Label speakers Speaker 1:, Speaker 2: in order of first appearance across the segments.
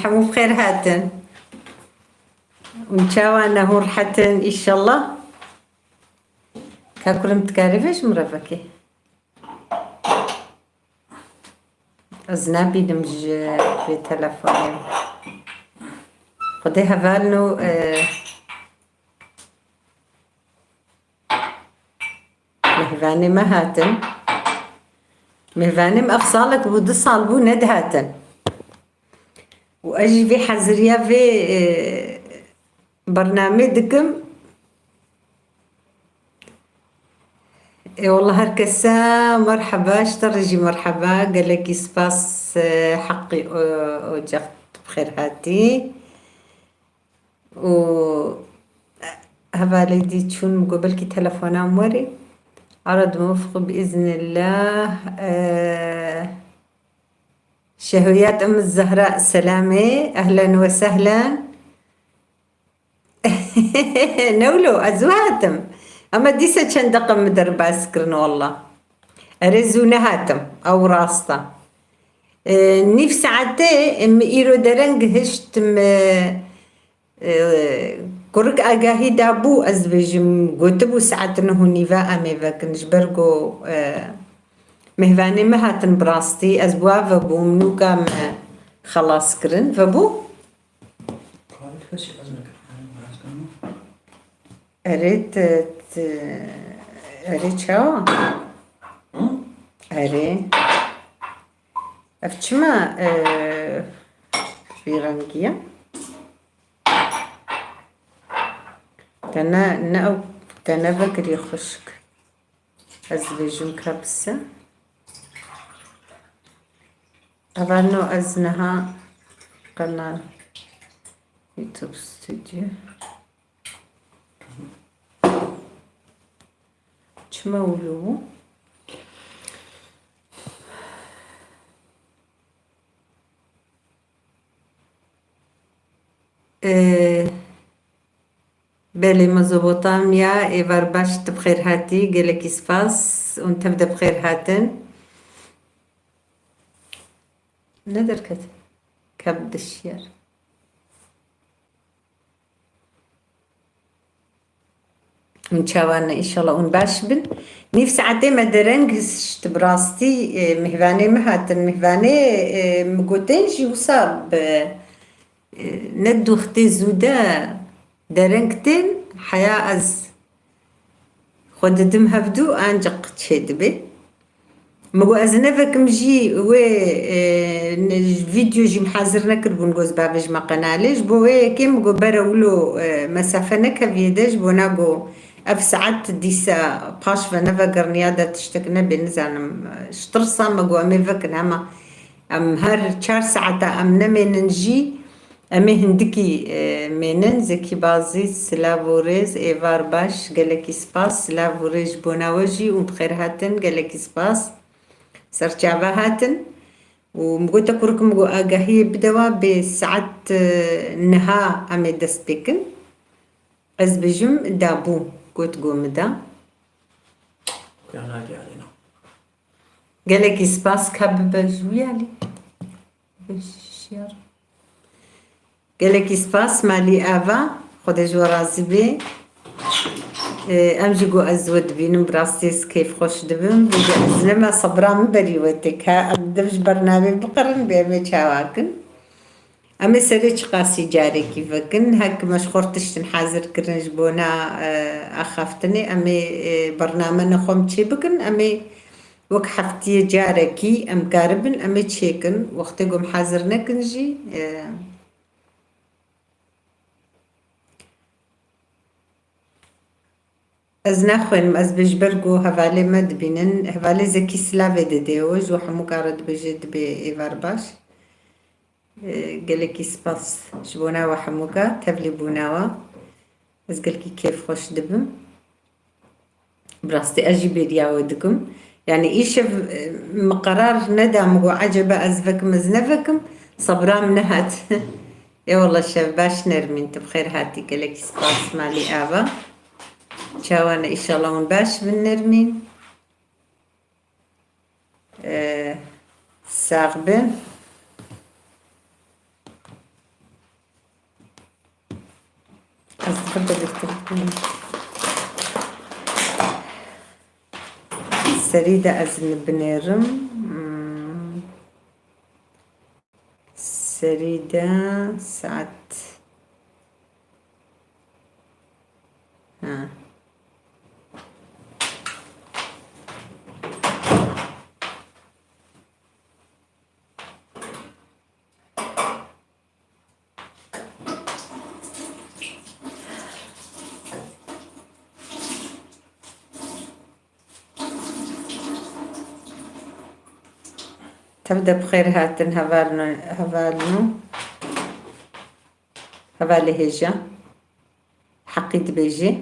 Speaker 1: الحمو بخير هاتن وإن شاء الله هو حتى إن شاء الله كاكل متكارفش مرافقي أزنابي نمج في تلفوني خديها بالنو مهفاني ما هاتن مهفاني أفصالك بود صالبو ند هاتن وأجي في حزرية في برنامجكم والله هركسا مرحبا اشترجي مرحبا قال لك سباس حقي وجفت بخير هاتي و هبالي دي تشون قبلكي تلفون عمري عرض موفق بإذن الله شهويات أم الزهراء سلامة أهلا وسهلا نولو أزواتم أما ديسا كان دقم مدربا سكرن والله أرزونا هاتم أو راستا نيف ساعتي ام إيرو درنج هشتم كورك أجاهي دابو أزبجم قتبو ساعتنا هو نيفا أمي فاكنش برقو مهفاني ما هاتن براستي أزبوا فبو منوكا خلاص كرن فبو أريد شو؟ أريد أفتشما في رنجية تنا فكري خشك أزبجم كبسة طبعا أزنها قناة يوتيوب ستوديو شمولو بالي مزبوطاميا إيفار باش تبخير هاتي قالك سباس وانت تبدا بخير هاتن ندر كبد الشير من شاوانا إن شاء الله ونباش بن نيف ساعتي ما درنجش تبراستي مهفاني مهاتن مهفاني مقوتين شي وصاب ندو اختي زودا درنجتين حياة أز خود دم هفدو أنجق تشيد بي مقو أزنفك مجي و فيديو جي محاضرنا كربون جوز بابج ما قناليش بو كيم مقو براولو مسافة نكا فيداج بو ناقو أف ساعات ديسا باش فنفا قرنيادة تشتكنا بنزان شترصا مقو أمي فكن هما أم هر 4 ساعات أم نمي ننجي أمي هندكي منن زكي بازي سلافوريز إيفار باش قالكي سباس سلافوريج بوناوجي وبخير هاتن قالكي سباس سرجعبا هاتن ومقوت أكوركم مقو أقاهي بدوا بساعات نها أمي دستبكن أزبجم دابو قوت قوم دا قالكي سباس كاببا جويالي بشيار قالك سباس مالي آفا خود جو رازي بي أمجي قو أزود بينم براستيس كيف خوش دبم بيجي أزنما صبرا مبريوتك ها أبدفش برنامج بقرن بيامي شاواكن أمي سريش قاسي جاري كيفكن هك مشخورتش تنحازر كرنج بونا أخافتني أمي برنامج نخوم تشيبكن أمي وك حفتي جاركي أم كاربن أمي تشيكن وقت قوم حازر نكنجي أزناخوين أزبج برقو هفالي مد بينن هفالي زكي سلافي ديوج وحمو قارد بجد بإيفار باش قالكي سباس شبونا وحموكا تبلي بوناوا بس قالكي كيف خوش دبم براستي أجي برياودكم يعني إيش مقرار ندم وعجبة أزفكم أزنفكم صبرا منهات يا والله شاف باش نرمين تبخير هاتي قالكي سباس مالي آبا شاوانا إن شاء الله ونباش بالنرمين ساغبن تفضل دكتور. سريدة أزن بنيرم سريدة ساعت ها تبدأ بخير هاتن هفالي هجا حقيت بيجي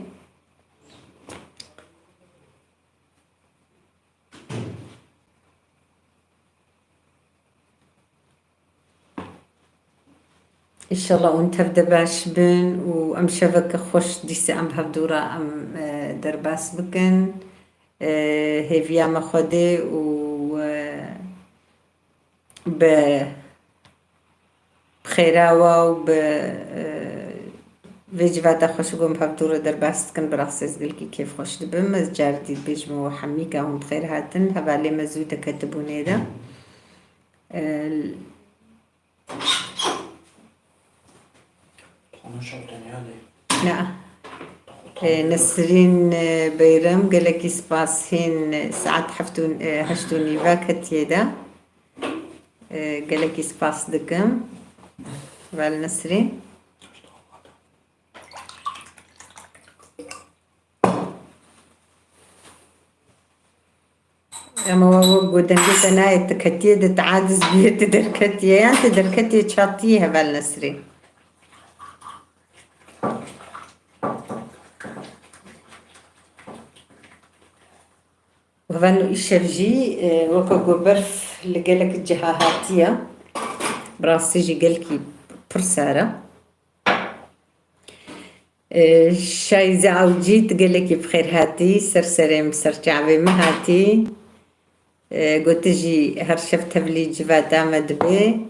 Speaker 1: إن شاء الله وانت تبدأ باش بن وأم شبك خوش ديسي أم بهفدورة أم درباس بكن هيفيا مخودي و بخيراوة و فيجفاتا خوش بوم بهفدورة درباس كن براسيز قلكي كيف خوش دبم از جاردي بيجمو وحميكا هم بخير هاتن هفالي مزودة كتبوني دا لا نسرين بيرم قالك سباس هين ساعات هشتوني باكت يدا قالك سباس دقم والنسرين اما هو قدن قلت انا تكتيه تعادز بيه تدركتيه يعني تدركتيه تشاطيها بالنسرين وغنو إشافجي وكو برف اللي قالك الجهاتية براسيجي قالكي برسارة شاي زعوجيت قالكي بخير هاتي سرسريم سرجعبي مهاتي قلت جي هرشفتها بلي جفاتا مدبي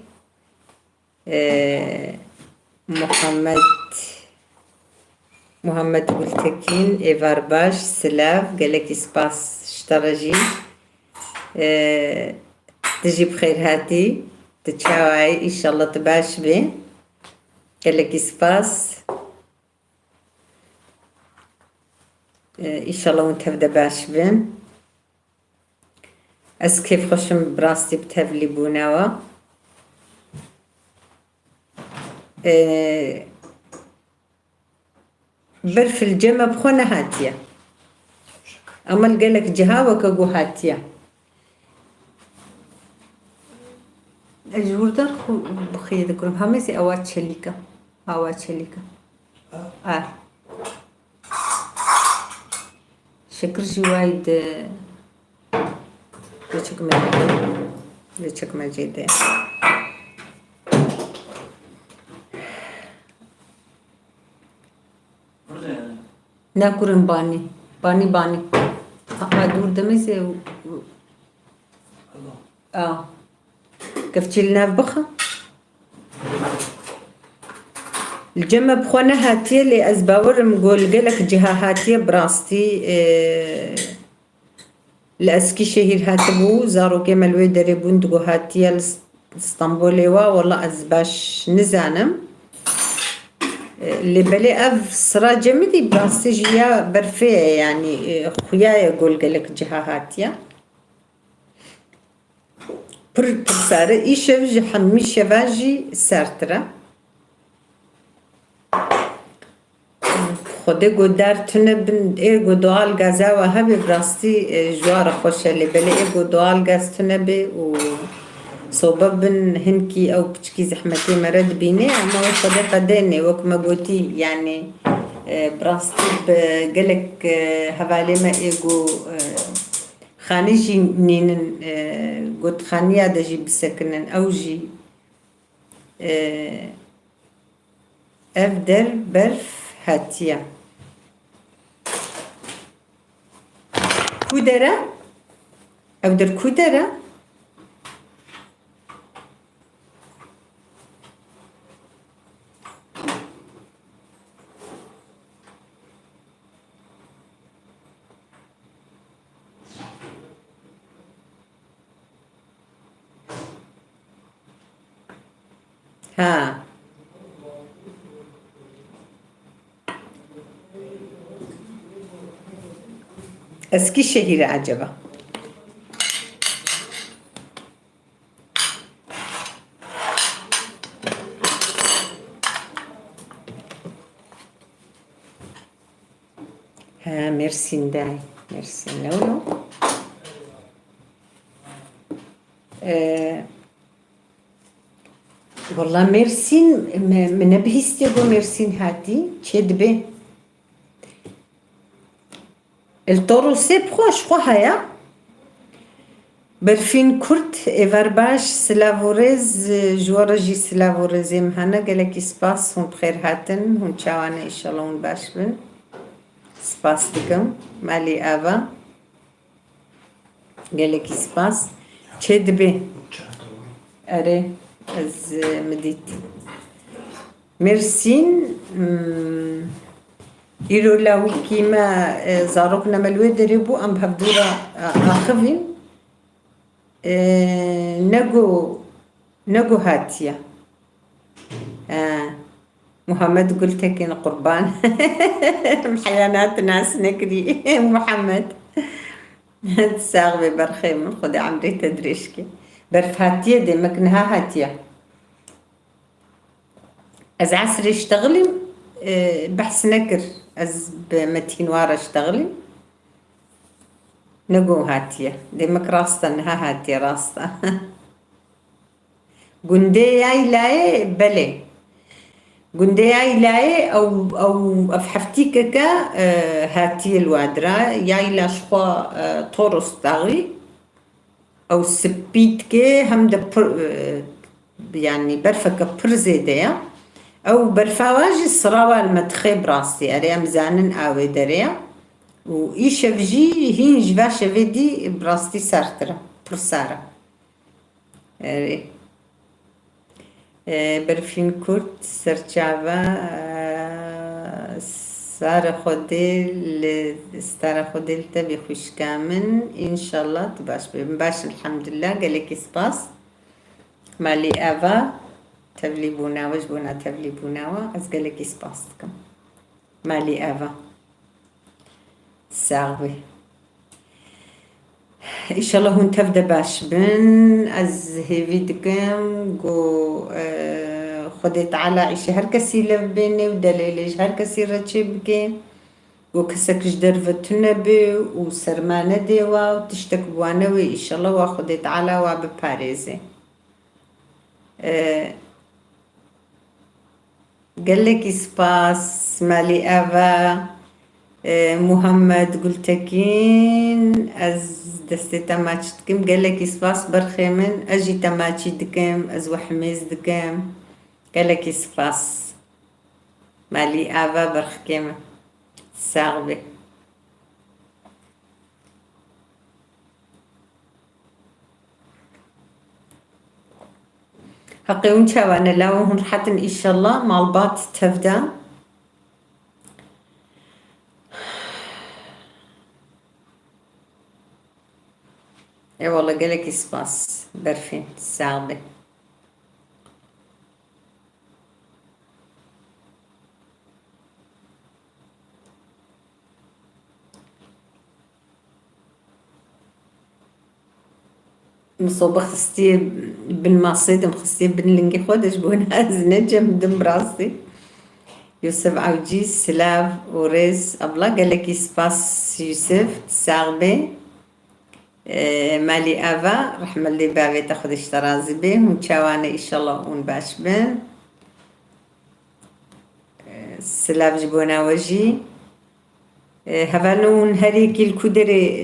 Speaker 1: محمد قلتكين إيفار باش سلاف قالك سباس اشترجي تجي بخير هاتي تتشاوعي إن شاء الله تباش بي قالك سباس إن شاء الله وانت تبدأ باش بين أس كيف خشم براستي بتهبلي بوناوا برف الجمع بخونا هاتية أما قالك جهاوة كقو هاتية الجور دار بخي ذكرهم همسي أوات شليكة شكر جوايد ليشك مجيدة ناكورن باني دور دمي سي كفتشلنا بخا الجمع بخونا هاتية اللي أزباور مقول قالك جهة هاتية براستي لأسكي شهير هاتبو زارو كمال ويدري بندقو هاتية اسطنبولي والله أزباش نزانم اللي بلي أف صرا جمدي براستي جيا برفية يعني خويا يقول قالك جهة هاتية برسارة إيشف جحن ميشة باجي سارترا خودی گودار تونه بند گودال گازا و همی براستی جوار خوشه لی بله گودال گاز تونه بی و صوبه بن هنکی او بچکی زحمتی مرد بینه اما خودی قدینه وکما گوتی يعني براستی بقلك هوالی ما ایگو خانی جی نینن گود خانیه دا جی بسکنن او جی افدر برف هاتية كودرة أو در كودرة ها اسكي شهيرة عجبة. ها ميرسين داي ميرسين لولو. والله ميرسين من بهيستي بو ميرسين هاتي تشدبي التورو سي بروش خو هيا برفين كرت إفرباش سلافوريز جورجي سلافوريزي مهنا قالك سباس هون بخير هاتن هون تشاوانا إن شاء الله هون باش بن سباس دكم مالي آفا قالك سباس تشدبي أري از مديت ميرسين يرو لاوي كيما زاروكنا ملوي دريبو أم بهبدورة آخفين نجو هاتيا محمد قلت كين قربان محيانات ناس نكري محمد تساغبي برخي من خدي عمري تدريشكي برف هاتيا دي مكنها هاتيا از عصري اشتغلي بحث نكر از بمتين وارا اشتغلي نجو هاتيا دي مك راستا نها هاتيا راستا قندي ياي لاي بلي قندي ياي لاي او افحفتيك كا هاتي الوادرا ياي لا شخوا طورس تاغي او سبيت كي هم يعني برفك برزي ديا او برفاواجي الصراوة المدخي براسي اريا مزانن اوي دريا و ايشا بجي هين جفاشا فيدي براستي سارترا برسارة اري برفين كورت سرچاوا سارة خوديل ستارة خوديل تبي خوش كامن ان شاء الله تباش باش الحمد لله قالك سباس مالي افا تبلي بونا وش بونا تبلي بونا از قالك سباستكم مالي افا ساغوي ان شاء الله هون تبدا باش بن از هيفي دكم جو خدت على عيش هر كسي لبيني ودليلش هر كسي رتشبكي وكسكش درفت نبي وسرمانه ديوا وتشتك بوانوي ان شاء الله واخدت على وبباريزي قال لك سباس مالي افا محمد قلتكين از دستي تماش دكم قال لك سباس برخيمن اجي تماشي دكم از وحميز دكم قال لك سباس مالي افا برخيمن ساغبي حقي ونشا وانا لاوهن حتى ان شاء الله مع الباط تفدا اي والله قالك سباس برفين ساغبي مصوبة خستي بالمصيد مخستي باللنقي خودش بونا زنجم دم راسي يوسف عوجي سلاف وريز أبلا قالك سباس يوسف ساغبي مالي افا رحمة اللي بابي تاخذ اشترازي به ومتشاوانا ان شاء الله ونباش بن سلاف جبونا وجي هفالون هريكي الكودري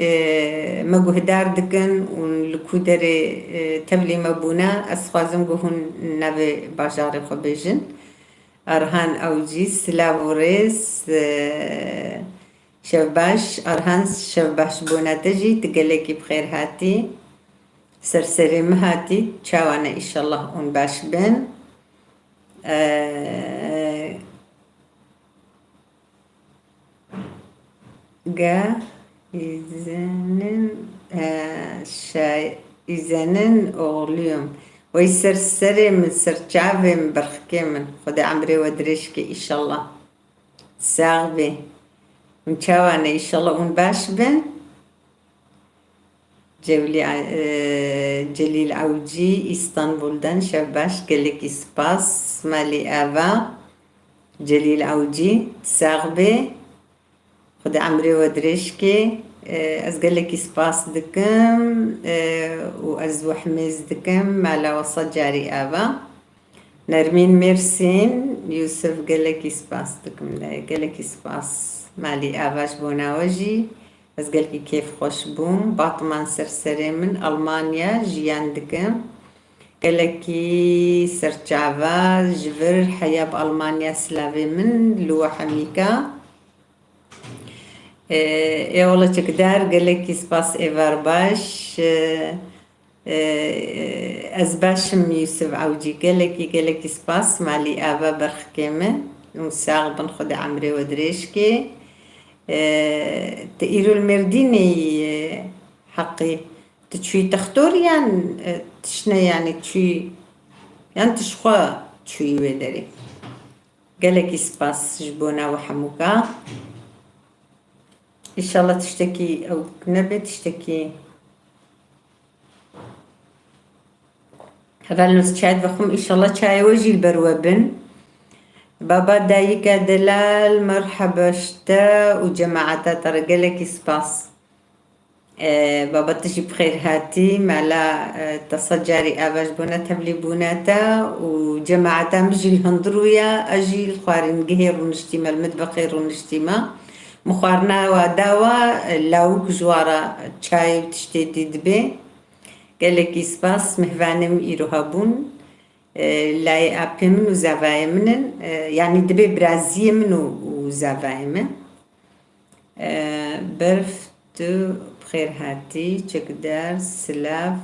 Speaker 1: مجهدار دكن والكودري تبلي مبونا اسخازم جهون نبي باشاري خبيجن ارهان اوجي سلاف وريز شباش أرهان شباش بونا تجي تقلقي بخير هاتي سرسري مهاتي تشاوانا إن شاء الله أون باش بن قا إذنن شاي إذنن أغليوم ويسرسري من سرچاوي من برخكي من خدي عمري ودريشكي إن شاء الله ساغبي من چاوانا إن شاء الله ون باش بن جليل عوجي إسطنبول'dan شباش قالك إسباس مالي آبا جليل عوجي ساغبي خدي عمري ودريشكي از قالك إسباس دكم وأز وحميز دكم على وسط جاري آبا نرمين ميرسين يوسف قالك إسباس دكم قالك إسباس مالي آباش بونا وجي از قالك كيف خوش بوم باطمان سرسري من ألمانيا جيان دكم قالك سرچاوا جبر حياة بألمانيا سلافي من لوح ميكا والله تقدر قالك سباس إيفار باش أزباشم يوسف عوجي قالك سباس مالي آبا برخ كيمة وساغ بن خد عمري ودريشكي تقيرو المرديني حقي تشوي تختور يعني تشنا يعني تشوي يعني تشخوا تشوي ودري قالك سباس جبونا وحموكا إن شاء الله تشتكي أو نبي تشتكي هذا المسجد بخم إن شاء الله شاي وجي البروابن بابا دايكا دلال مرحبا شتا وجماعتا ترقلك سباس بابا تجي بخير هاتي معلا تصجاري أباش بونا تبلي بوناتا وجماعتا مجي الهندرويا أجي الخوارين قهير ونشتيما المدبخير ونشتيما مخارنا وداوا لاوك جوارا چاي وتشتيدي دبي قالك سباس مهوانم إيروهابون لاي أبي من وزافاي منن يعني دبي برازية من وزافاي من برفتو بخير هاتي چكدار سلاف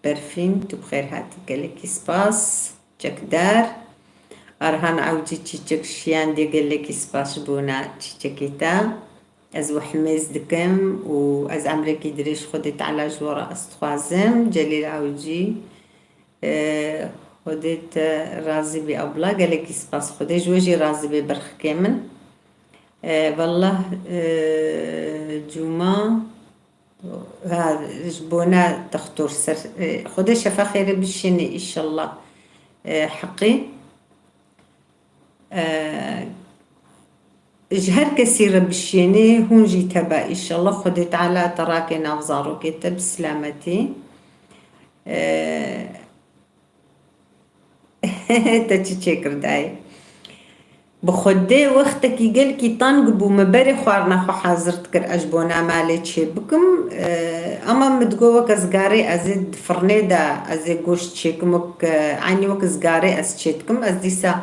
Speaker 1: برفين تو بخير هاتي قالك سباس چكدار أرهان عوجي تشيك شيان دي قالك سباس بونا تشيكيتا از وحميز دكم وأز أمريكي دريش خدت على جورا أستخوازم جليل عوجي خدت رازي بأبلا قالك سباس خدي جوجي رازي ببرخ كامن والله جمعة جبونا تختور سر خدي شفا خير بالشني إن شاء الله حقي جهر كثير بالشيني هون جي تبا إن شاء الله خدت على تراكي نافزارو كتب سلامتي تشكر داي بخدي وقتك يقول كي طنقبو مباري خوارنا خو حاضرت كر أجبونا مالي تشي بكم أما متقوة كزقاري أزيد فرنيدا أزيد قوش تشيكمك عيني وك زقاري أزيدكم أزديسا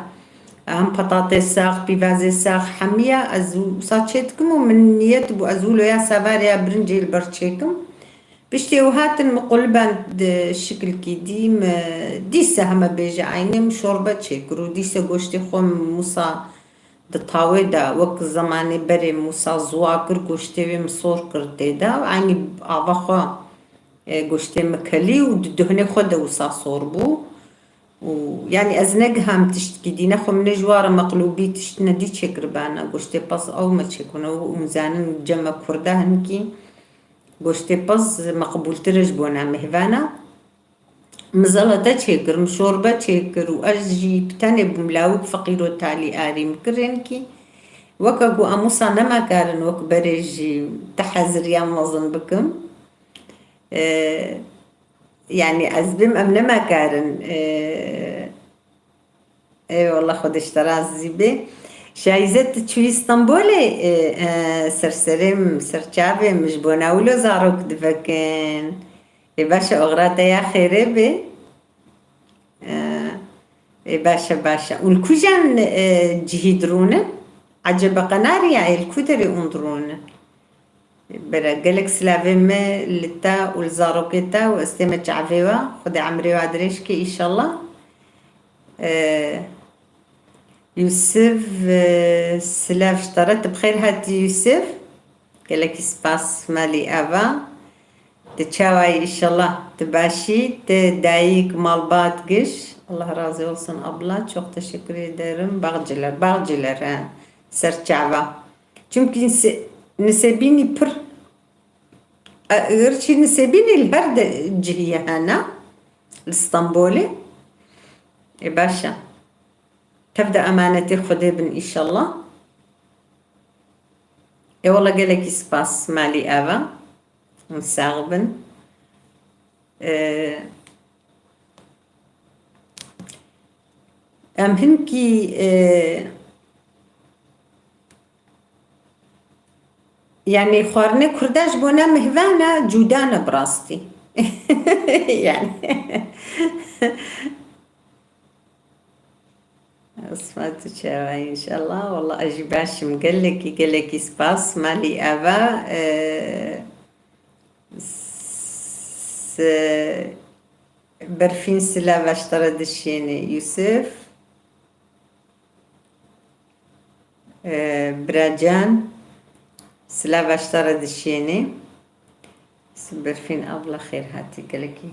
Speaker 1: هم بطاطس ساق بيفازي ساق حمية أزو ساتشيتكم ومن نيت بو أزولو يا سافاريا برنجي البرتشيكم بشتي وهاتن مقلبان الشكل كي ديسا هما بيجي عيني شوربة تشيكرو ديسا قوشتي خوم موسى دطاوي دا وك زماني بري موسى زواكر قوشتي مصور كرتي دا عيني عضاخوا قوشتي مكالي ودهني خودا وصا صوربو ويعني أزنق هم تشتكي دي نخو من جوار مقلوبي تشتنا دي تشكربانا قوشتي باس أو ما تشكونا ومزانن جمع كرده هنكي قوشتي باس مقبول ترجبونا مهوانا مزالة تشكر مشوربة تشكر وأجي بتاني بملاوك فقيرو تالي آري مكرنكي وكاقو أموسا نما كارن وك بريجي تحذر يا مظن بكم يعني أزبم أم نما كارن اي والله خد اشتراز زيبي شايزت تشوي اسطنبولي سرسرم سرچاوي مش بوناولو زاروك دفكن باشا أغراتا يا خيري بي باشا والكوجان جهيدرون عجب قناريا الكودري انظرون برا قالك سلافيم لتا والزاروكيتا واستمع عفيوا خدي عمري وعدريشكي إن شاء الله يوسف سلاف اشترت بخير هاتي يوسف قالك سباس مالي أبا تتشاوي إن شاء الله Tıbaşi te dayık malbat giş. Allah razı olsun abla. Çok teşekkür ederim. Bağcılar ha. Serçava. Çünkü nisebini pır غيرشي نسبين الهرد جهية هنا الاسطنبولي يا باشا تبدأ أمانتي خدي بن إن شاء الله يا والله قالك سباس مالي أبا مساغبن أمهنكي يعني خوارنه كرداش بونا مهوانا جودانا براستي يعني اسمعت شوي ان شاء الله والله اجي باشم قال لك سباس مالي ابا برفين سلا باشترى دشيني يوسف براجان سلا باشترى دشيني برفين أبلا خير هاتي قالكي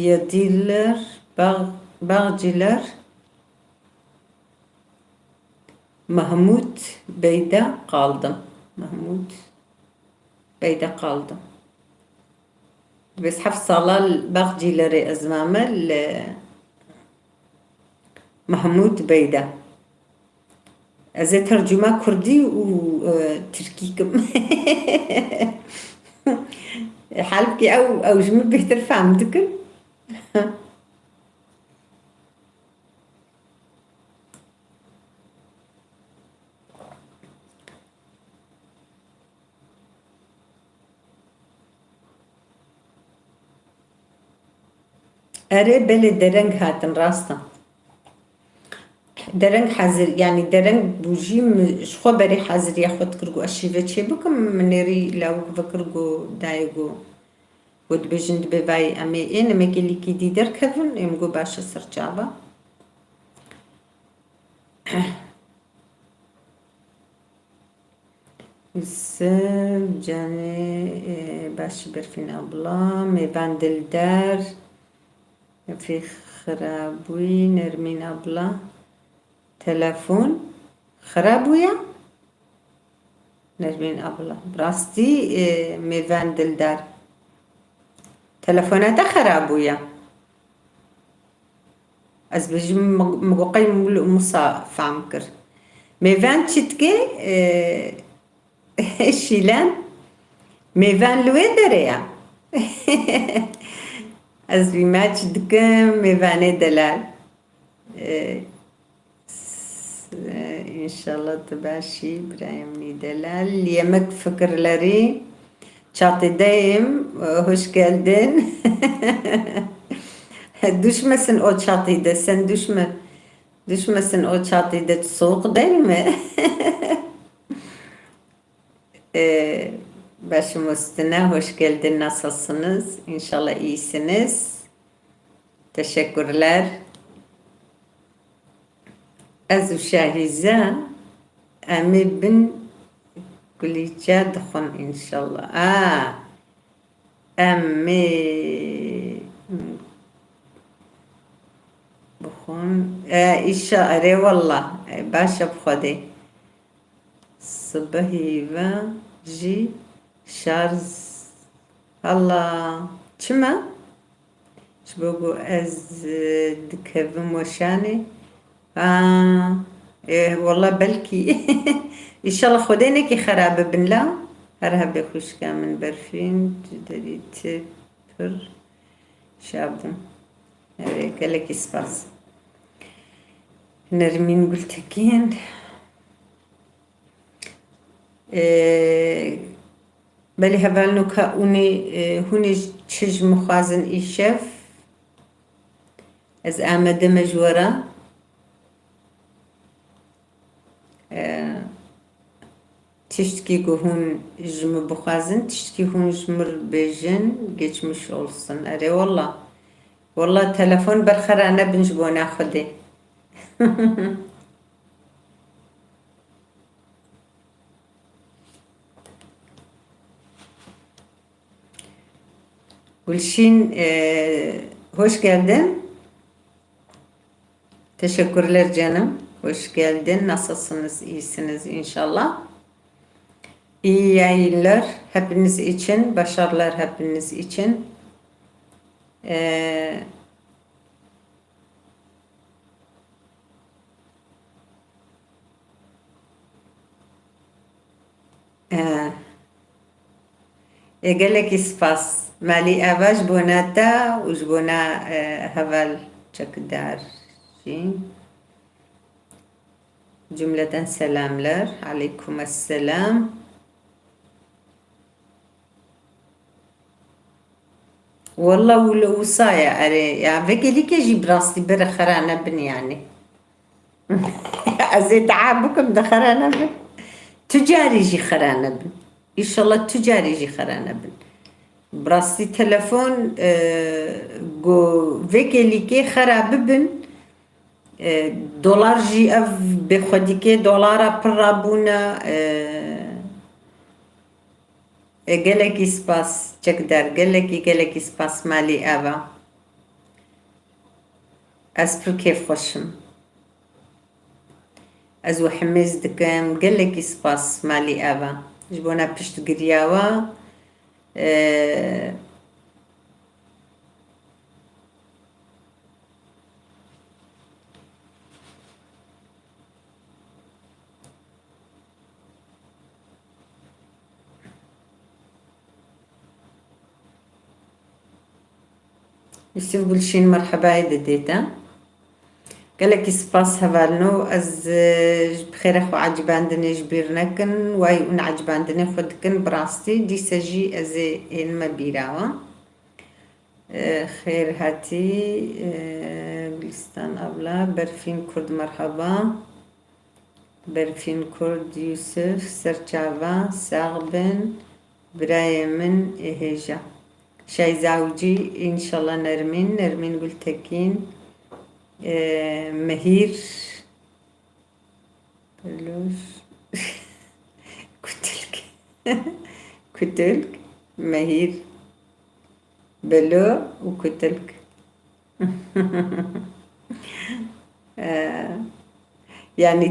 Speaker 1: يديلر باغجيلر Mahmut Bey'de kaldım. Mahmut Bey'de kaldım. بس حفصة باغجيلري أزمامل محمود بيدا أزي ترجمة كردي وتركيكم حالبكي أو جمل بيهتر فهمتكم أري بلي درنج هاتن راستا درنگ حاضر يعني درنگ بوجيم شخو بري حاضر ياخد كرغو اشيفه چه بكم منيري لو بكرغو دايغو ود بجند بباي امي ان مكلي كي دي در كفن امغو باش سرچابا اسم جاني باش برفين ابلا مي باندل دار في خرابوي نرمين ابلا تلفون خرابويا نرمين أبلا براستي ميفان دلدار تلفونات خرابويا از بجي مقوقي مصا فامكر ميفان تشتكي شيلان ميفان لوي دريا از بما تشدكم ميفاني دلال İnşallah tıbaşi İbrahim Delal yemek fikirleri çatıdayım hoş geldin düşmesin o çatıda sen düşmesin o çatıda soğuk değil mi başım üstüne hoş geldin nasılsınız İnşallah iyisiniz teşekkürler از شاهزة أمي بن كليتشا دخن إن شاء الله أمي بخون إيشا أري والله باشا بخدي صبحي و جي شارز الله چما شبوغو از دكبم وشاني والله بلكي إن شاء الله خدينك خرابة بن لا هرها بخوش كامن برفين تدري تفر شابدم هريك لك سباس نرمين قلتكين بلي هبالنو كأوني هوني تشج مخازن إيشف از آمده مجورة تشتكي هون جم بخازن تشتكي هون جمر بيجن geçmiş olsun أري والله تلفون برخر أنا بنجبونا خدي Gülşin, hoş geldin. Teşekkürler canım. Hoş geldin. Nasılsınız? İyisiniz inşallah. İyi yayınlar hepiniz için. Başarılar hepiniz için. E, e, gelek ispas. Mali avaş bonata uzbona haval çakdar. Cümleten selamlar. Aleyküm selam. والله وصايا أري يعني فيكي ليكي جيب راستي برخرانة بن يعني أزي تعبكم دخرانة بن تجاري جي خرانة بن إن شاء الله تجاري جي خرانة بن براستي تلفون جو فيكي ليكي خراب بن دولار جي أف بخديكي دولارا برابونا gelek ispas çekder gelek ispas mali ava ez pir kêf xweşim ez û hemêz dikim gelekî spas malî ava ji bo me piştgiriyawa Yusuf Gülşin merhaba dedête gelekî spas hevalino ez bi xêra xwe ecibandinê ji bîr nekin way hûn ecibandinê xwe dikin bi rastî dîsa jî ez ê hênime bîrawa xêr hatî Gülistan abla Berfîn Kurd merhaba Berfîn Kurd Yusuf serçava sax bin birayê min ê hêja Şayzavcı inşallah Nermin Gültekin Mehir Pelus Kütülk Mehir Belo ve Kütülk yani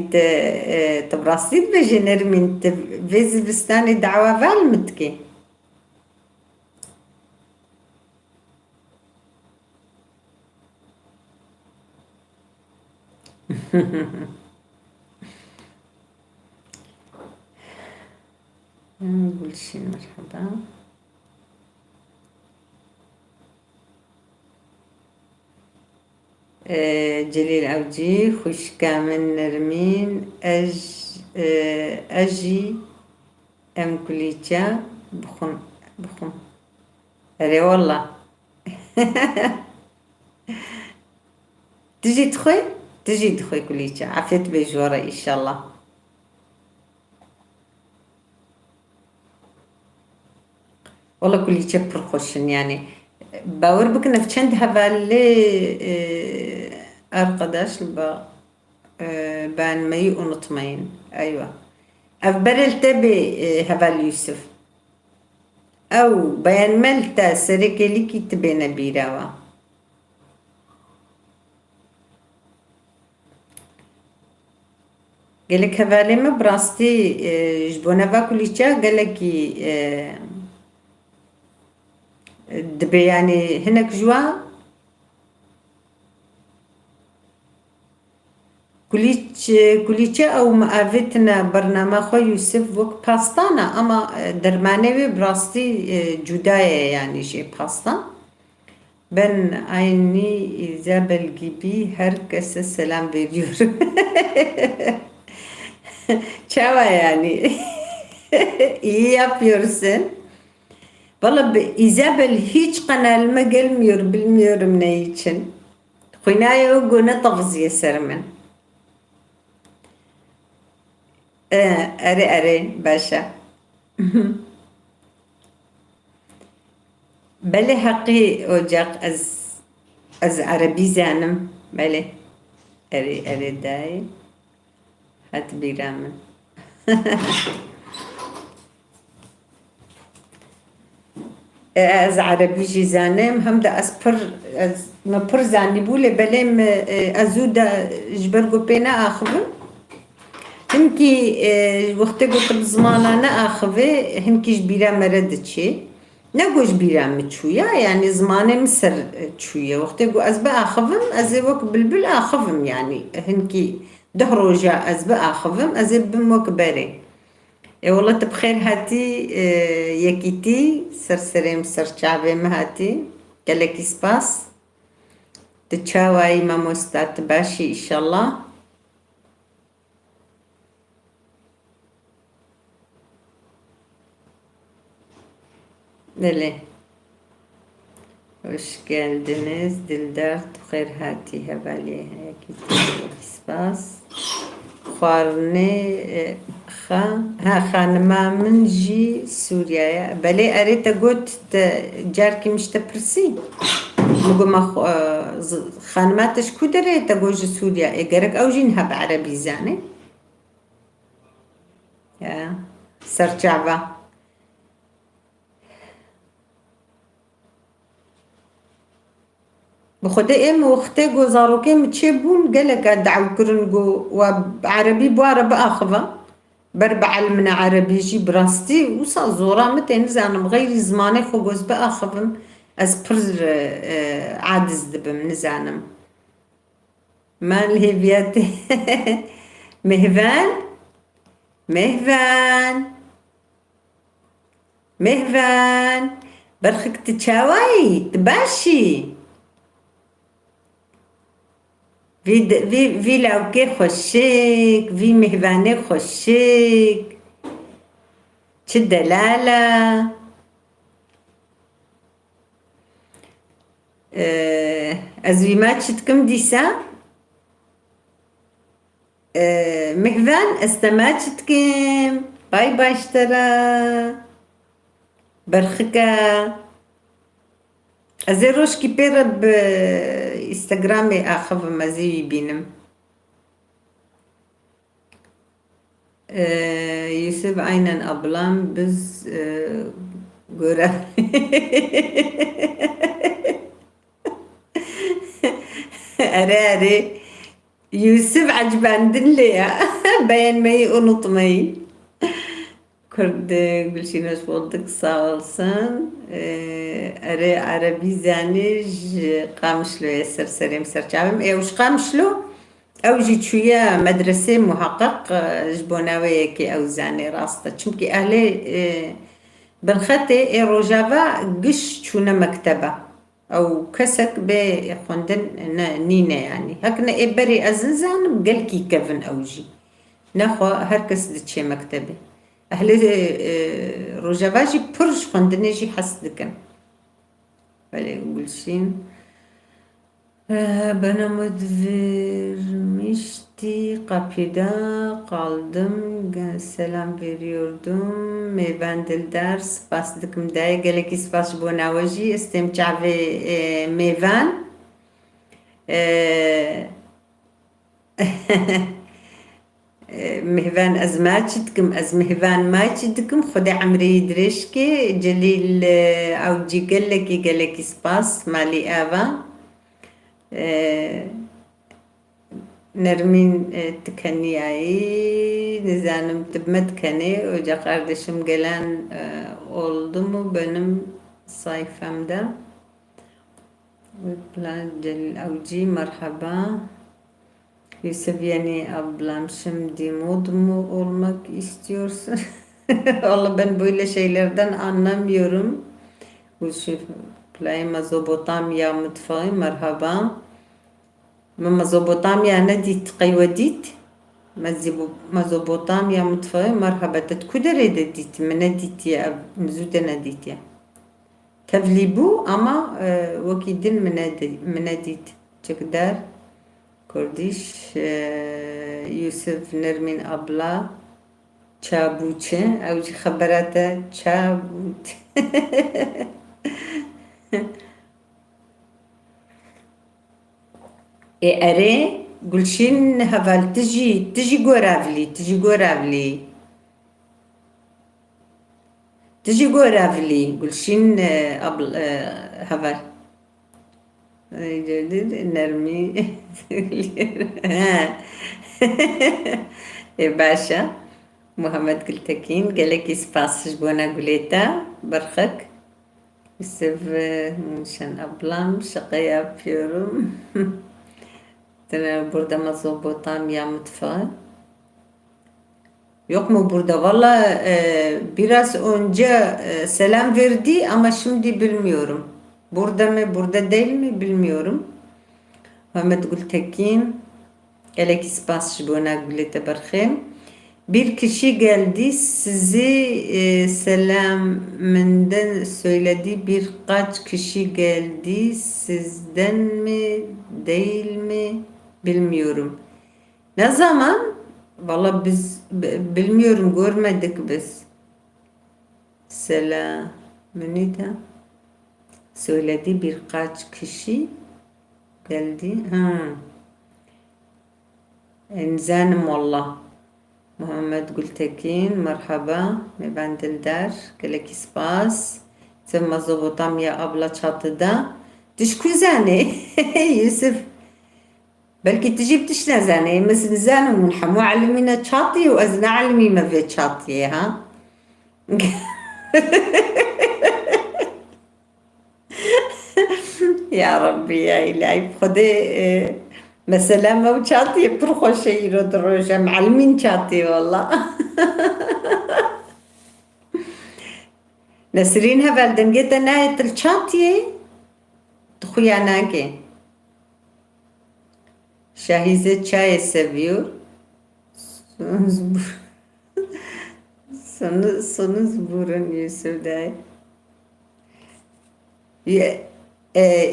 Speaker 1: تبرصيد بجي نرمين فيزي بستاني دعوة فالمتكي Gülşin merhaba. Celil Avcı, hoş geldin Nermin. Aji emkuliça bukhun. Ere valla. تجي تخوي كليتشا عافيت بجوارة إن شاء الله والله كليتشا برخوشن يعني باور بك نفشند هفالي arkadaş beğenmeyi unutmayın. Ayva. Evberelte bir heval Yusuf. Ev beğenmelte serekeli kitibine birava. Gelek hevalime brasti jbonava kuliça geleki dibe yani hinek jwa kuliça ew muavetine bername xwe Yusuf wek pastana ama dermane wê brastî cuda ye yani jê pastan ben aynı İzabel gibi herkese selam veriyorum. Çava yani. İyi yapıyorsun. Valla İzabel hiç kanalıma gelmiyor. Bilmiyorum ne için. Kınaya o güne tavsiye serimin. Are başa. Beli hakkı olacak az Arabi zanım. Beli. Are dayı. Hadi biramın. از عربی جی زانم هم دا از پر از ما پر زانی بوله بلیم ازو دا جبرگو پینا آخوه هنکی وقتی گو قد زمانانه آخوه هنکیش بیرا مرد چه نگوش بیرا مچویا يعني زمانه مصر چویا وقتی گو از با آخوهم از وک بلبل آخوهم يعني هنکی ده روجا از با آخوهم از بموك بره والله تبخير هاتي يكيتي سرسريم سرچاوي مهاتي قالك سباس تشاواي ما مستات باشي ان شاء الله دلي hoş geldiniz Dildar تبخير هاتي هبالي يكيتي سباس خوارنه خانما من جي سوريا بلي اريتا قلت جاركي مش تبرسي مقو ما خانماتش كو دريتا قوج سوريا اقرق او جينها بعربي زاني يا سرچعبا بخدا ام وقتی گذارو که چه بون قالك دعو كرنجو وعربي بوارا بآخذة بربع من عربي جي براستي وصا زورا متى نزانم غير زماني خو جوز بآخذم از پر عادز دبم نزانم ما الهيبيات مهفان مهفان مهفان برخك تشاواي تباشي وی لوکه خوشک وی مهوانه خوشک چه دلاله از وی ما چتکم دیسا مهوان استما چتکم بای باشترا برخکا از روش کی پر ب اینستاگرامی آخو مزیوی بینم یوسف aynen ablam biz göre are Yusuf عجباندن ليا beğenmeyi unutmayın. Kurdu Gülşin hoş bulduk sağ olsun. Arabi zani qamışloya serserim serçavim. Ev qamışlo ev jî çuya medrese muhakkak ji bo naveyekê ew zanî rast e. Çimkî ehlê binxetê rojava giş çûne mekteba. Ew kesek bê xwendin nîne yanî. Hekine ê berê ez nizanim gelkî kevin ew jî. Nexwe her kes diçe mektebê. Ehlê rojava jî pir ji xwendinê jî hes dikin. Belê Gülşin bana mod vermişti kapıda kaldım selam veriyordum ben Dildar spas dikim daya geleki spas bu navaji istemca ve mevan مهوان از ما چیدکم از مهوان ما چیدکم خدا عمری درش که جلیل او جی گلکی سپاس مالی آوا Nermin tıkanıyayı nizanım tıbmet tıkanı hoca kardeşim gelen oldu mu benim sayfamda Plan Celil Avcı merhaba Yusuf yani ablam şimdi mod mu olmak istiyorsun? Vallahi ben böyle şeylerden anlamıyorum. Yusuf Plan Mezopotamya mutfağı merhaba Mezopotamya ne dit kayvedit? Mezopotamya mutfağı merhaba tetkudere de dit ne dit ya mzude ne dit ya tevlibu ama vakidin mene dit çekder Kurdiş Yusuf Nermin abla çabuçe evci haberata çabut اره گلشین هفال تجی گوراولی تجي قرافلي قلشين قبل هبل جديد نرمي يا باشا محمد Gültekin gelek ispasış bana gületa barkak Yusuf Nişan ablam şaka yapıyorum. Burada Mezopotamya mutfağı. Yok mu burada? Valla biraz önce selam verdi ama şimdi bilmiyorum. Burada mı burada değil mi bilmiyorum. Muhammed Gültekin gelek ispasış bana gületa barkak. Bir kişi geldi sizi selamından söyledi birkaç kişi geldi sizden mi değil mi bilmiyorum. Ne zaman? Valla biz bilmiyorum görmedik biz. Selamını da söyledi birkaç kişi geldi. İnsanım valla. Muhammed Gültekin, merhaba, ben Dildar, gelek ispas, sen Mezopotamya abla çatıda, diş kuzane, Yusuf, belki تجيب تش نزانة مس نزانة ونحن معلمين çatı وأزنا علمي ما في çatıya ha. Ya Rabbi ya ilahi خدي مثلا ما çatı بروخو شيء دروجة معلمين çatı والله. Nesrin evvelden gete nayetil çatıya tuhuyanage. Şahize çay seviyor. Sonuz burun Yusuf da.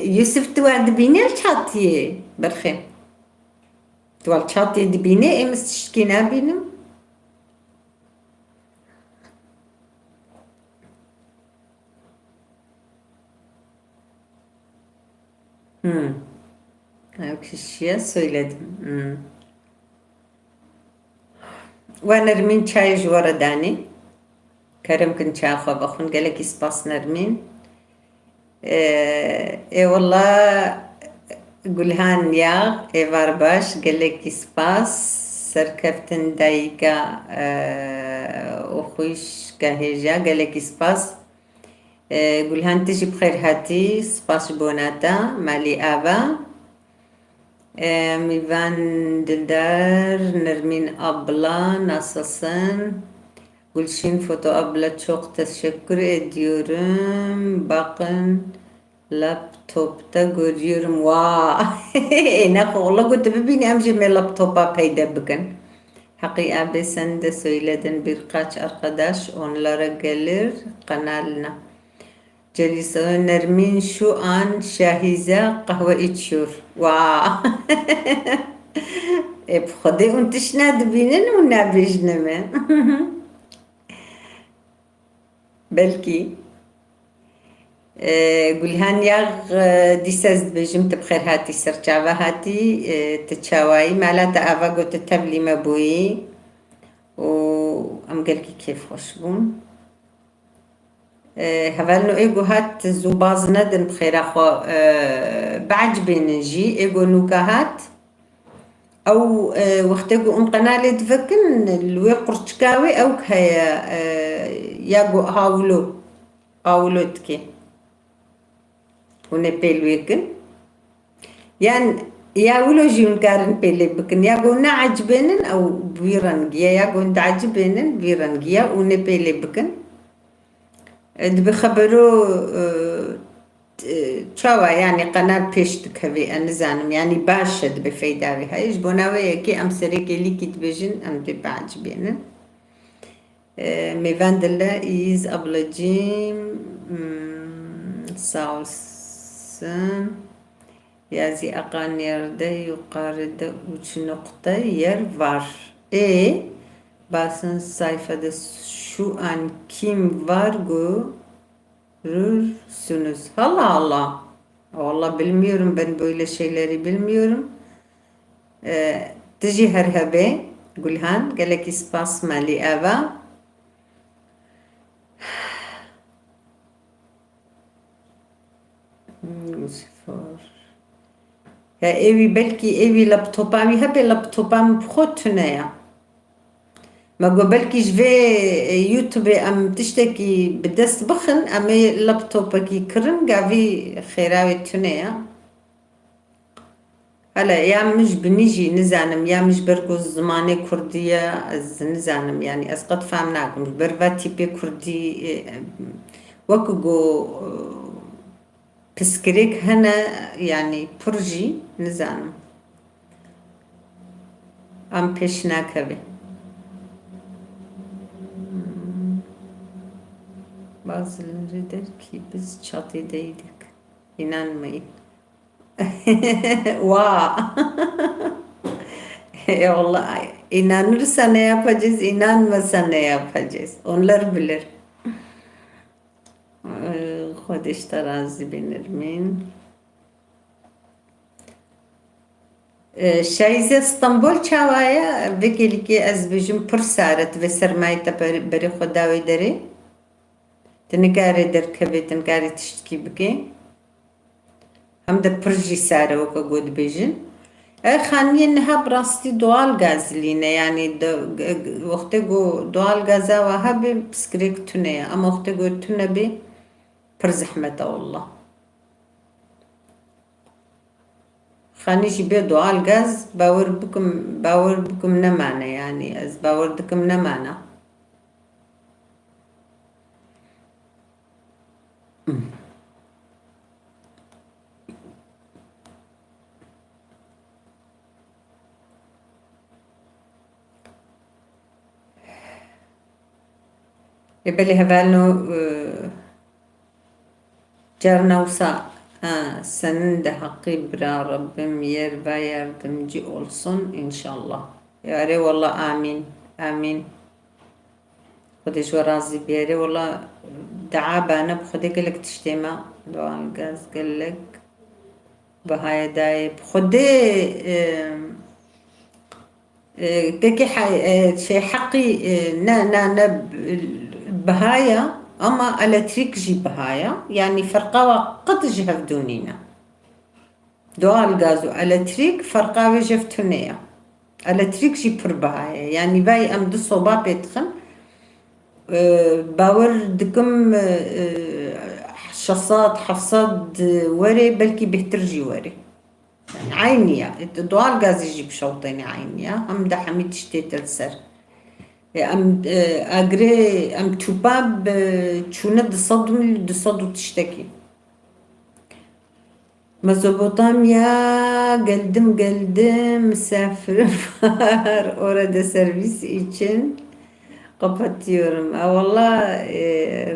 Speaker 1: Yusuf tuval dibine çatıya. Berxem. Tuval çatıya dibine emis tişkina benim. Kişiye söyledim. ونرمين çay جورداني كرم كن شاخة بخون قالك يسباس نرمين والله قولهان يا varbaş قالك يسباس سركفتن دايقة وخوش كهجا قالك يسباس قولهان تجي بخير هاتي سباس بوناتا مالي آبا Mivan Dildar, Nermin abla nasılsın? Gülşin Foto abla çok teşekkür ediyorum. Bakın laptopta görüyorum. Vay! Ne kolla kutubu beni amcime laptopa payda bugün. Haki abi sen de söyledin birkaç arkadaş onlara gelir kanalına. Celisa Nermin şu an Şahize kahve içiyor. Vaa. بخدي وانت شناد بينن ونابجنا ما بلكي قولهان ياغ ديساز بجمت بخير هاتي سرچاوا هاتي تتشاواي مالات آفا قوت تبلي مبوي و ام قلكي كيف خوشبون هفالنو ايجو هات زوباز ندن بخير اخو بعجبين نجي ايجو نوكاهات او وقتاجو ام قنالة تفكن الوي قرشكاوي او كهيا ياجو هاولو تكي ونبيلويكن يعني ياولو جيون كارن بيلي بكن ياجو نعجبينن او بيرنجيا ياجو نعجبينن بيرنجيا ونبيلي بكن بخبرو تشاوا يعني قناة بيشت كبي أنزانم يعني باشد بفيداوي هايش بوناوي كي أم سريكي لي كي تبجن أم تبعج بينا ميفاندلا إيز أبلاجيم ساوسن يازي أقان يرده يقارد uç nokta yer var. Basın sayfada şu an kim var görürsünüz. Allah Allah. Vallahi bilmiyorum ben böyle şeyleri bilmiyorum. تجي هرهبة قولهان قالك اسباس مالي أبا Sıfır. Ya evi belki evi laptopamı hep laptopam bxotune ya. ما قبلكي جفي يوتيوب ام تشتكي بدست بخن ام لابتوبكي كرن قافي خيراوي تونيا هلا يا مش بنيجي نزانم يا مش برقو زماني كردية از نزانم يعني از قد فهمناكم برفاتي بي كردي وكو بسكريك هنا يعني برجي نزانم ام بيشناكبي Bazıları der ki biz çatıdaydık. İnanmayın. Vaa. Allah inanırsa ne yapacağız, inanmasa ne yapacağız? Onlar bilir. خودش ترازی بنرمین شایزه استانبول چاوایه وکیلی که از بجم پر سارت و سرمایه تا بری خداوی داری تنگاری در کبی تنگاری تشتکی بکی هم ده پرجی ساره وکا گود بیجن خانیه نها براستی دوال گازلینه یعنی وقتی گو دوال گازا و ها بی بسکریک تونه اما وقتی گو تونه بی پر زحمته والله خانیشی بی دوال گاز باور بکم نمانه yani از باور دکم نمانه يبالي هفالنو جارنا وسا senin de hakkı bira Rabbim yer ve yardımcı olsun inşallah. Yare valla amin. Amin. خودش ورازي بيري والله دعا بانا بخودي قالك تشتيما دوان غاز قالك بهاي داي بخودي كيكي شي حقي نا بهايا أما ألكتريك جي بهايا يعني فرقاوة قد جهفدونينا دوال غازو ألكتريك فرقاوة جفتونيا ألكتريك جي بر بهايا يعني باي أم دو صوبا بيتخن باور دكم شصات حفصات وري بلكي بهترجي وري يعني عينيا دوال غاز يجي بشوطيني عينيا أم دا حميد تشتيت السر ام اجري ام توباب چونه دصدو تشتكي Mezopotamya geldim misafirim var orada servis için kapatıyorum. Valla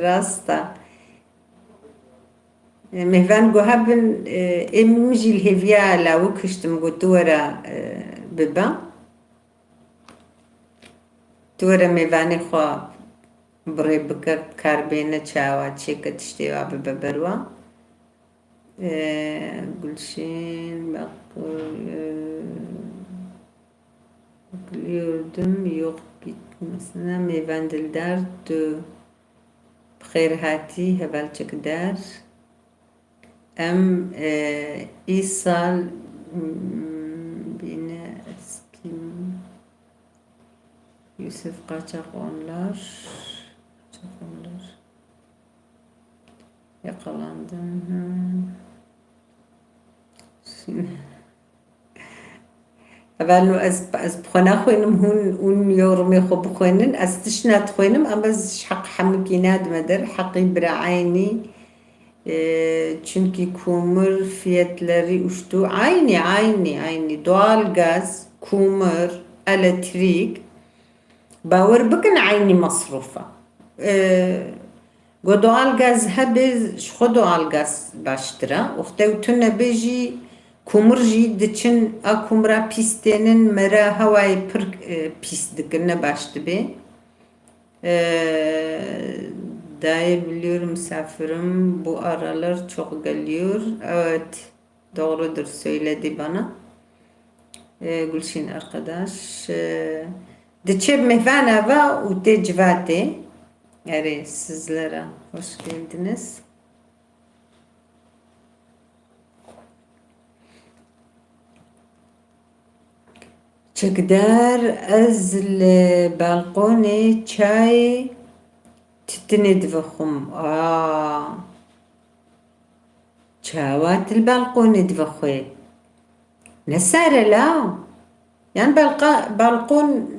Speaker 1: rasta mehvan gohabın emjil hevya la vukıştım gotura beba تورا میوانی خوا بری بکر کار بینه چاوا چه کتشتی و ببروا گلشین bakıyordum yok gitmesine meyvandildar tu bxeyr hati heval çekdar em isal bine eskim Yusuf Kaçakonlar yakalandı. Evvel az bxona xoynim hun un yorumi xo bxonin az tişnat xoynim ama şaq hamkinad meder haqi birayni çünkü kumur fiyatları uçtu aynı doğal gaz kumur elektrik باور بكن عيني مصروفة قدوال غاز هبز شخو دوال غاز باشترا وقتو تنا بيجي كومرجي دچن اكومرا پيستينن مرا هواي پر پيست دكنا باشتı be dayı biliyorum misafirim bu aralar çok geliyor evet doğrudur söyledi bana Gülşin arkadaş Deçeb mehvana va u tecvate. Evet sizlere hoş geldiniz. چکدار از البالقون چای تتند وخم چاوات البالقون دفخوي نسارة لا يعني بالقون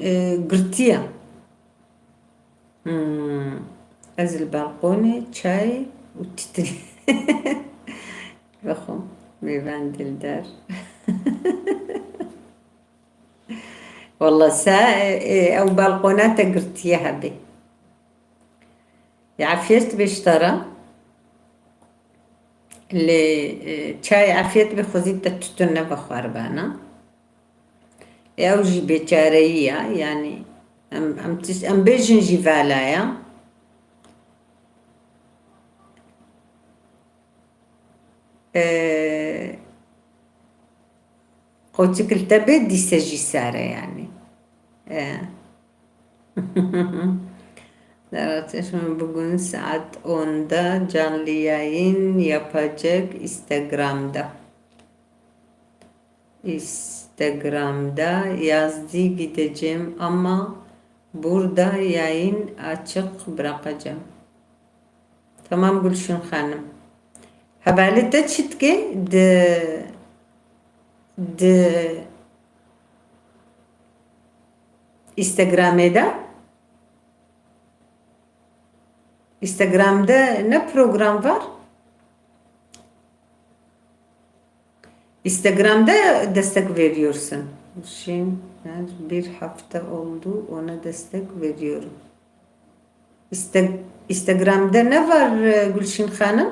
Speaker 1: قرتية از البالقون چای وتتند وخم ميفان دلدار والله أو بالقونات قرتيها بي عفيت بشترى اللي شاي عفيت بخزيت تتنا بخربانة أو جي بشارية يعني أم بيجن جيفالايا قلت كلتبه دي سجي سارة يعني Arkadaşım bugün saat 10'da canlı yayın yapacak Instagram'da yazdı gideceğim ama burada yayın açık bırakacağım. Tamam Gülşin Hanım. Haberlerde çıktı de Instagram'da ne program var? Instagram'da destek veriyorsun. Şimdi bir hafta oldu ona destek veriyorum. Instagram'da ne var Gülşin Hanım?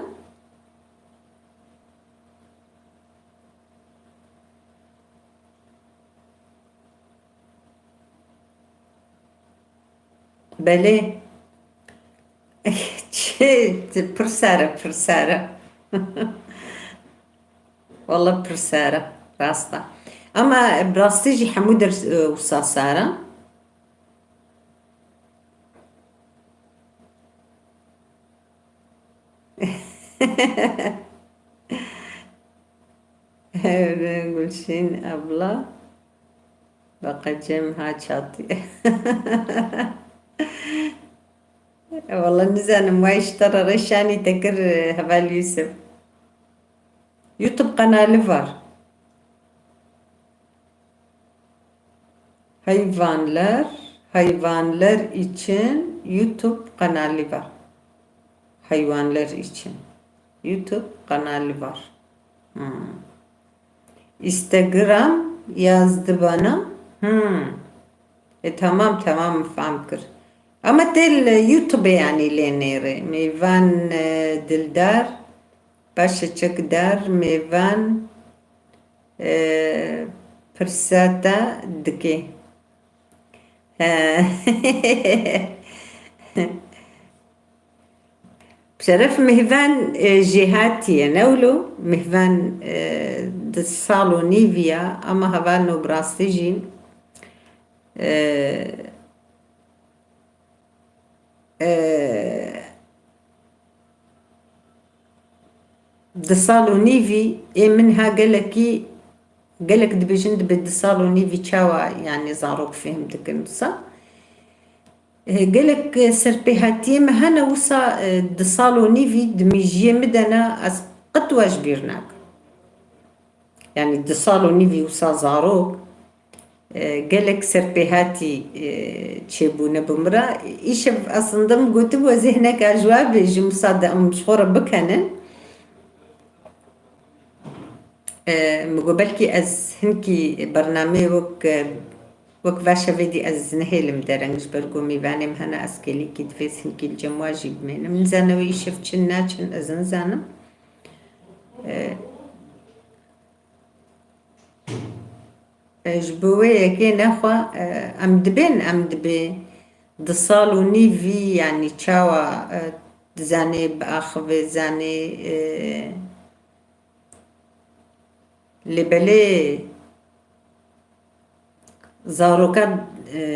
Speaker 1: Bale. Pırsara. والله pırsara. Rasta. Ama براستيجي حمودر وصاصارة Gülşin abla bakacağım ha çatı. والله نزانم ما يشترى رشاني تكر هبال يوسف YouTube kanalı var. Hayvanlar için YouTube kanalı var. Hayvanlar için YouTube kanalı var. Instagram yazdı bana. Tamam famkır. Ama tel YouTube yani lenere. Meyvan Dildar Başa Çakdar Meyvan Pırsata Dike. بشرف مهفان جهاتية نولو مهفان دصالو نيفيا أما هفانو براستيجين دصالو نيفي منها قالك دبجند بدصالو نيفي تشاوا يعني زاروك فهمتك نصا قالك سربيهاتي مهنا وصا دصالو نيفي دميجيه مدنا أس قطوة جبيرناك يعني دصالو نيفي وصا زاروك قالك سربيهاتي تشيبونا بمرا إيش أصلا قلت وزهنك أجواب جمصادة مشهورة بكنن مقبلكي أز هنكي برنامج وك فاشا فيدي أز نهيلم درنج برقو ميبانم هنا أسكيلي كي دفيس هنكي الجمواجي بمينم من زانوي شفت ناتشن أزن زانم جبوية كي نخوا أمدبي دصالو نيفي يعني تشاوا زاني بأخوي زاني لبلي زاروكا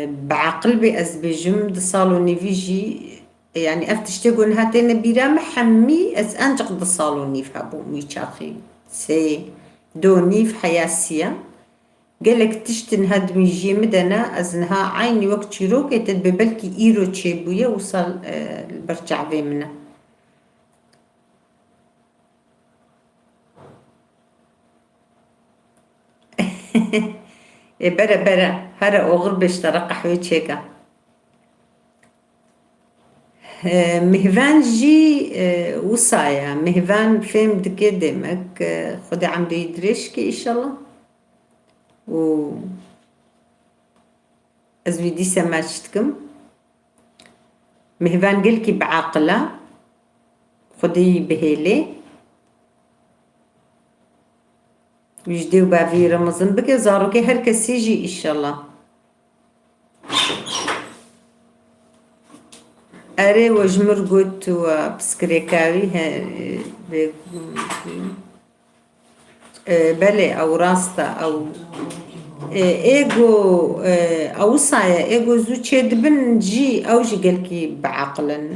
Speaker 1: بعقل بأز بجم دصالو نيفيجي يعني أفتشتقون هاتين بيرام حمي أز أنجق دصالو نيف هابو ميشاخي سي دو نيف حياسية gelek tiştin hadmi jimi dana aznha aynı vakt çirok eted bebelki iro çebuya usal berçave mina. Bera bera hara oğur beştara kahve çeka. مهفان جي وصايا مهفان فهم دكي دمك خدي عم بيدريش كي إن شاء الله و أزويدي سماشتكم مهفان قلكي بعقلة خدي بهيلي ويجديو بافي رمضان بكي زاروكي هركس يجي إن شاء الله أري وجمر قلت وبسكريكاوي بلي أو راستا أو إيجو أو صايا إيجو زوجي دبن جي أو جي قالكي بعقلا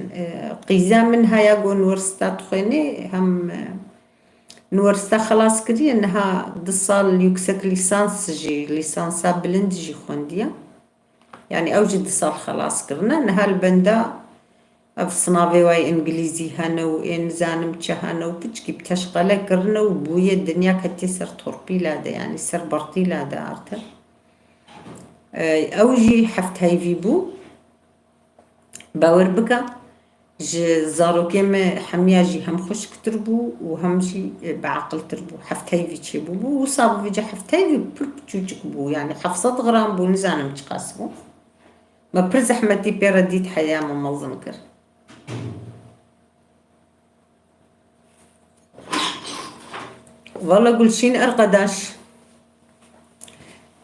Speaker 1: قيزا منها ياجو نورستا تخيني هم نورستا خلاص كدي إنها دصال يكسك ليسانس جي ليسانسا بلند جي خونديا يعني أوجي دصال خلاص كرنا إنها البندا أفصنافي واي إنجليزي هنو إن زانم هنو بتشكي بتشغلة كرنا وبويا الدنيا كتي سر توربي لادا يعني سر برطي لادا عرفت أوجي حفت هاي فيبو باور بكا زارو كيما حمياجي هم خشك تربو وهم جي بعقل تربو حفت هاي في تشيبو وصاب في جا حفت هاي في بتشوجك بو يعني حفصات غرام بو نزانم تقاسبو ما برز أحمدي بيرديت حياة ممظن كر والله قول شين أرقداش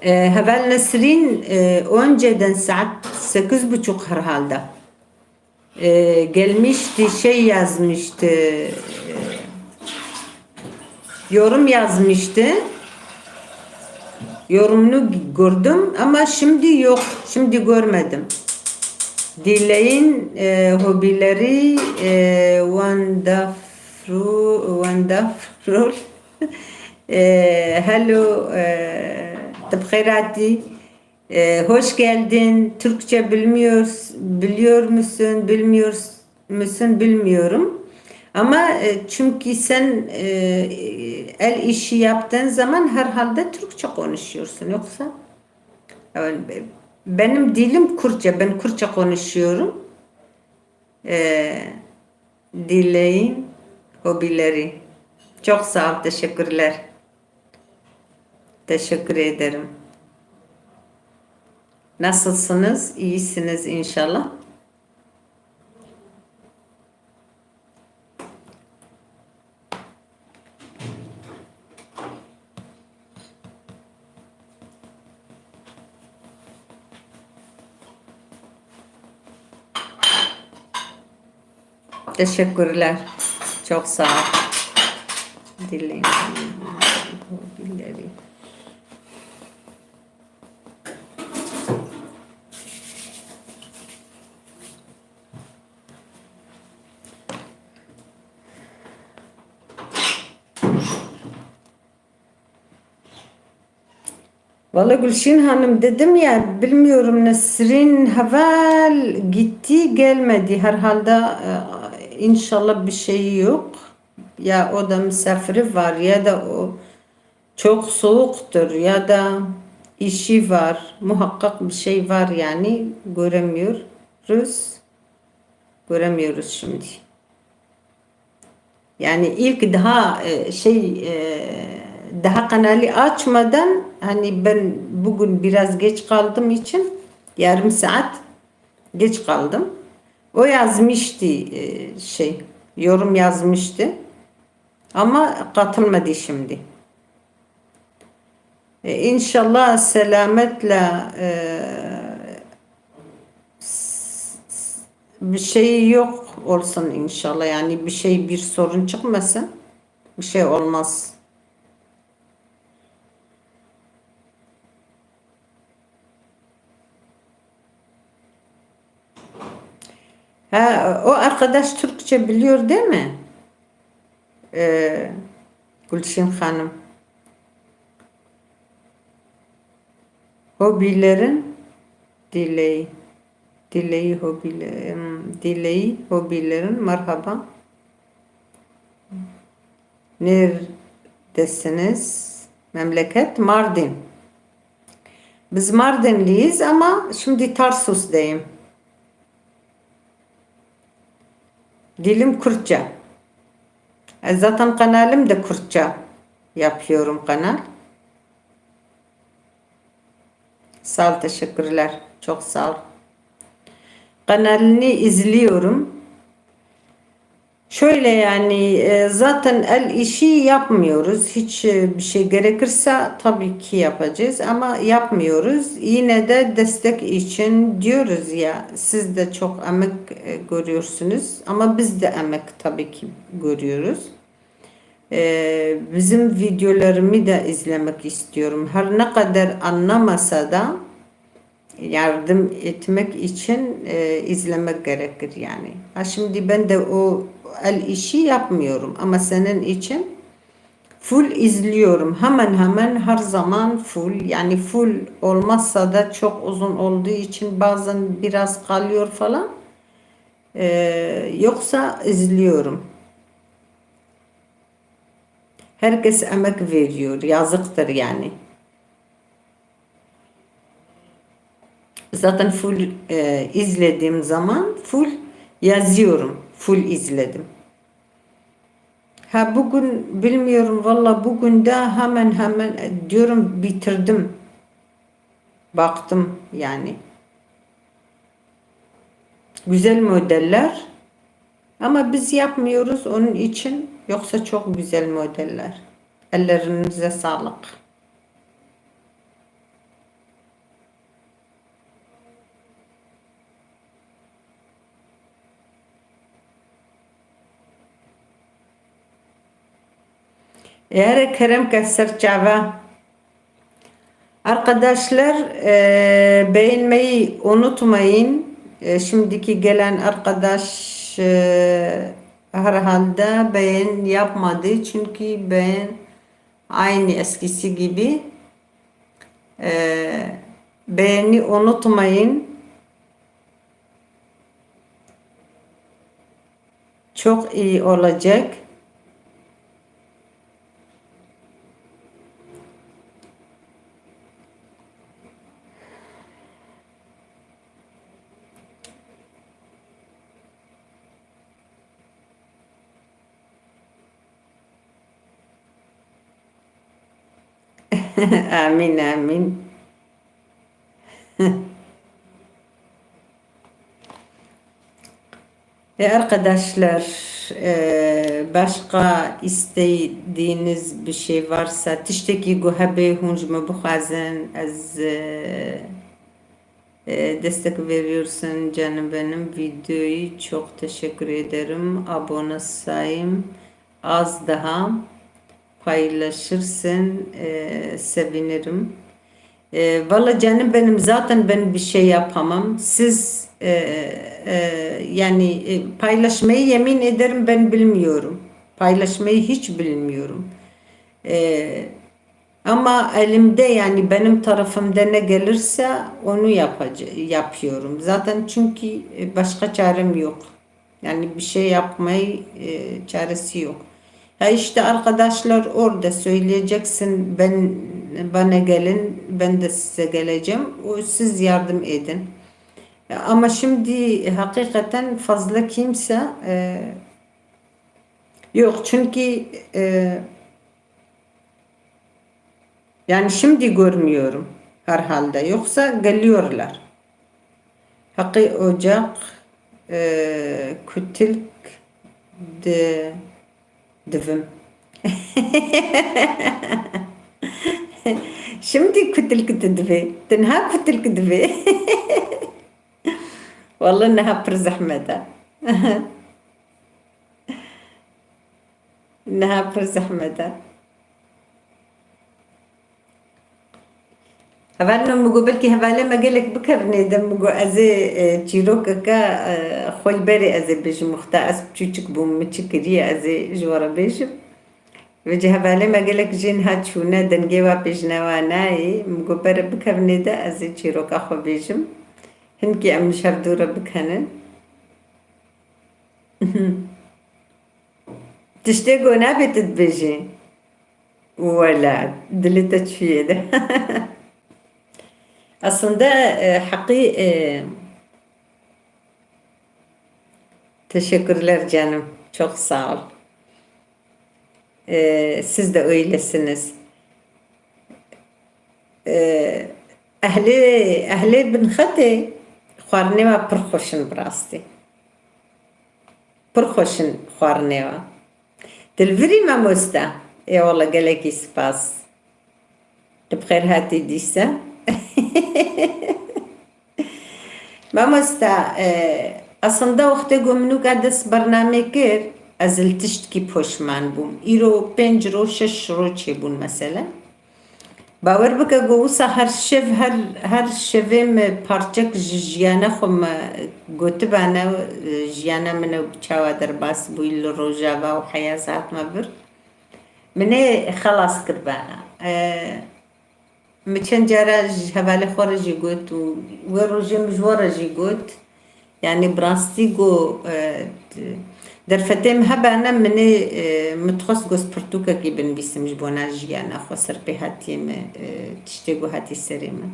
Speaker 1: هبال نسرين önceden saat 8:30 herhalde gelmişti şey yazmıştı yorum yazmıştı yorumunu gördüm ama şimdi yok şimdi görmedim dileyin hobileri wonderful hello tabkhirati hoş geldin Türkçe biliyor musun bilmiyorum ama çünkü sen el işi yaptığın zaman herhalde Türkçe konuşuyorsun yoksa benim dilim Kürtçe ben Kürtçe konuşuyorum dileyin hobileri çok sağ ol teşekkürler teşekkür ederim nasılsınız iyisiniz inşallah teşekkürler çok sağ ol dileyin hobileri Vallahi Gülşin Hanım dedim ya bilmiyorum Nesrin Haval gitti gelmedi herhalde inşallah bir şey yok ya o da misafiri var ya da o çok soğuktur ya da işi var muhakkak bir şey var yani göremiyoruz şimdi yani ilk daha daha kanalı açmadan hani ben bugün biraz geç kaldığım için yarım saat geç kaldım. O yazmıştı yorum yazmıştı ama katılmadı şimdi. İnşallah selametle bir şey yok olsun inşallah yani bir sorun çıkmasın bir şey olmaz. O arkadaş Türkçe biliyor değil mi? Gülşin Hanım. Hobilerin delay. Delay hobilerin merhaba. Neredesiniz? Memleket Mardin. Biz Mardinliyiz ama şimdi Tarsus'dayım. Dilim Kürtçe. Zaten kanalım da Kürtçe yapıyorum kanal. Sağ ol, teşekkürler. Çok sağ ol. Kanalını izliyorum. Şöyle yani zaten el işi yapmıyoruz. Hiç bir şey gerekirse tabii ki yapacağız ama yapmıyoruz. Yine de destek için diyoruz ya, siz de çok emek görüyorsunuz ama biz de emek tabii ki görüyoruz. Bizim videolarımı da izlemek istiyorum. Her ne kadar anlamasa da yardım etmek için izlemek gerekir yani. Ha şimdi ben de o el işi yapmıyorum ama senin için full izliyorum. Hemen hemen her zaman full, yani full olmazsa da çok uzun olduğu için bazen biraz kalıyor falan. Yoksa izliyorum. Herkes emek veriyor. Yazıktır yani. Zaten full izlediğim zaman full yazıyorum. Full izledim. Ha bugün bilmiyorum valla, bugün de hemen diyorum bitirdim. Baktım yani. Güzel modeller ama biz yapmıyoruz onun için, yoksa çok güzel modeller. Ellerinize sağlık. Eğer Kerem Kesser Çava arkadaşlar, beğenmeyi unutmayın. Şimdiki gelen arkadaş herhalde beğen yapmadı çünkü beğen aynı eskisi gibi. Beğeni unutmayın. Çok iyi olacak. Amin amin. Arkadaşlar, başka istediğiniz bir şey varsa tişteki guhabe hunjma bukhazın az destek veriyorsun canım benim. Videoyu çok teşekkür ederim. Abone sayım az daha paylaşırsın, sevinirim. Valla canım benim, zaten ben bir şey yapamam. Siz yani paylaşmayı yemin ederim ben bilmiyorum. Paylaşmayı hiç bilmiyorum. Ama elimde, yani benim tarafımda ne gelirse onu yapıyorum. Zaten çünkü başka çarem yok. Yani bir şey yapmayı çaresi yok. Ya işte arkadaşlar, orada söyleyeceksin, bana gelin, ben de size geleceğim. Siz yardım edin. Ama şimdi hakikaten fazla kimse yok çünkü yani şimdi görmüyorum herhalde, yoksa geliyorlar. Hakkı Ocak Kütülk de Divim. Şimdi kütülk divi. Tenha kütülk divi. Vallahi neha per zahmeta. Neha per zahmeta. هفعلا مجو بلكي هفعلا ما جالك بكرني ده مجو أزي تيروك كا خوي بري أزي بيج مختا أس بتشيك بوم متشكرية أزي جوارا بيج وجه بالي ما قالك جين هاتشونا دنجي وابجنواناي مقبر بكرني دا ازي چيروك اخو بيجم هنكي ام شردورة بكهنن تشتاقوا نابي تتبجي ولا دلتت فيه ده aslında teşekkürler canım. Çok sağ ol. Siz de öylesiniz. Ehli bin Khati xwarnêwa pir xweşin bi rastî. Pir xweşin xwarnêwa. Dilvirî mamosta. Eyvallah gelekî spas. Li bi xêr hatî dîsa. Mamosta aslında وقتی گمنو که دست برنامه کرد از التشت کی پشمان بوم ایرو 5 رو 6 رو چی بون مثلا باور بکه گوسا هر شویم پارچک جیانه خم گوت بانه جیانه منو چاوا در باس بویل روجاوا و حیازات مبر منه خلاص کرد بانه مچن جارا حوالی خوره جی گوت و روجه مجوره جی گوت يعني براستيجو درفتم هبانا من متخص جوز برتوكا كي بنبيسم جبونا جيانا خسر بهاتيم تشتيجو هاتي سريمة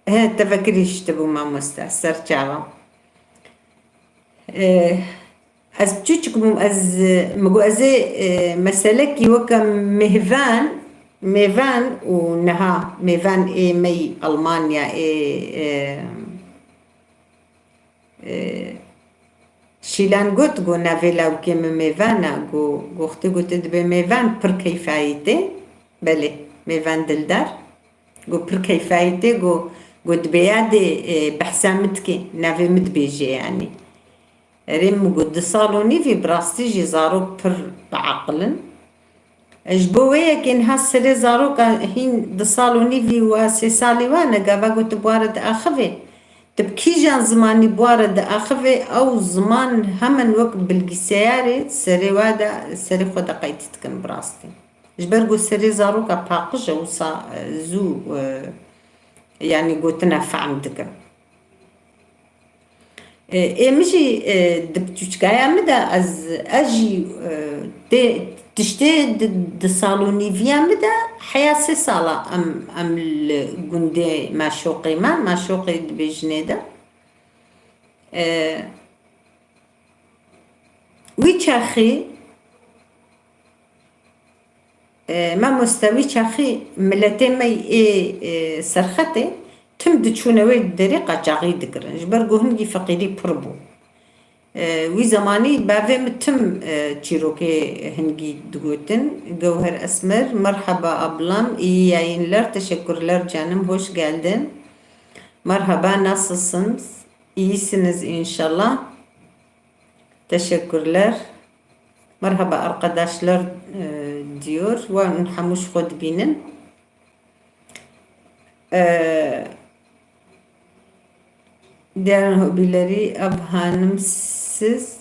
Speaker 1: ها تفكريش تبو ما مستأثر جاوا از بچوچكم از مجو از مسألة كي وكا ميفان ونها ميفان مي ألمانيا شيلان قلت جو نافيلا وكيم ميفانا جو اختي قلت دبي ميفان بر كيفايتي بلي ميفان دلدار جو بر كيفايتي جو دبيادي بحسامتكي نافي مدبيجي يعني ريم قد صالوني في براستي جي زارو بر بعقلن اجبوية كين هالسري زاروكا هين دصالوني في واسي سالي وانا قابا قلت بوارد اخفي تبكي جان زماني بوارد اخفي او زمان همن وقت بالقسياري سري وادا سري خودا قايتتكن براستي اجبر قو سري زاروكا باقجة وصا زو يعني قلت نفع عمدك مشي دبتوشكايا مدى از اجي تشتي دصالوني فيا مدى حياسي صالة ام الجندي معشوقي معشوقي بجنيدة ويتشاخي ما مستوي تشاخي ملتي مي سرختي تم دچونوي دريقة جاغي دكرن جبرقو هنجي فقيري بربو وی زمانی باویم تم چیروکی هنگی دگوتن Gevher Esmer merhaba ablam iyi yayınlar teşekkürler canım hoş geldin merhaba nasılsınız iyisiniz inşallah teşekkürler merhaba arkadaşlar diyor ve nhamuş khudbinin diğer hobileri abhanımsız.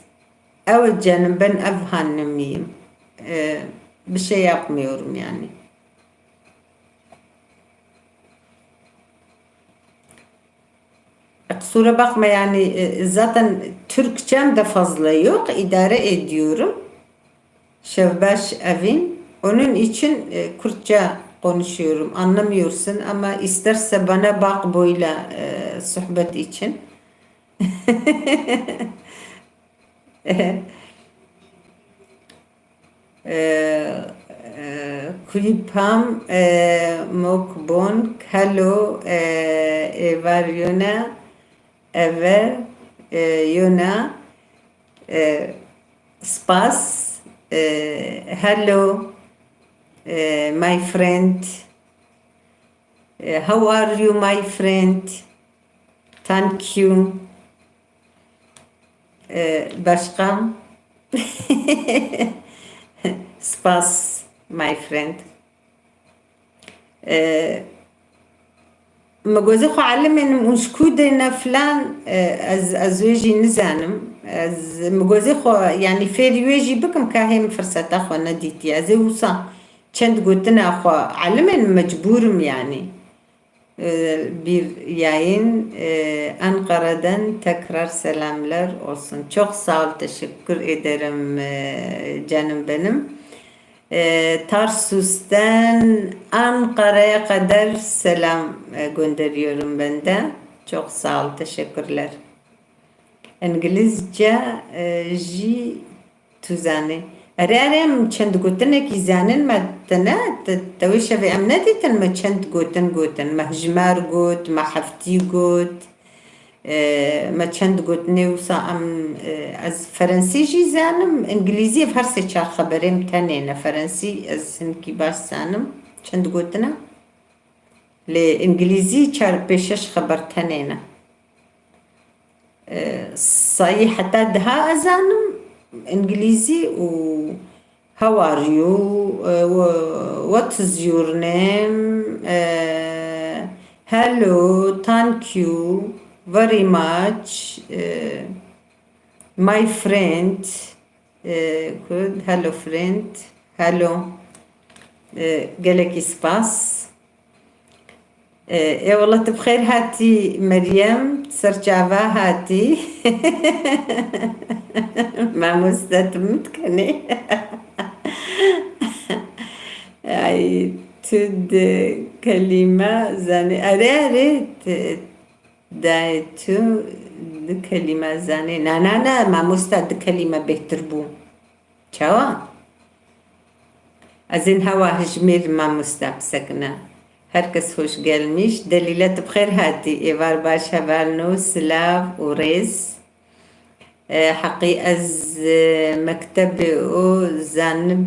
Speaker 1: Evet canım ben ev hanımıyım. Bir şey yapmıyorum yani. Kusura bakma yani zaten Türkçem de fazla yok. İdare ediyorum. Şevbaş evin. Onun için Kürtçe konuşuyorum. Anlamıyorsun ama isterse bana bak böyle sohbet için. Kulipam mokbon kalo evaryona ever yona spas hello my friend how are you my friend thank you başkan spas my friend مجوزي خو علم ان مش كودنا فلان ازوجي نزانم از مگوزی خو يعني فيريوجي بكم كاهم فرصة خو نديتي ازي وصا چند قلتنا خو علمن مجبورم yani. Bir yayın Ankara'dan tekrar selamlar olsun. Çok sağ ol, teşekkür ederim canım benim. Tarsus'tan Ankara'ya kadar selam gönderiyorum ben de. Çok sağ ol, teşekkürler. İngilizce ji tuzani. Ararem çend gotenek izanin matna tawisha ve amnaditen ma çend goten mahjmar got ma hafti got ma çend gotne usa am az Fransız zanim İngilizce Farsça çar haberim tanene Fransız az ki baş sanım çend gotna le İngilizce çar peşeş haber tanene صحيح حتى ده أزانم إنجليزي و how are you what is your name hello thank you very much my friend good hello friend hello قالك اسباس يا والله بخير هاتي مريم سرجافا هاتي ما مستمتكني اي تد كلمة زاني أريت دايتو كلمة زاني نا ما مستد كلمة بهتربو شوا أزين هوا هجمير ما مستبسكنا Herkes hoş gelmiş. Delilet bخير hati. Evar baş havalno Slav Uriz. Haqi az mektebi o zanbun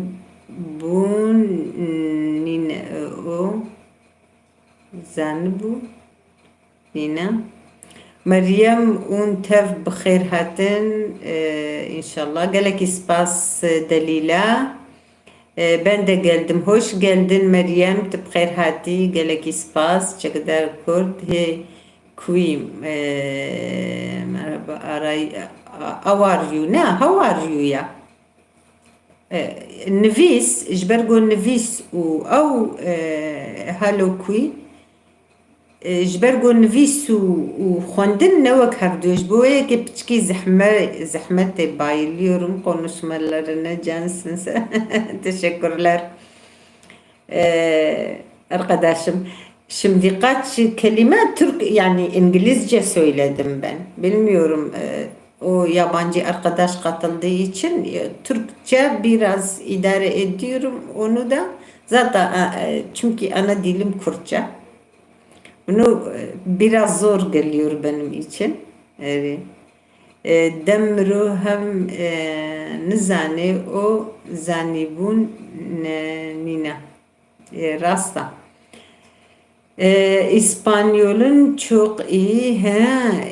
Speaker 1: nina o zanbu nina. Meryem un tev bخير hatin inşallah. Gelek ispas Delila. Ben de geldim. Hoş geldin Meryem. Bخير hati. Gelek ispas. Çekder Kurt. He kuim. Merhaba. How are you? Ne? How are you ya? Nefis. İjbergo nefis. Au hello kui. İjbergo nefis u khondin ne vak herdoj. Bu ki piçki zahmet bayılıyorum konuşmalarına cansın. Teşekkürler. Arkadaşım. Şimdi kaç kelime Türk yani İngilizce söyledim ben. Bilmiyorum o yabancı arkadaş katıldığı için Türkçe biraz idare ediyorum onu da. Zaten çünkü ana dilim Kürtçe. Bunu biraz zor geliyor benim için. Demru hem nizane o zanibun nina rasta. İspanyolun çok iyi.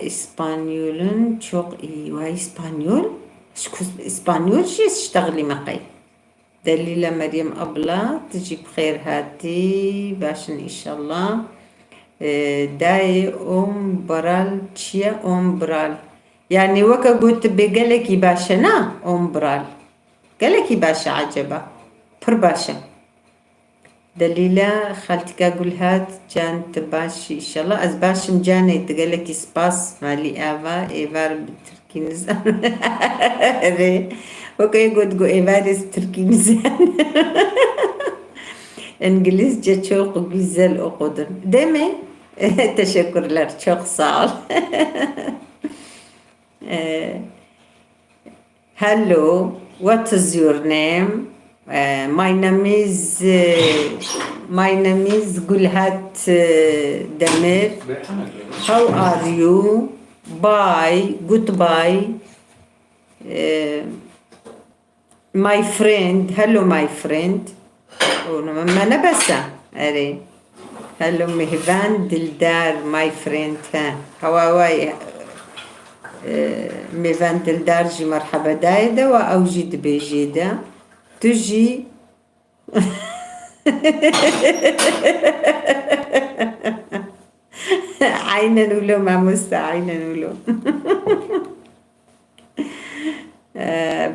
Speaker 1: İspanyolun çok iyi. Vay İspanyol. İspanyol şey iştagli makay. Delila Meryem abla. Tecib bخير hati. Başın inşallah. Dai ombral çiye ombral. Yani vaka gut begeleki başa na ombral. Geleki başa acaba. Pır başa. Delila خالتك قولها جان تباشي إن شاء الله أزباشم جاني تقولك إسباس مالي آفا إيفار بتركي نزان وكي قد إيفار تركي نزان İngilizce çok güzel okudun. Değil mi? Teşekkürler. Çok sağ ol. Hello. What is your name? My name is Gulhat Demir. How are you? Bye. Goodbye. My friend. Hello, my friend. ما أنا بس أري هلو مهفان دلدار my friend هواي مهفان دلدار جي مرحبا دايدة وأوجد بجيدة تجي عينا نولو ما مست عينا نولو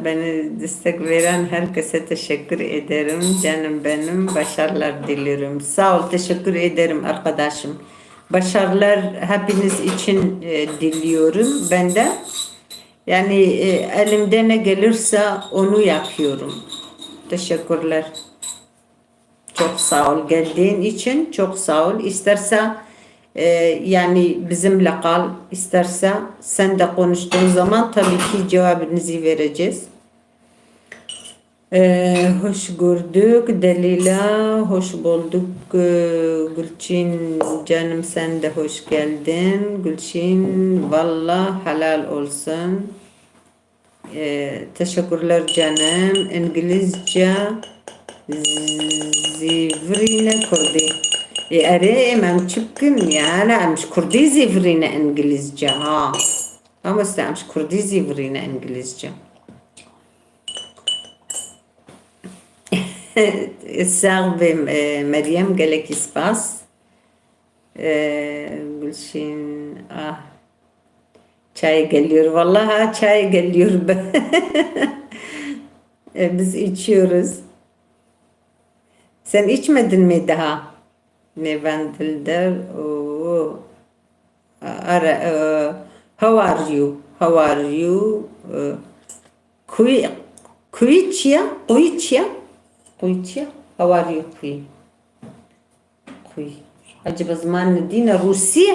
Speaker 1: Beni destek veren herkese teşekkür ederim. Canım benim, başarılar diliyorum. Sağ ol, teşekkür ederim arkadaşım. Başarılar hepiniz için diliyorum. Ben de yani elimde ne gelirse onu yapıyorum. Teşekkürler. Çok sağ ol geldiğin için, çok sağ ol. İsterse yani bizimle kal, isterse sen de konuştuğun zaman tabii ki cevabınızı vereceğiz. Hoş gördük Delila, hoş bulduk Gülçin canım, sen de hoş geldin Gülçin, valla helal olsun. Teşekkürler canım. İngilizce زيفرينا كردي أري أمام تشكن يا لا مش كردي زيفرينا إنجليزجا ها بس مش كردي زيفرينا إنجليزجا الساغ مريم قالك سباس Gülşin çay geliyor vallahi, çay geliyor. Biz içiyoruz. Sen içmedin mi daha? Nevendilder. How are you? How are you? Kuiçya? Kuiçya? Kuiçya? How are you? Kuy. Acaba zaman dina Rusya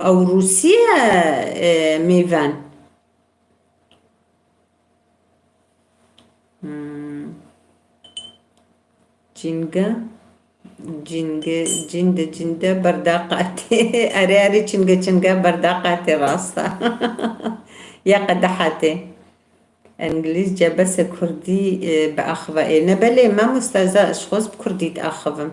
Speaker 1: أو روسيا ميفان جنگا جنده برداقاتي أري چنگا برداقاتي راستا يا قدحاتي إنجليزجا بس كردي بأخذ نبلي ما مستعزة أشخاص بكردي تأخذهم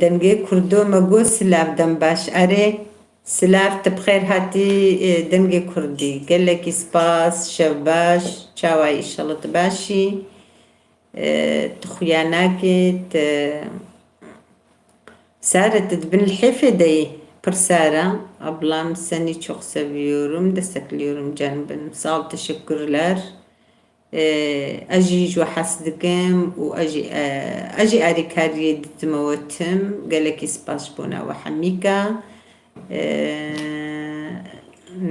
Speaker 1: دنگه کردو مگو سلاف دم باش اره سلاف تبخیر هاتی دنگه کردی گلکی سپاس شب باش چاوای ایشالله تباشی تخویاناکت Sara tedbin الحفدي پر Sara ablam seni çok seviyorum, destekliyorum canım benim, sağ ol, teşekkürler. أجي وحسدكم وأجي أريكاري دتموتم قالك سباس بونا وحميكا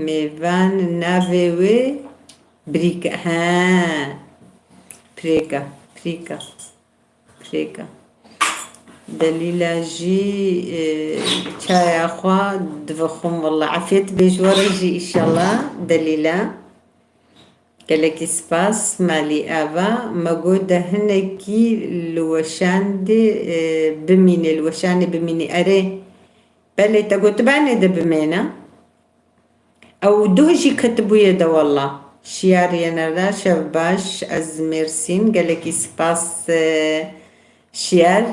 Speaker 1: ميفان نافيوي بريكا ها بريكا دليلا جي شاي أخوة دفخم والله عافيت بجوار جي إن شاء الله دليلا قالك سباس مالي آبا موجودة هناكي الوشاند بميني الوشاند بميني أري بلي تقول تبعني ده بمينا أو دوجي كتبوا يدا والله شياري أنا لا شباش أزميرسين قالك سباس شيار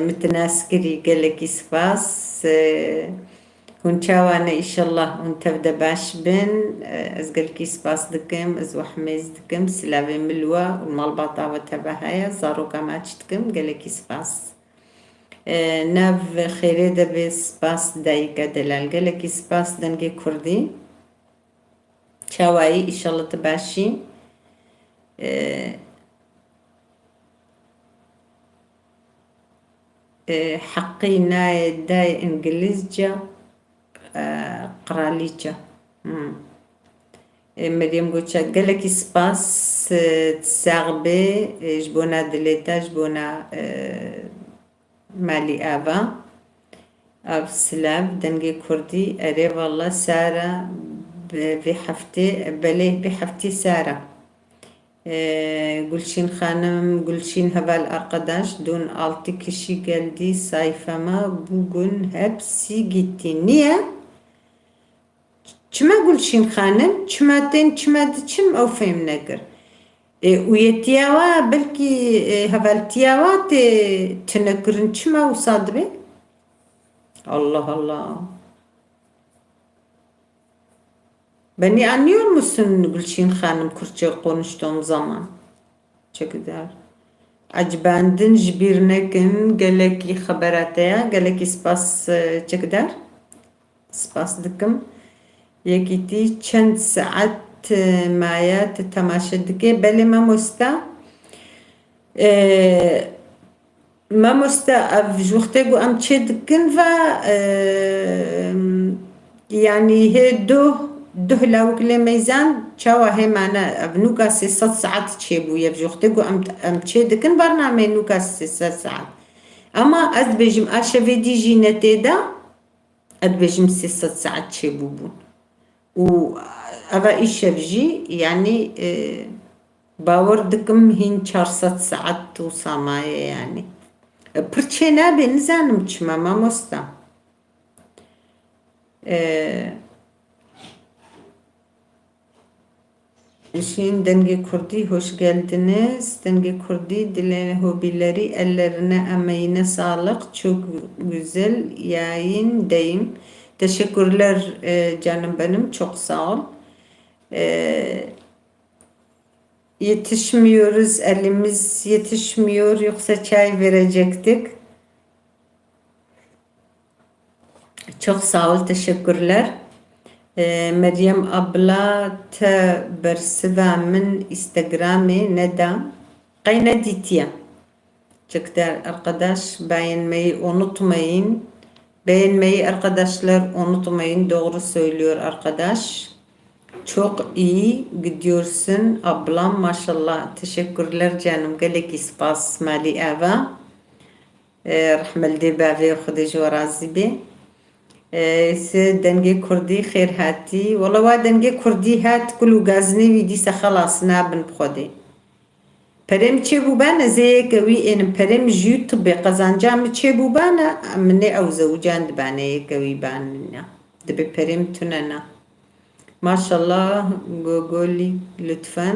Speaker 1: متناسكري قالك سباس هون چاوانا إنشالله هون تبدأ باش بن أزقل كيس باس دكم أزو حميز دكم سلاوي ملوى والمالباطا وتبهايا زارو كاماتش دكم قال كيس باس ناف خيري دبس باس دايقا دلال قال كيس باس دنجي كردي چاواي إنشالله تباشي حقي ناي داي إنجليزجا قراليتشا مريم قوتشا قالك سباس تساغبي جبونا دليتا جبونا مالي آبا أب سلاب دنجي كردي أري والله سارة بحفتي بليه بحفتي سارة Gülşin Hanım, Gülşin Haval arkadaş, dün 6 kişi geldi sayfama, bugün hepsi gitti. Niye? Çima Gülşin Hanım, çimadı çim o fehim nedir? Uyetiyava belki haval tiyava tünekirin çima usadı be? Allah Allah. Beni anlıyor musun Gülşin Hanım, Kürtçe konuştuğum zaman? Çok güzel. Acbandın jbirnekin geleki haberataya, geleki spas çekder. Spas dıkım. Yekiti çend saat maya temaşa dike. Beli mamosta. Mamosta av juxtegu am çedikin ve yani he دوه لاوكلي ميزان تشاوا هي معنا بنوكا 6 ساعات تشيبو يفجوختيغو ام تشيدكن برنامج نوكا 6 ساعات اما از بيجم اشفي دي جينتي دا اد بيجم 6 ساعات تشيبو بون و افا ايشفجي يعني باور دكم هين 4 ساعات توصامايا يعني برتشينا بنزانم تشما ماموستا Işin Denge Kurdi hoş geldiniz. Denge Kurdi dileğine hobileri ellerine emeğine sağlık. Çok güzel yayındayım. Teşekkürler canım benim. Çok sağ ol. Yetişmiyoruz. Elimiz yetişmiyor. Yoksa çay verecektik. Çok sağ ol. Teşekkürler. Meryem abla te bersiva min Instagram'ı neden kaynaditiya. Çıktı arkadaş beğenmeyi unutmayın. Beğenmeyi arkadaşlar unutmayın. Doğru söylüyor arkadaş. Çok iyi gidiyorsun ablam maşallah. Teşekkürler canım. Gelek ispas mali ava. Rahmel de bavi khudij ve razibi. دنگه کردی خیر هاتی والله وا دنگه کردی هات کلو گازنی ویدی سه خلاص نابن بخوده پرم چه بوبانه زی کوی ان پرم جوت به قزانجام چه بوبانه من او زوجان دبانه کوی بانه دبی پرم تننا ماشاءالله گوگلی لطفا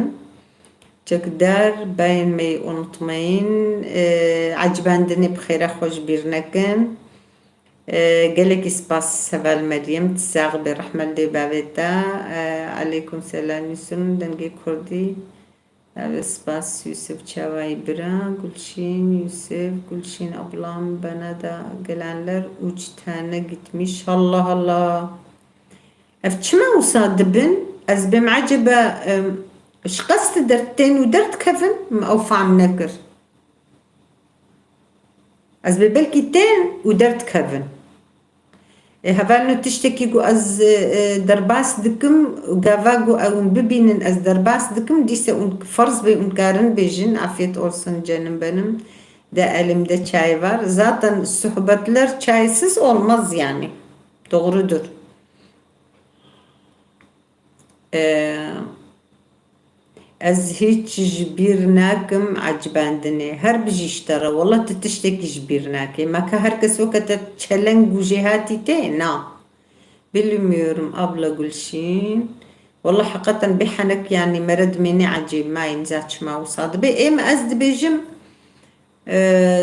Speaker 1: چقدر باین می unutmayın عجباندنی بخیره خوش بیرنکن قالك سباس سبال مريم تساغ برحمة الله بابتا عليكم سلام يسون دنجي كردي سباس يوسف çavay bira Gülşin Yusuf Gülşin ablam bana da gelenler 3 tane gitmiş Allah Allah افتشما وصادبن از بمعجبة اش قصت درتين ودرت كفن اوفع منكر از ببلكي تين ودرت كفن هفالنو تشتكي جو از درباس دكم وقافا جو او ببينن از درباس دكم ديسه اون فرض بي اون كارن بيجن عافيت olsun canım benim de elimde çay var zaten sohbetler çaysız olmaz yani doğrudur az hiç jbirnakim acbandine her bir iştara والله تتشتكي jbirnaki maka herkes o kadar çelen gujihati te na bilmiyorum abla Gülşin والله hakikaten bihanek yani merad meni acib ma inzaçma usadı be em az dibejim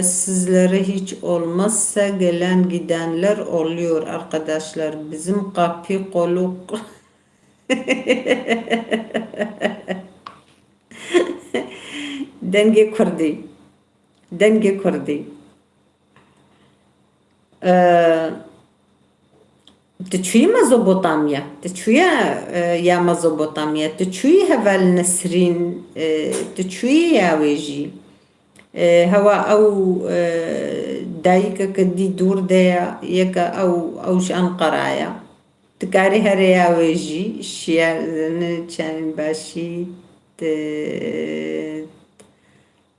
Speaker 1: sizlere hiç olmazsa gelen gidenler oluyor arkadaşlar bizim kapı koluk دنگه کردی تشوي مزوبوطاميا تشوي يا مزوبوطاميا تشوي هفال نسرين تشوي يا ويجي هوا او دايكا كدي دور ديا يكا او شان قرايا تكاري هريا ويجي شيا كان باشي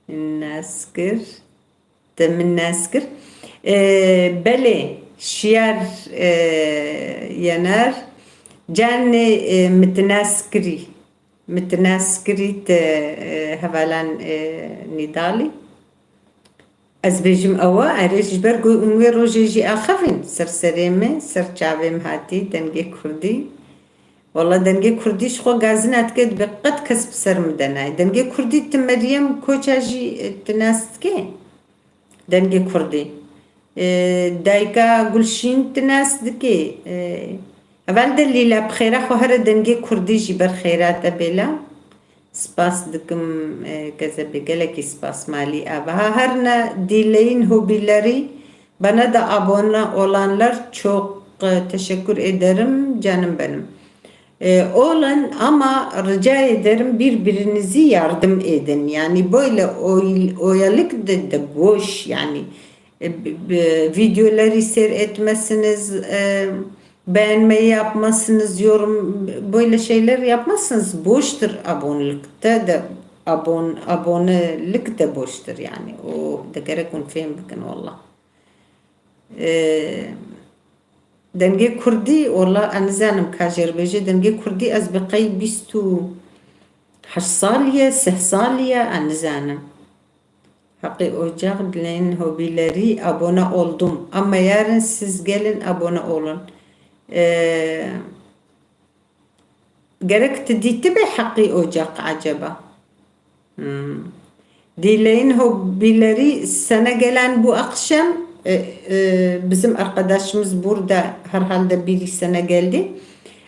Speaker 1: الناسكر تم الناسكر بلي شيار ينار جاني متناسكري هفالان نضالي از بيجم اوا عريش برقو اموي روجيجي اخفين سرسريمي سرچاويم هاتي دنگي كردي والله دنگه کردیش خو گازنات کد به قد کسب سر مدنای دنگه کردی تمریم کوچاجی تناست که دنگه کردی دایکا گلشین تناست که اول دلیلا بخیره خو هر دنگه کردی جی بر خیرات بلا سپاس دکم کذا بگلکی سپاس مالی آبها هر نه دیلین hobileri bana da abone olanlar çok teşekkür ederim canım benim. Olun ama rica ederim birbirinizi yardım edin. Yani böyle oyalık da boş yani videoları seyretmesiniz, beğenmeyi yapmasınız, yorum böyle şeyler yapmazsınız. Boştur abonelikte de abonelik de boştur yani. O da gerek un fehim bikin valla. دنگی کردی والله انزانم کاجر بجه دنگی کردی از بقی 28 سالیه 3 سالیه انزانم حقی ocak dileyin hobileri abone oldum ama yarın siz gelin abone olun gerek tediti be hakkı ocak acaba dileyin hobileri sana gelen bu akşam bizim arkadaşımız burada herhalde bir sene geldi.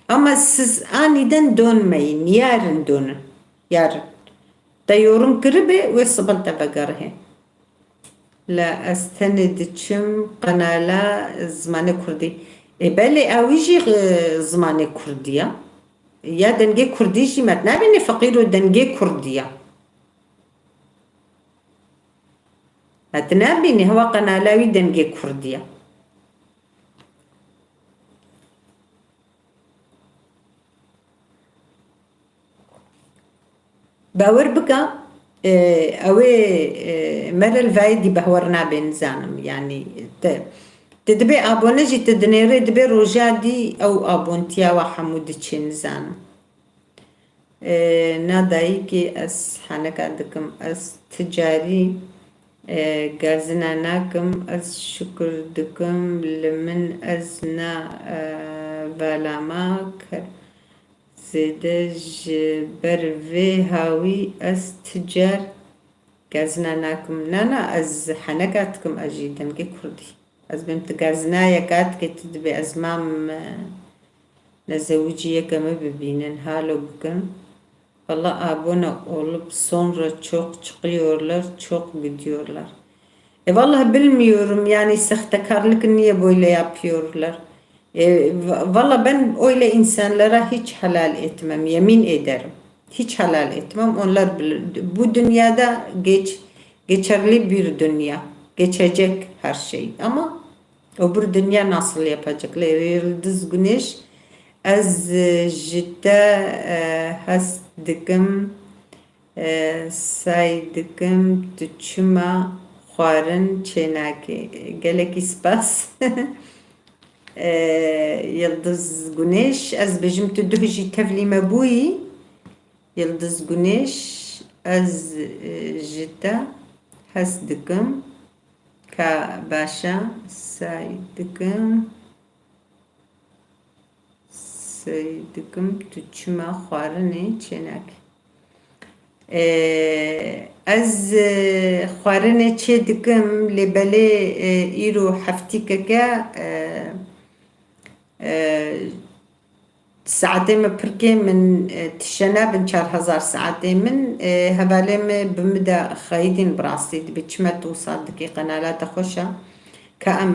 Speaker 1: Ama siz aniden dönmeyin. Yarın dönün. Yarın. Da yorum kırıbe ve sıbılta bagarhe. La astenedçim kanala zamanı kurdi. Beli avici zamanı kurdiya. Ya denge kurdi jimet. Ne beni fakiru denge kurdiya. هتنا بيني هو قنالاوي دنجي كردية باور بكا اوي مرة الفايدي بهورنا بين زانم يعني تدبي ابونجي تدنيري دبي روجادي او ابونتيا وحمود تشين زانم نادايكي اس حنك عندكم اس تجاري گازناناکم از شکر دکم لمن از نا بالاما کر زیده جبر وی هاوی از تجار گازناناکم نانا از حنکاتکم اجیدن که کردی از بنت گازنایا کات که تدبی از مام نزوجیه کمی ببینن حالو بکن Valla abone olup sonra çok çıkıyorlar, çok gidiyorlar. Vallahi bilmiyorum yani sahtekarlık niye böyle yapıyorlar. Valla ben öyle insanlara hiç halal etmem, yemin ederim. Hiç halal etmem. Onlar bu dünyada geçerli bir dünya. Geçecek her şey. Ama öbür dünya nasıl yapacaklar? Yıldız Güneş az cidden has dikim say dikim tuçma xwarin çenaki geleki spas Yıldız Güneş az bejim tu duhji tevlime buyi Yıldız Güneş az jita has dikim ka başa say dikim dikim tuçma xwarinê çênekê ez xwarinê çê dikim lê belê îro heftîkeke saetê me pirkê min tişene bin 4000 saetê min hevalê me bi min de xeyidîn bi rastî dibe çime tu sal dikê qenalata xweş e كأم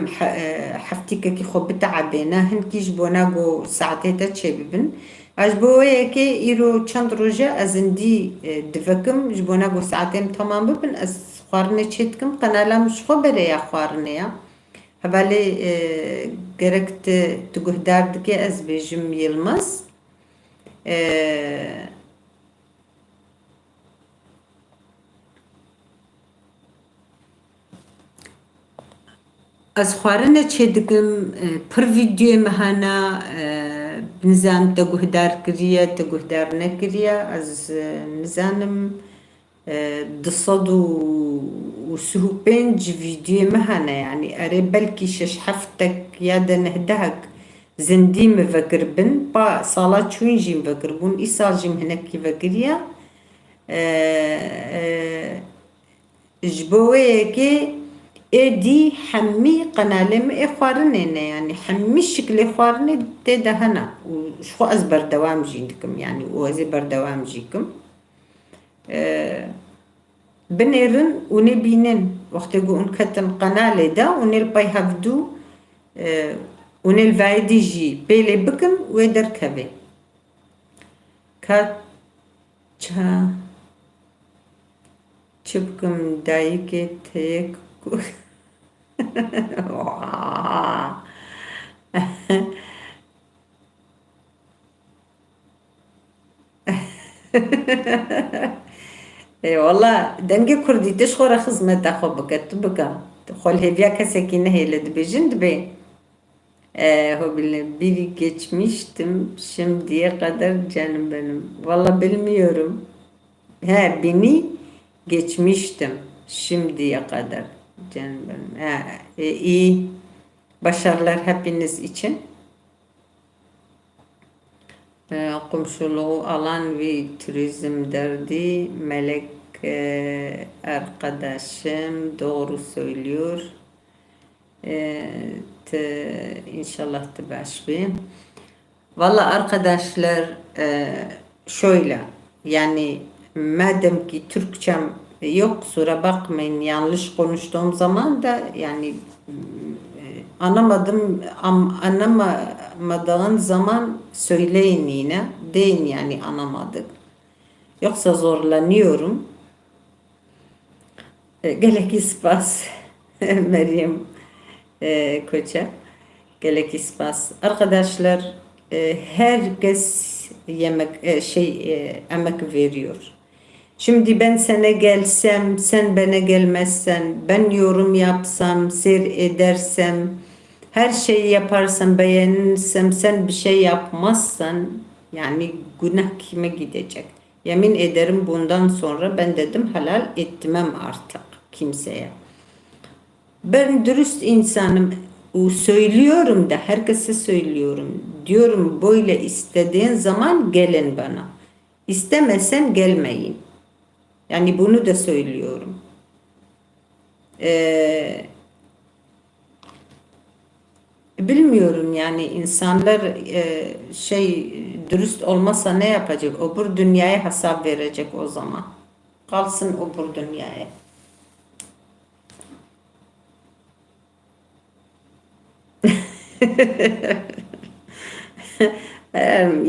Speaker 1: حفتك خو بتعبنا هنكي جبونا جو ساعتين تشببن أجبوه كي إيرو چند روجا أزندي دفكم جبونا جو ساعتين تمام ببن أز خوارنة چتكم قنالا مش خو بريا خوارنة يا هبالي جركت تجهدار دكي أز بجم يلمس از خوارنه چه دکم پر ویدیو مهانا بنزان تگهدار کریه تگهدار نکریه از نزانم 235 ویدیو مهانا يعني اره بلكي شش حفتك يادا نهدهك زندي مفكر بن با صالات شوين جي مفكر بون إيصال جي مهنك فكريا جبوه كي ادي حمي قنالم اخوارنه يعني حمي شكل اخوارنه ده هنا وشو ازبر دوام جيكم يعني وازبر دوام جيكم بنيرن ونبينن وقت يقولون كتن قنالة ده ونلبي هفدو ونلفايدي جي بيلي بكم ويدر كبي kaça çıpkım dayıke tek والله دنگه کردی تش خورا خدمت خو بکت بکا خال هevya kesekine hele dibejin dibe o bile biri geçmiştim şimdiye kadar canım benim valla bilmiyorum beni geçmiştim şimdiye kadar canım benim iyi başarılar hepiniz için. Komşuluğu alan ve turizm derdi Melek arkadaşım doğru söylüyor. İnşallah tebaşbi. Valla arkadaşlar şöyle yani madem ki Türkçem yok kusura bakmayın yanlış konuştuğum zaman da yani anlamadığın zaman söyleyin yine deyin yani anlamadık yoksa zorlanıyorum gelek ispas Meryem Koça gelek ispas arkadaşlar herkes yemek emek veriyor. Şimdi ben sana gelsem, sen bana gelmezsen, ben yorum yapsam, seyredersem, her şeyi yaparsam, beğenirsem, sen bir şey yapmazsan, yani günah kime gidecek? Yemin ederim bundan sonra ben dedim halal etmem artık kimseye. Ben dürüst insanım, söylüyorum da herkese söylüyorum. Diyorum böyle istediğin zaman gelin bana. İstemesen gelmeyin. Yani bunu da söylüyorum. Bilmiyorum yani insanlar dürüst olmasa ne yapacak? Öbür dünyaya hesap verecek o zaman. Kalsın öbür dünyaya.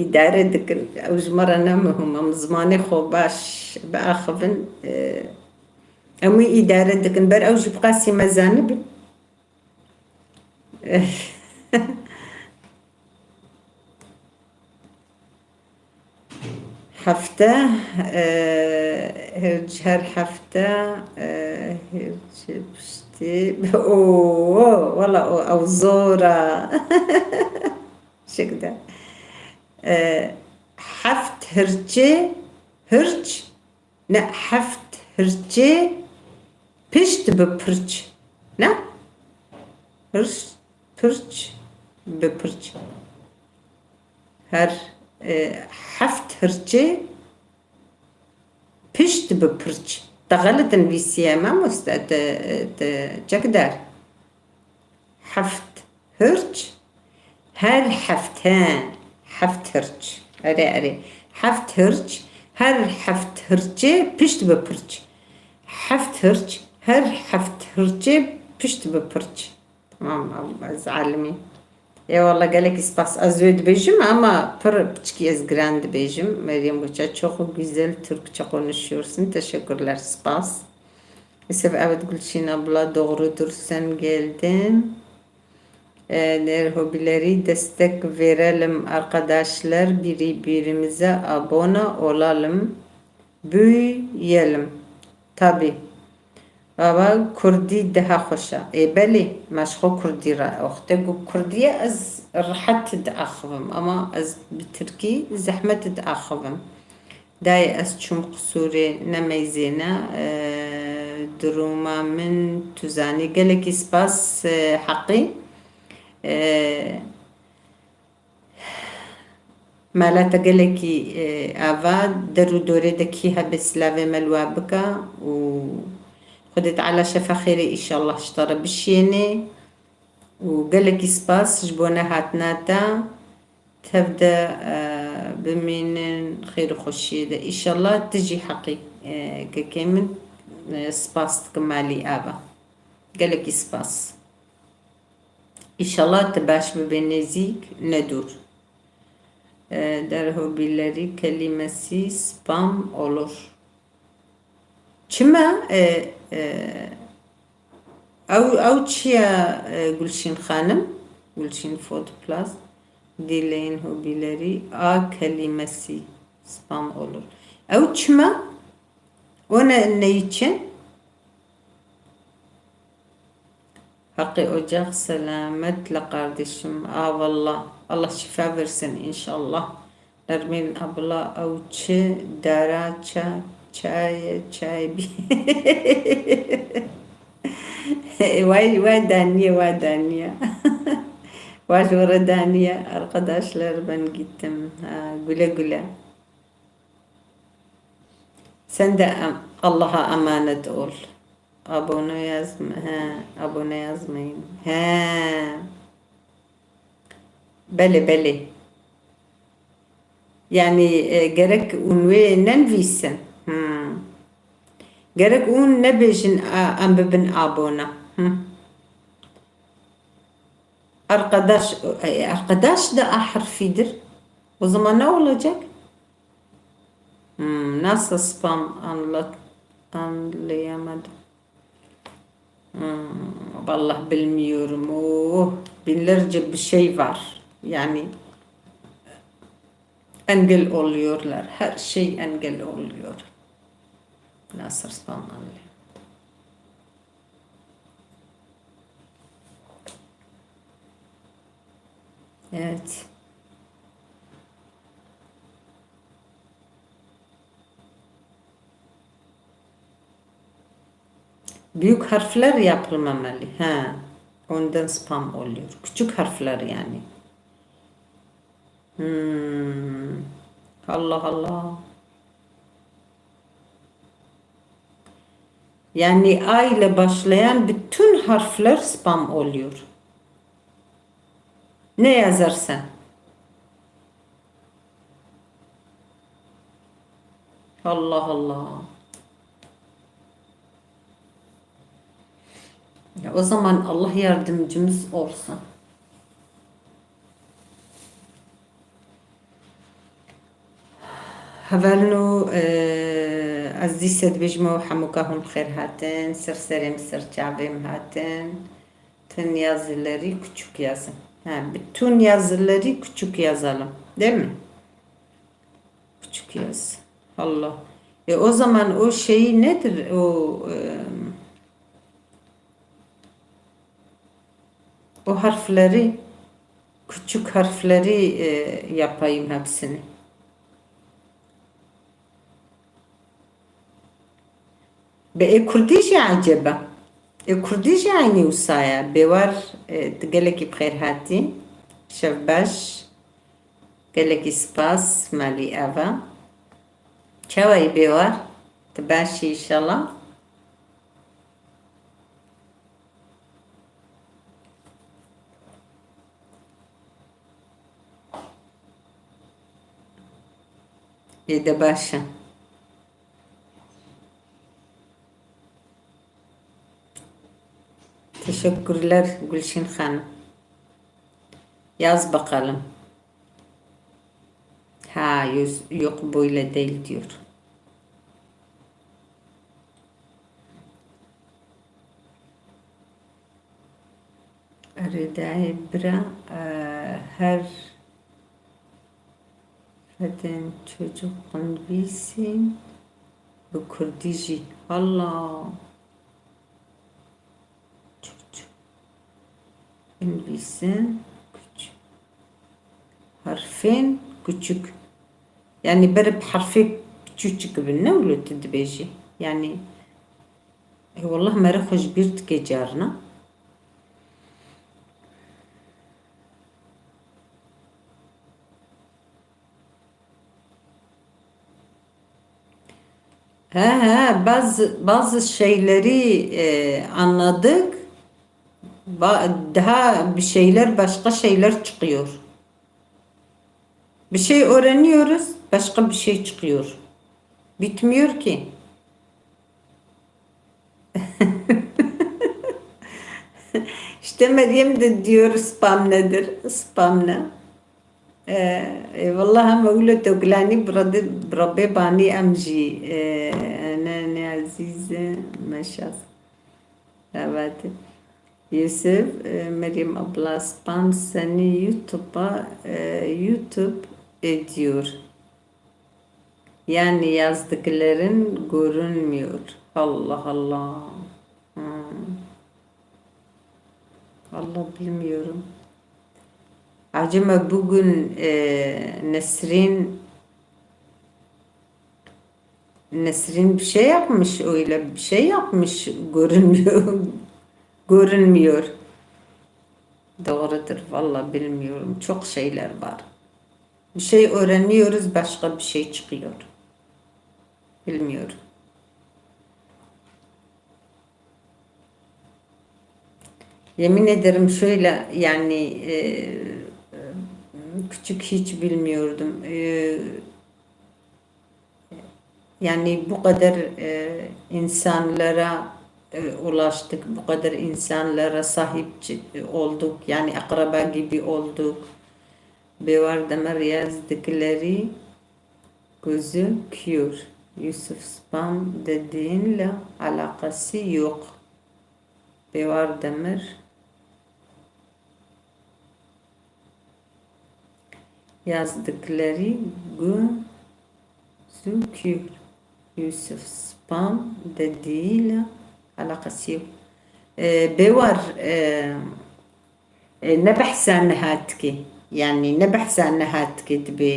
Speaker 1: إدارة دك أوجمرة نمهم أم زماني خو باش بأخذن أمي إدارة دك نبر أوج بقاسي مزانب حفتة هر حفتة بشتي أوه والله أو زورة شكدا حفت هرچه هرچ نه حفت هرچه پشت بپرچ نه هرچ پرچ بپرچ هر حفت هرچه پشت بپرچ تغلط الويسيا ما مستعد تقدر حفت هرچ هر حفتان حفت هرچ أري حفت هرچ هر حفت هرچه پشت بپرچ حفت هرچ هر حفت هرچه پشت بپرچ tamam az alimi والله قالك اسباس azöd bejim ama pırpçki ezgrand bejim Meryem Koça çok güzel Türkçe konuşuyorsun teşekkürler spas evet Gülçin abla doğrudur sen geldin hobileri destek verelim arkadaşlar birbirimize abone olalım büyüyelim tabi baba Kurdi daha hoşa beli maşko Kurdi oxte Kurdiye az rahat تتأخذم ama az bitirki zahmet تتأخذم داي az çum kusuri nemeyzine duruma min tuzani gelek ispas haqqi مالات قالكي آفا درو دوري دكي هبس لافي ملوابكا وخدت على شفا خيري إن شاء الله اشترى بشيني وقالكي سباس جبونا هاتناتا تبدأ بمين خير خشي ده إن شاء الله تجي حقي كيمن سباس تكمالي آفا قالكي سباس إن شاء الله تباش ببنزيك ندور Der hobileri kelimesi spam olur. Çima ev çiya Gülşin Hanım, Gülşin Fotoplaz dileyin hobileri a kelimesi spam olur. Ev çima o ne için? Hakkı Ocak selametle kardeşim. Valla Allah şifa versin inşallah. Nermin abla avçı dara çay bi. Vay Daniye. Vay Daniye. Arkadaşlar ben gittim. Güle güle. Sen de Allah'a emanet ol. Abone yazma. Abone yazmayın. Beli. Yani gerek unvenen visen. Gerek un ne bejin ambibin abona. Arkadaş da harfidir. O zaman ne olacak? Nasıl spam anlayamadım. Vallahi bilmiyorum. Binlerce bir şey var. Yani engel oluyorlar. Her şey engel oluyor. Nasıl spam anlayamadım. Evet. Büyük harfler yapılmamalı. Ondan spam oluyor. Küçük harfler yani. Allah. Yani A ile başlayan bütün harfler spam oluyor. Ne yazarsan. Allah. O zaman Allah yardımcımız olsun. هفلنو عزیز سد بجمو حموکا هم خیر هاتن سرسریم سرچابیم هاتن tüm yazıları küçük yazın. Bütün yazıları küçük yazalım. Değil mi? Küçük yaz. Allah. O zaman o şeyi nedir? O harfleri küçük harfleri yapayım hepsini. بكرديش عجبة كرديش عيني وصايا بوار تقلكي بخير هاتي شفباش قالكي سباس مالي أفا شوي بوار تباشي إن شاء الله إذا باشا Teşekkürler Gülşin Hanım. Yaz bakalım. Yok böyle değil diyor. Rıda'yı bira her feden çocuk bilsin bu Kürdici. Allah. İngilizcen küçük. Harfin küçük. Yani bir harfi küçük gibi ne oluyor tedbeci? Yani vallahi mera hoş bir tkecarna. Bazı şeyleri anladık. Daha bir şeyler başka şeyler çıkıyor. Bir şey öğreniyoruz, başka bir şey çıkıyor. Bitmiyor ki. İşte Meryem de diyor spam nedir? Spam ne? والله هم أقول توكلاني بربي باني أمجي أنا عزيزة مشاص ثبات يوسف مريم أبلاس بان سني يوتيوب ediyor. Yani yazdıkların görünmüyor. Allah Allah. Hmm. Allah bilmiyorum. Acaba bugün Nesrin bir şey yapmış, öyle bir şey yapmış, görünmüyor. Görünmüyor. Doğrudur, vallahi bilmiyorum. Çok şeyler var. Bir şey öğreniyoruz, başka bir şey çıkıyor. Bilmiyorum. Yemin ederim şöyle yani küçük hiç bilmiyordum. Yani bu kadar insanlara ulaştık, bu kadar insanlara sahip olduk, yani akraba gibi olduk. Bevar Demir yazdıkları gözüküyor. Yusuf Spam dediğinle alakası yok. Bevar Demir yazdıkları gözüküyor. Yusuf Spam dediğiyle alakası yok. Bevar ne بحث هاتكي يعني ne بحث هاتكي تبي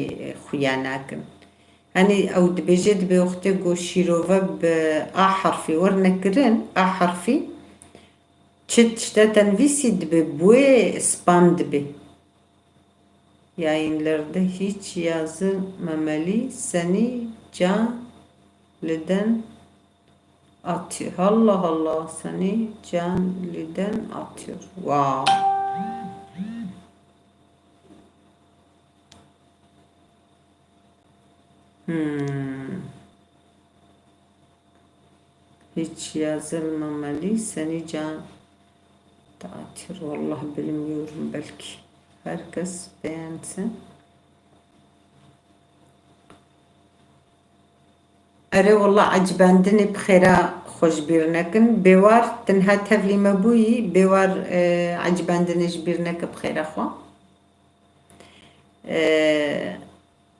Speaker 1: خياناكن hani او دبيجي دبي وقتي جو شيروفا بآ حرفي ورنكرن آ حرفي çit işte tenvisi dibi bu spam dibi yayınlarda hiç yazılmamalı seni canlıdan atıyor. Allah Allah seni canlıdan atıyor. Wow. Hiç yazılmamalı seni can dağıtır. Vallahi bilmiyorum belki. Herkes beğensin. أري والله عجباندني بخيرا خوش بيرنكن بوار تنها تفلي مبوي بوار عجباندني جبيرنك بخيرا خوا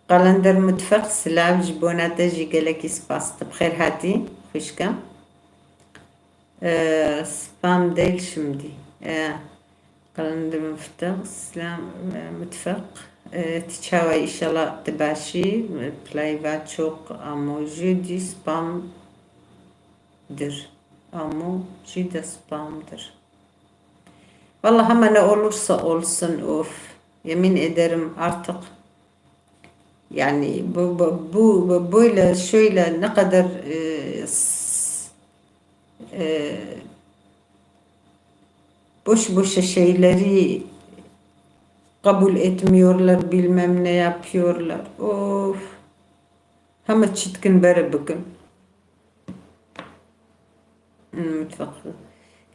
Speaker 1: قلندر متفق سلام جبوناتا جي قالك سباست بخير هاتي خوشكم سبام ديل شمدي قلندر مفتق سلام متفق تچاوی inşallah تباشی پلایوا çok emoji di spamdır. Emoji de spamdır. Vallahi hemen ne olursa olsun of. Yemin ederim artık yani bu böyle şöyle ne kadar boş boş şeyleri kabul etmiyorlar, bilmem ne yapıyorlar. Of. Ama çitkin beri bugün. Mutfakı.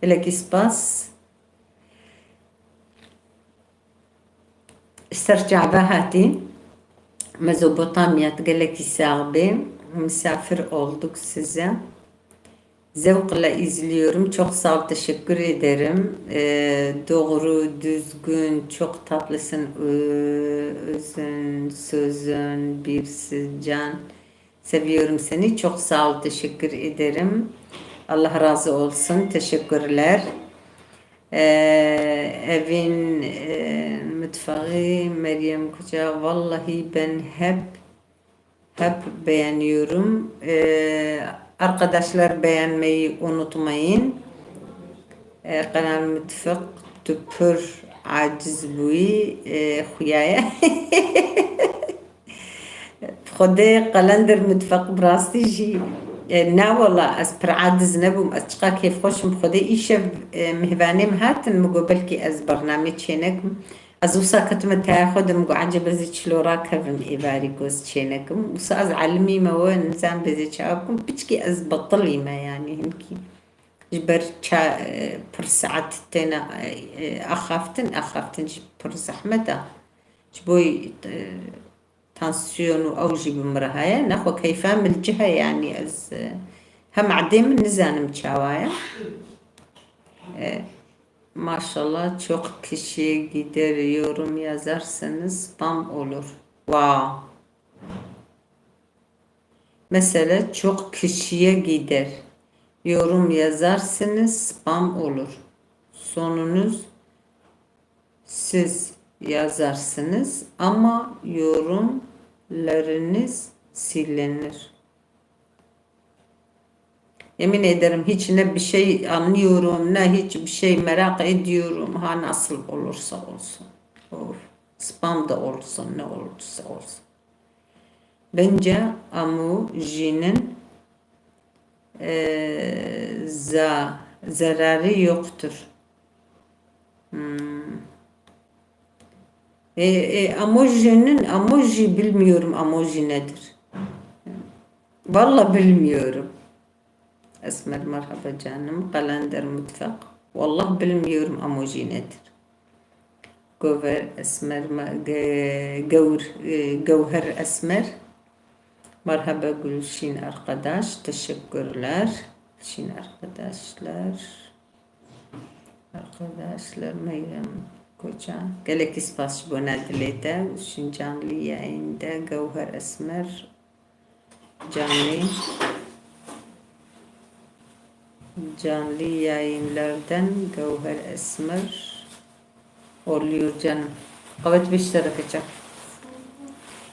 Speaker 1: Elek ispas. استرجع هاتي Mezopotamya gelek isabe misafir olduk size. Zevkle izliyorum. Çok sağ ol, teşekkür ederim. Doğru, düzgün, çok tatlısın. Özün, sözün, birsin, can. Seviyorum seni. Çok sağ ol, teşekkür ederim. Allah razı olsun. Teşekkürler. Evin mutfağı Meryem Koca. Vallahi ben hep beğeniyorum. Arkadaşlar beğenmeyi unutmayın. Kanal Mutfak Tüpür Aciz Buyi Huyaya. خدای قلندر متفق براستی جی نه والله از پر عادز نبوم از چقا کیف خوشم خدای ایشه مهوانیم هاتن مگو بلکی از برنامه چینکم از وسا کتم تا خودم گو عجب ازی چلو را کفم ایباری گوز چینکم وسا از علمی ما و نزام بزی چاوکم بچکی از بطلی ما يعني هنكي جبر پر ساعت تنا أخافتن جبر زحمته جبوي تانسيون أوجي بمرهاية نخو كيفان من الجهة يعني از هم عديم نزانم çaوايا maşallah çok kişiye gider yorum yazarsanız spam olur. Wow. Mesela çok kişiye gider. Yorum yazarsanız spam olur. Sonunuz siz yazarsınız ama yorumlarınız silinir. Yemin ederim hiç ne bir şey anlıyorum ne hiçbir şey merak ediyorum. Ha nasıl olursa olsun. Of. Spam da olsun ne olursa olsun. Bence emojinin zararı yoktur. Emoji bilmiyorum emoji nedir. Vallahi bilmiyorum. Esmer merhaba canım. Kalender mutfak. Vallahi bilmiyorum emoji nedir. Gövher Esmer Gövher Esmer. Merhaba Gülşin arkadaş. Teşekkürler. Gülşin arkadaşlar. Arkadaşlar Meyrem Koca. Gelek ispas buna dilete. Gülşin canlı yayında. Gövher Esmer. Canlı yayınlardan Gövher Esmer oluyor canım. Evet 5 tarafıca.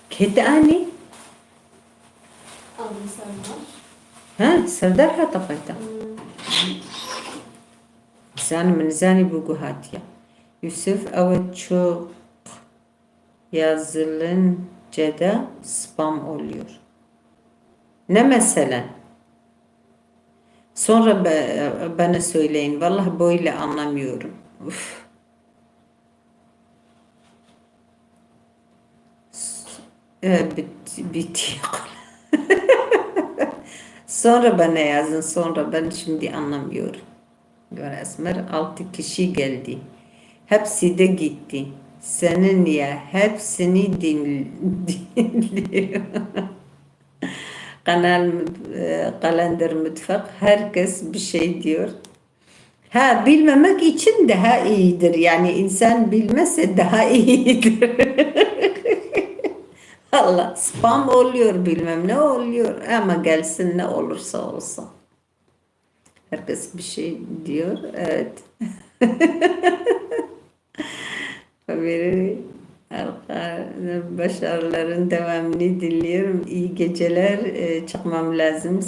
Speaker 1: Kedi ani? Ha, Serdar hatta kayda. Zani bu guhatiya. Yusuf evet çok yazılınca da spam oluyor. Ne mesela? Sonra bana söyleyin. Vallahi böyle anlamıyorum. Uf. Bitiyor. Sonra bana yazın. Sonra ben şimdi anlamıyorum. Esmer 6 kişi geldi. Hepsi de gitti. Senin ya hepsini dinliyor. Kalender mutfak herkes bir şey diyor. Ha bilmemek için daha iyidir. Yani insan bilmezse daha iyidir. Allah spam oluyor bilmem ne oluyor ama gelsin ne olursa olsun. Herkes bir şey diyor. Evet. Başarıların devamını diliyorum. İyi geceler. Çıkmam lazım.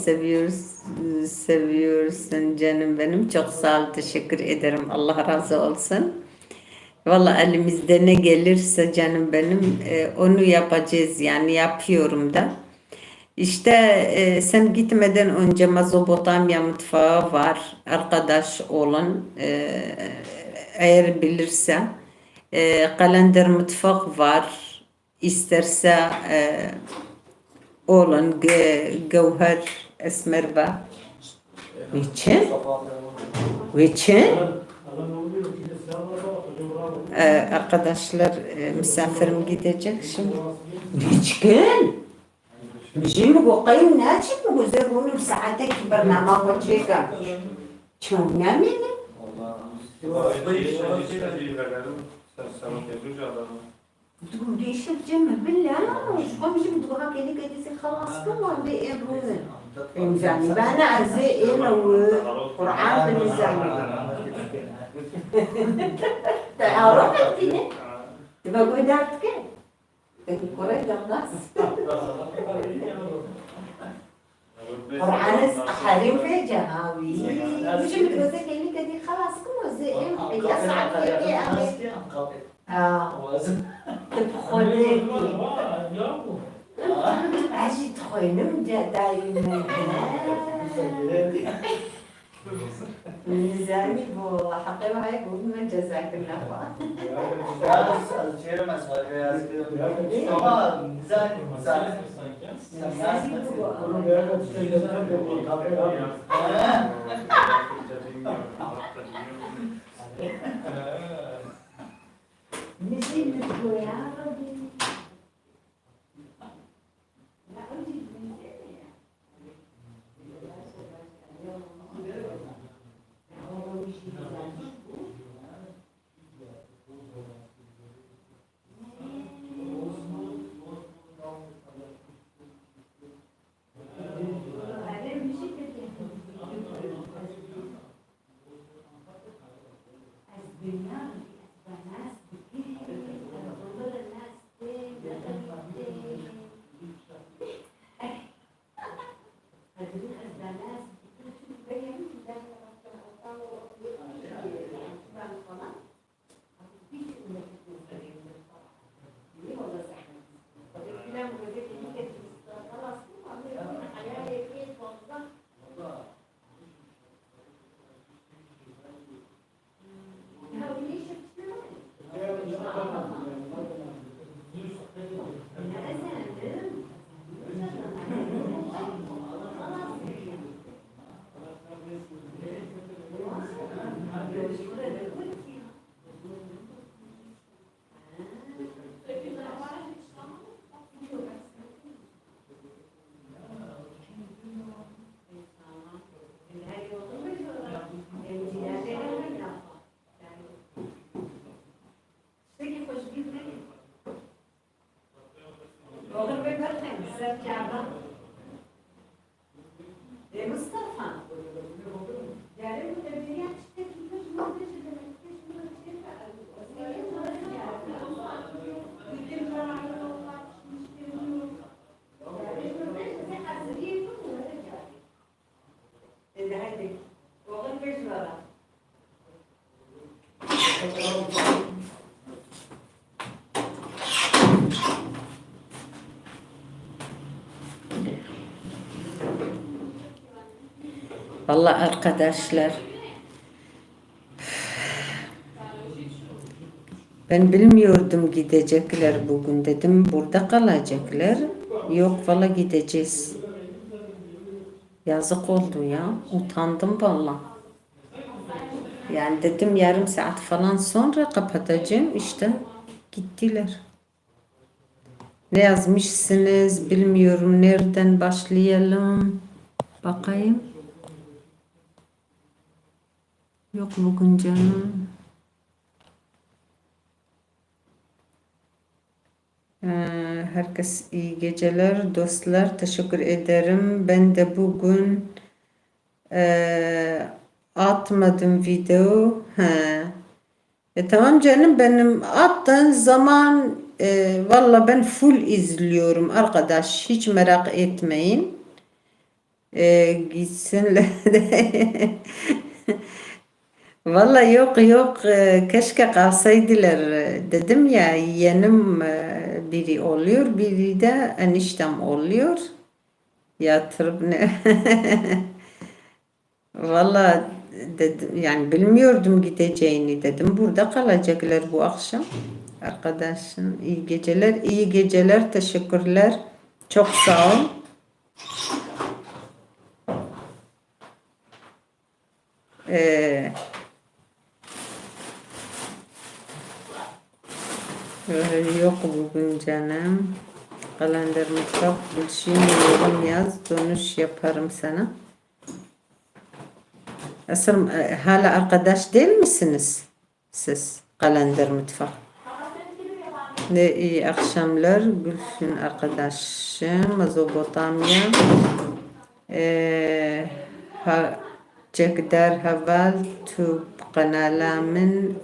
Speaker 1: Seviyorsun canım benim. Çok sağ ol. Teşekkür ederim. Allah razı olsun. Vallahi elimizde ne gelirse canım benim onu yapacağız. Yani yapıyorum da. İşte sen gitmeden önce Mezopotamya mutfağı var. Arkadaş olun. Eğer bilirse. Kalender mutfak var. İsterse olun. Gövher Esmer var. Niçin? Arkadaşlar misafirim gidecek şimdi. Niçin? نجي وقيم ناتي وزرون بساعتك برنامج وجهك شو نعمل تقول ليش تجمع بالله شو بيجي تقولها كذي كذي خلاص كم بيقولون إنزاني بأنا أزي إلى القرآن بالنزاني تعرف أنتي تبغى قدرتك القرآن جملاس قرآن حريم في جهاوي مش بتقولي كذي كذي خلاص كم زي يصعد كذي تدخلي عشي تخينم دايما ميزاني بو حقيقة هاي بقول جزاك الله خير. ميزاني Vallahi arkadaşlar, ben bilmiyordum gidecekler bugün, dedim burada kalacaklar. Yok valla gideceğiz. Yazık oldu ya, utandım valla. Yani dedim yarım saat falan sonra kapatacağım, işte gittiler. Ne yazmışsınız bilmiyorum, nereden başlayalım bakayım. Yok bugün canım. Herkes iyi geceler dostlar, teşekkür ederim. Ben de bugün atmadım video. Tamam canım, benim attığın zaman valla ben full izliyorum arkadaş, hiç merak etmeyin. Gitsinler. Valla yok, keşke kalsaydılar. Dedim ya, yeğenim biri oluyor, biri de eniştem oluyor. Yatırıp ne? Valla dedim, yani bilmiyordum gideceğini, dedim burada kalacaklar bu akşam. Arkadaşım iyi geceler, teşekkürler. Çok sağ ol. Yok bugün canım. Kalender mutfak Gülşin, yorum yaz, dönüş yaparım sana. Asıl hala arkadaş değil misiniz siz? Kalender mutfak. Ne iyi akşamlar Gülşin arkadaşım. Mezopotamya. Cekdar haval tu kanalamın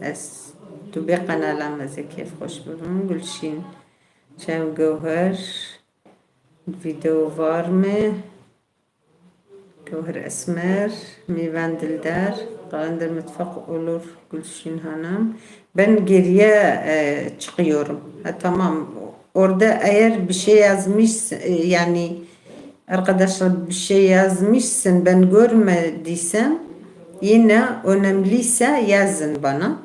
Speaker 1: tu be kanalam keyif hoş buldum Gülşin. Cem Gövher video var mı? Gövher Esmer, Mivan Dildar, Kalender Mutfak olur Gülşin Hanım. Ben geriye çıkıyorum. Tamam. Orada eğer bir şey yazmış, yani arkadaşlar bir şey yazmışsın, ben görmediysem, yine önemliyse yazın bana.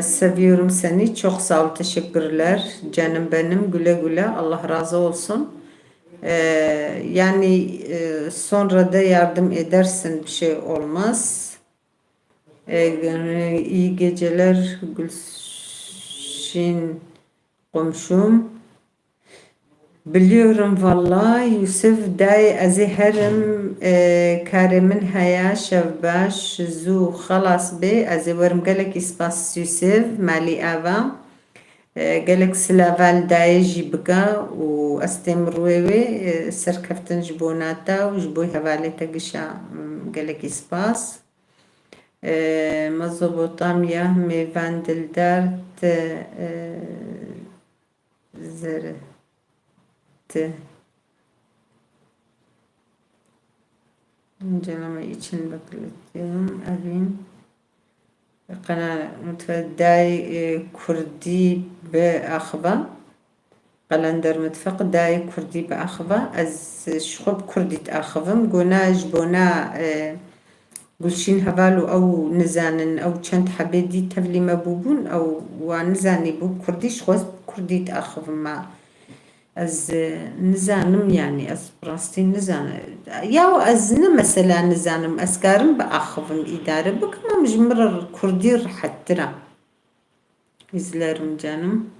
Speaker 1: Seviyorum seni. Çok sağ ol. Teşekkürler. Canım benim. Güle güle. Allah razı olsun. Yani sonra da yardım edersin. Bir şey olmaz. İyi geceler Gülşin komşum. Biliyorum vallahi Yusuf dayı azherim karimin haya şevbaş zu خلاص be azherim galek ispas Yusuf mali ava galek slaval dayı jibga و استمروي serkeftin jibonata و jboy havaleta gisha galek ispas مزوبوطاميا ميفان دلدارت زرت İnceleme için bekliyorum. Evin قناة متفق كردي بأخبة قلندر متفق داي كردي بأخبة از شخب كردي تأخبم قناج بنا قلشين هفالو أو نزانن أو چند حبيدي تفلي مبوبون أو ونزاني بو كردي شخوز كردي تأخبم ما از نزانم يعني از براستي نزانم ياو از مثلا نزانم اسكارم بأخفم إدارة بكما مجمرر كردي راحت ترى izlerim canım.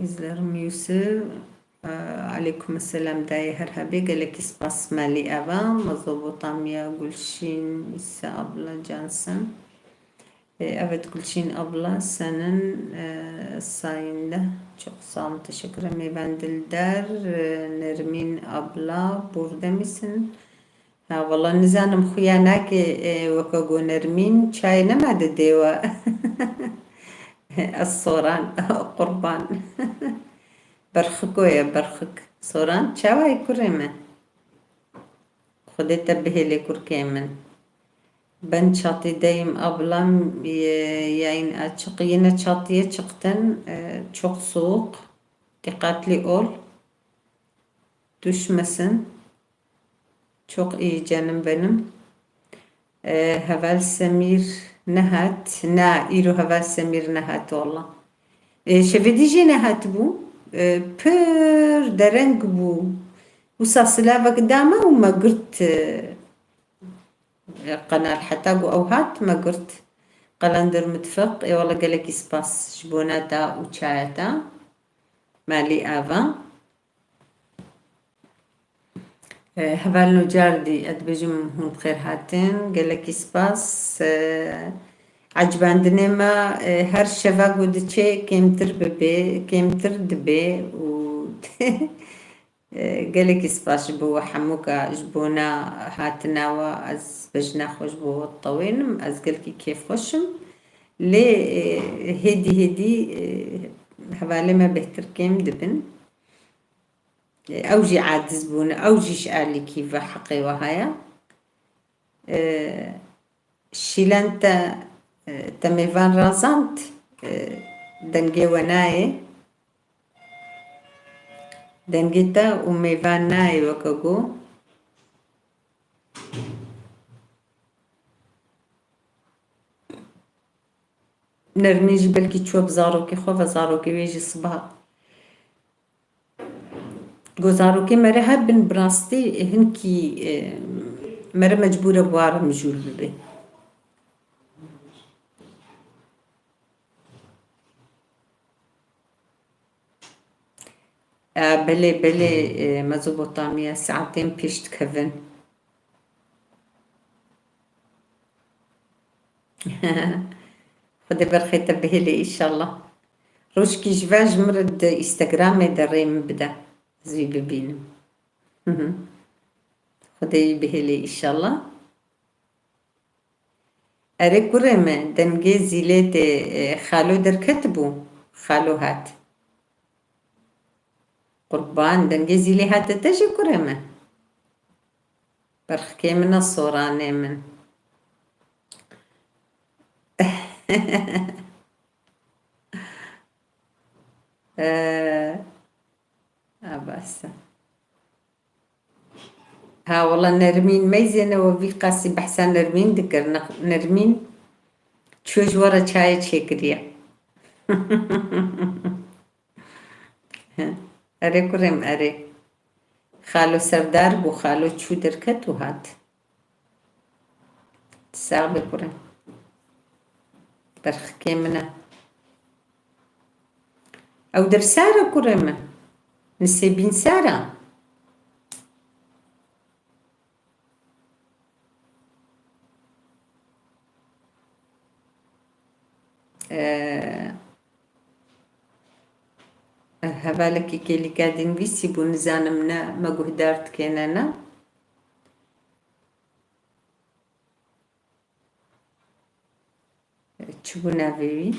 Speaker 1: izlerim Yusuf عليكم السلام داي هرهبي قالك سباس مالي أبا مزوبطامية قلشين إسا أبلا جانسن Evet Gülçin abla senin sayende çok sağ olun, teşekkür ederim. Ben Dildar, Nermin abla burada mısın? Ha vallahi nizanım xuyanak vakago Nermin çay nemedi deva الصوران قربان برخك ويا برخك صوران çay كريمة خدت بهلي كركيمن Ben çatıdayım ablam yayın açık yine çatıya çıktın çok soğuk dikkatli ol düşmesin çok iyi canım benim Heval Semir Nehat na iru Heval Semir Nehat valla şevedici Nehat bu pür dereng bu وصاصلا قدامه وما قلت قناة حتى أوهات ما قلت قلندر متفق اي والله قالك سباس شبوناتا وشايتا مالي آفا هبالو جاردي أدبجم هون بخير هاتين قالك سباس عجبان دنما هر شفا قدتشي كيمتر ببي كيمتر دبي و قالك سباس بو حموكا جبونا هاتنا وأز بجنا خوش بو الطوينم أز قالك كيف خوشم لي هدي هبالي ما بهتر كيم دبن أوجي عاد زبونة أوجي شقالي كيف حقي وهايا شيلانتا تميفان رازانت دنجي وناي دنجتا وميفان ناي وكاقو نرميج بلكي تشوب زاروكي خوفا زاروكي ويجي صباح گزاروكي مرة هبن براستي هنكي مرة مجبورة بوارا مجول ببي بلي مزوبوطامية ساعتين بيشت كفن خدي برخي تبهلي إن شاء الله روشكي جواج مرد إنستغرام دري مبدا زي ببينم خدي بهلي إن شاء الله أري كرمة دنجي زيلت خالو در كتبو خالو هات قربان دنجي زيلي هات تجي كرمة برخكي من الصوراني من بس ها والله نرمين ميزنة وفي قاسي بحسان نرمين ذكر نرمين تشوج ورا شاي تشيكريا أري كرم أري خالو سردار بو خالو تشو دركت وهات تساغ بكرم برخ كيمنا أو در سارة كرمة نسيبين سارة هبالك كيلي قاعدين بيسي بو نزانمنا ما قهدارت كينانا çi bû navê wî?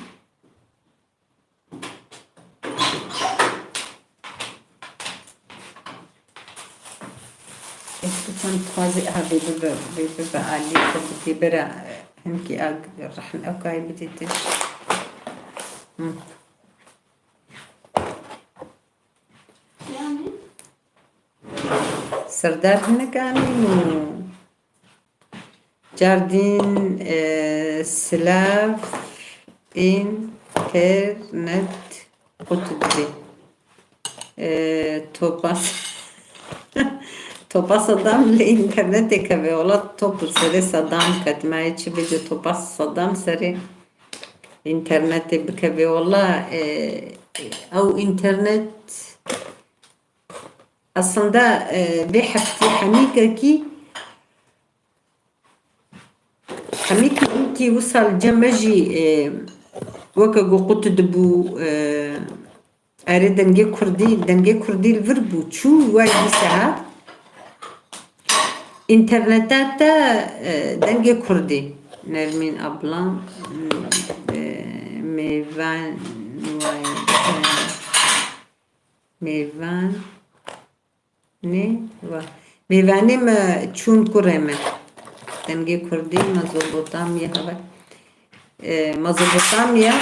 Speaker 1: Eskişan xwazê vê bibe alî xwe bira hinkî rihn ekayê bidî te.
Speaker 2: Yani
Speaker 1: Serdar hinek anî û cardîn silav internet qutu dibê. Topas Topas Saddam li internetê keve wala top serê Saddam ketmayê çi bêje Topas Saddam serê internetê bikeve wala ew internet aslında bê heftî hemîkekî wî sal cem jî weke got qutu dibû erê dengê Kurdî li vir bû çû wer dîsa hat interneta te dengê Kurdî Nermîn abla mêvanê me çûn kurê me dengê Kurdî Mezopotamya heve Mezopotamya û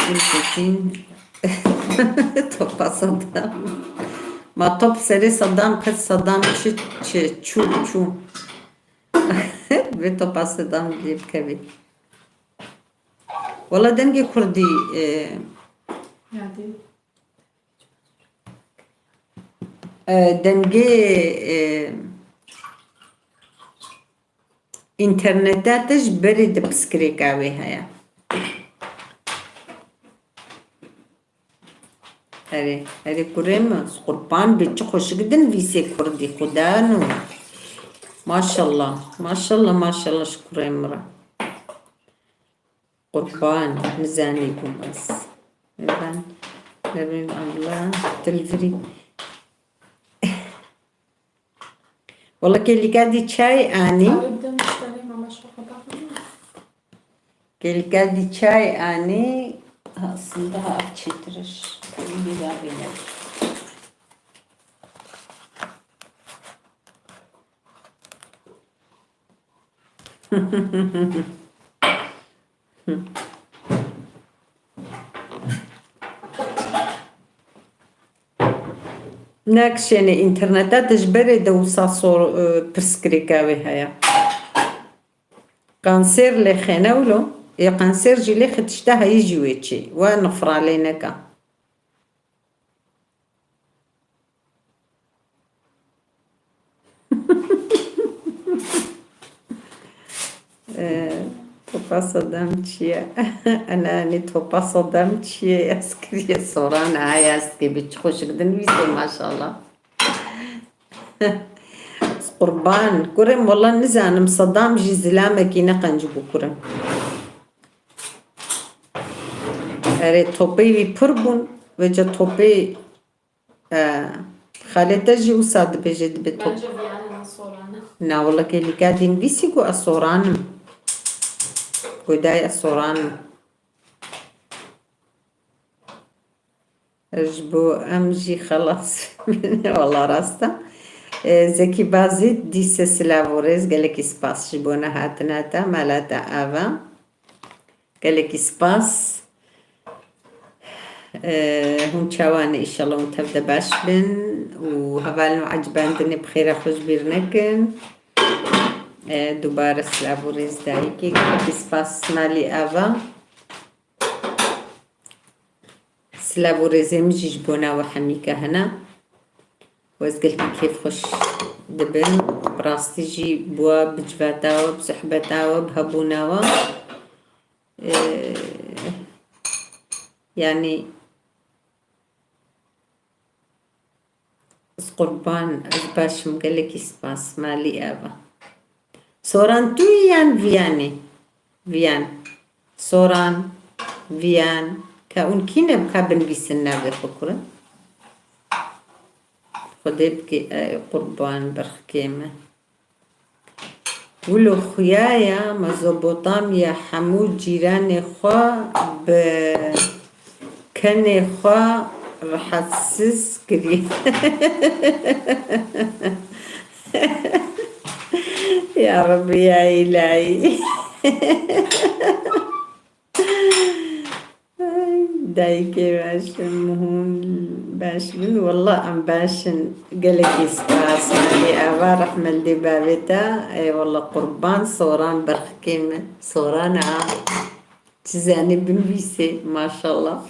Speaker 1: Topa Saddam ma top serê Saddam qet Saddam çû vê Topa Saddam lê bikevî wala dengê Kurdî
Speaker 2: yani
Speaker 1: dengê interneta te ji berê di piskirêka wê heye erê kurê me qurban bê çi xweşik din vîsê Kurdî xudan û maşallah maşallah ji kurê me re qurban nizanî bûm ez ben Nermîn abla tilvirî wala gelîka dî çay anî
Speaker 2: Tarifte müşterim ama şu kadar mı?
Speaker 1: gelîka dî çay anî aslında av çêtirir bir avêne nakşenê interneta te ji berê de wisa pirsgirêka wê heye kanser lê xenewlo kanser jî lê xwe heyî jî wê çê we nifra lê neke Topa Saddam çiye ananê Topa Saddam çiye ez kiriye soran aya ez kê çi xweşik din vîsê maşallah qurban kurê wala nizanim Saddam jî zilamekî neqencî bû kurê erê topê wî pir bûn vêce topê xalê te jî wisa dibêje dibe top
Speaker 2: Bence Viyana'nın soranı.
Speaker 1: na wala gelîka dî nivîsî ku ez soranim Godaya soranim ji bo em jî xelas wala rast e Zekî Bazî dîse Silavorêz gelekî spas ji bo nehatina te mala te ava gelekî spas hûn çawanê îşallah hûn tev de baş bin û hevalên û ecbandinê bi xêra xwe ji bîr nekin dubare Silavorêz dayîkê gelekî spas malê ava Silavorêzê min jî ji bo nawa hemîka hene û ez gelekî kêfxweş dibim bi rastî jî bi we bi civata we bi sohbeta we bi hebûna we yani ez qurban ez başim gelekî spas malê ava soran tu yan Viyanê Viyan soran Viyan ka hûn kîne ka binivîsin navê xwe kurin Xwedê bike qurban berxikê me ولو خيايا مزبوطاميا حمود جيراني خوا كاني خوا رح تسس كري يا ربي يا إلهي دايكي باشن مهون باشن والله أم باشن قالك يسباس مالي أبا رحمة دي بابتا أي والله قربان صوران برخكيمة صوران تزاني بنبيسي ما شاء الله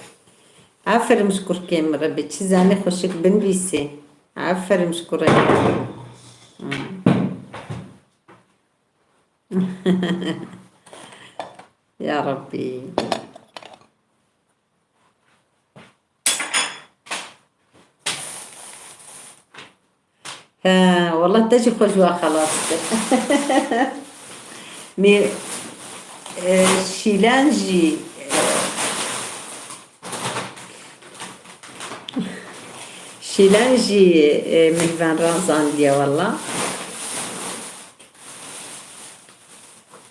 Speaker 1: عفر مشكور كيم ربي تزاني خوشك بنبيسي عفر مشكورة يا ربي والله تجي خجوة خلاص مي شيلانجي من فان رمضان دي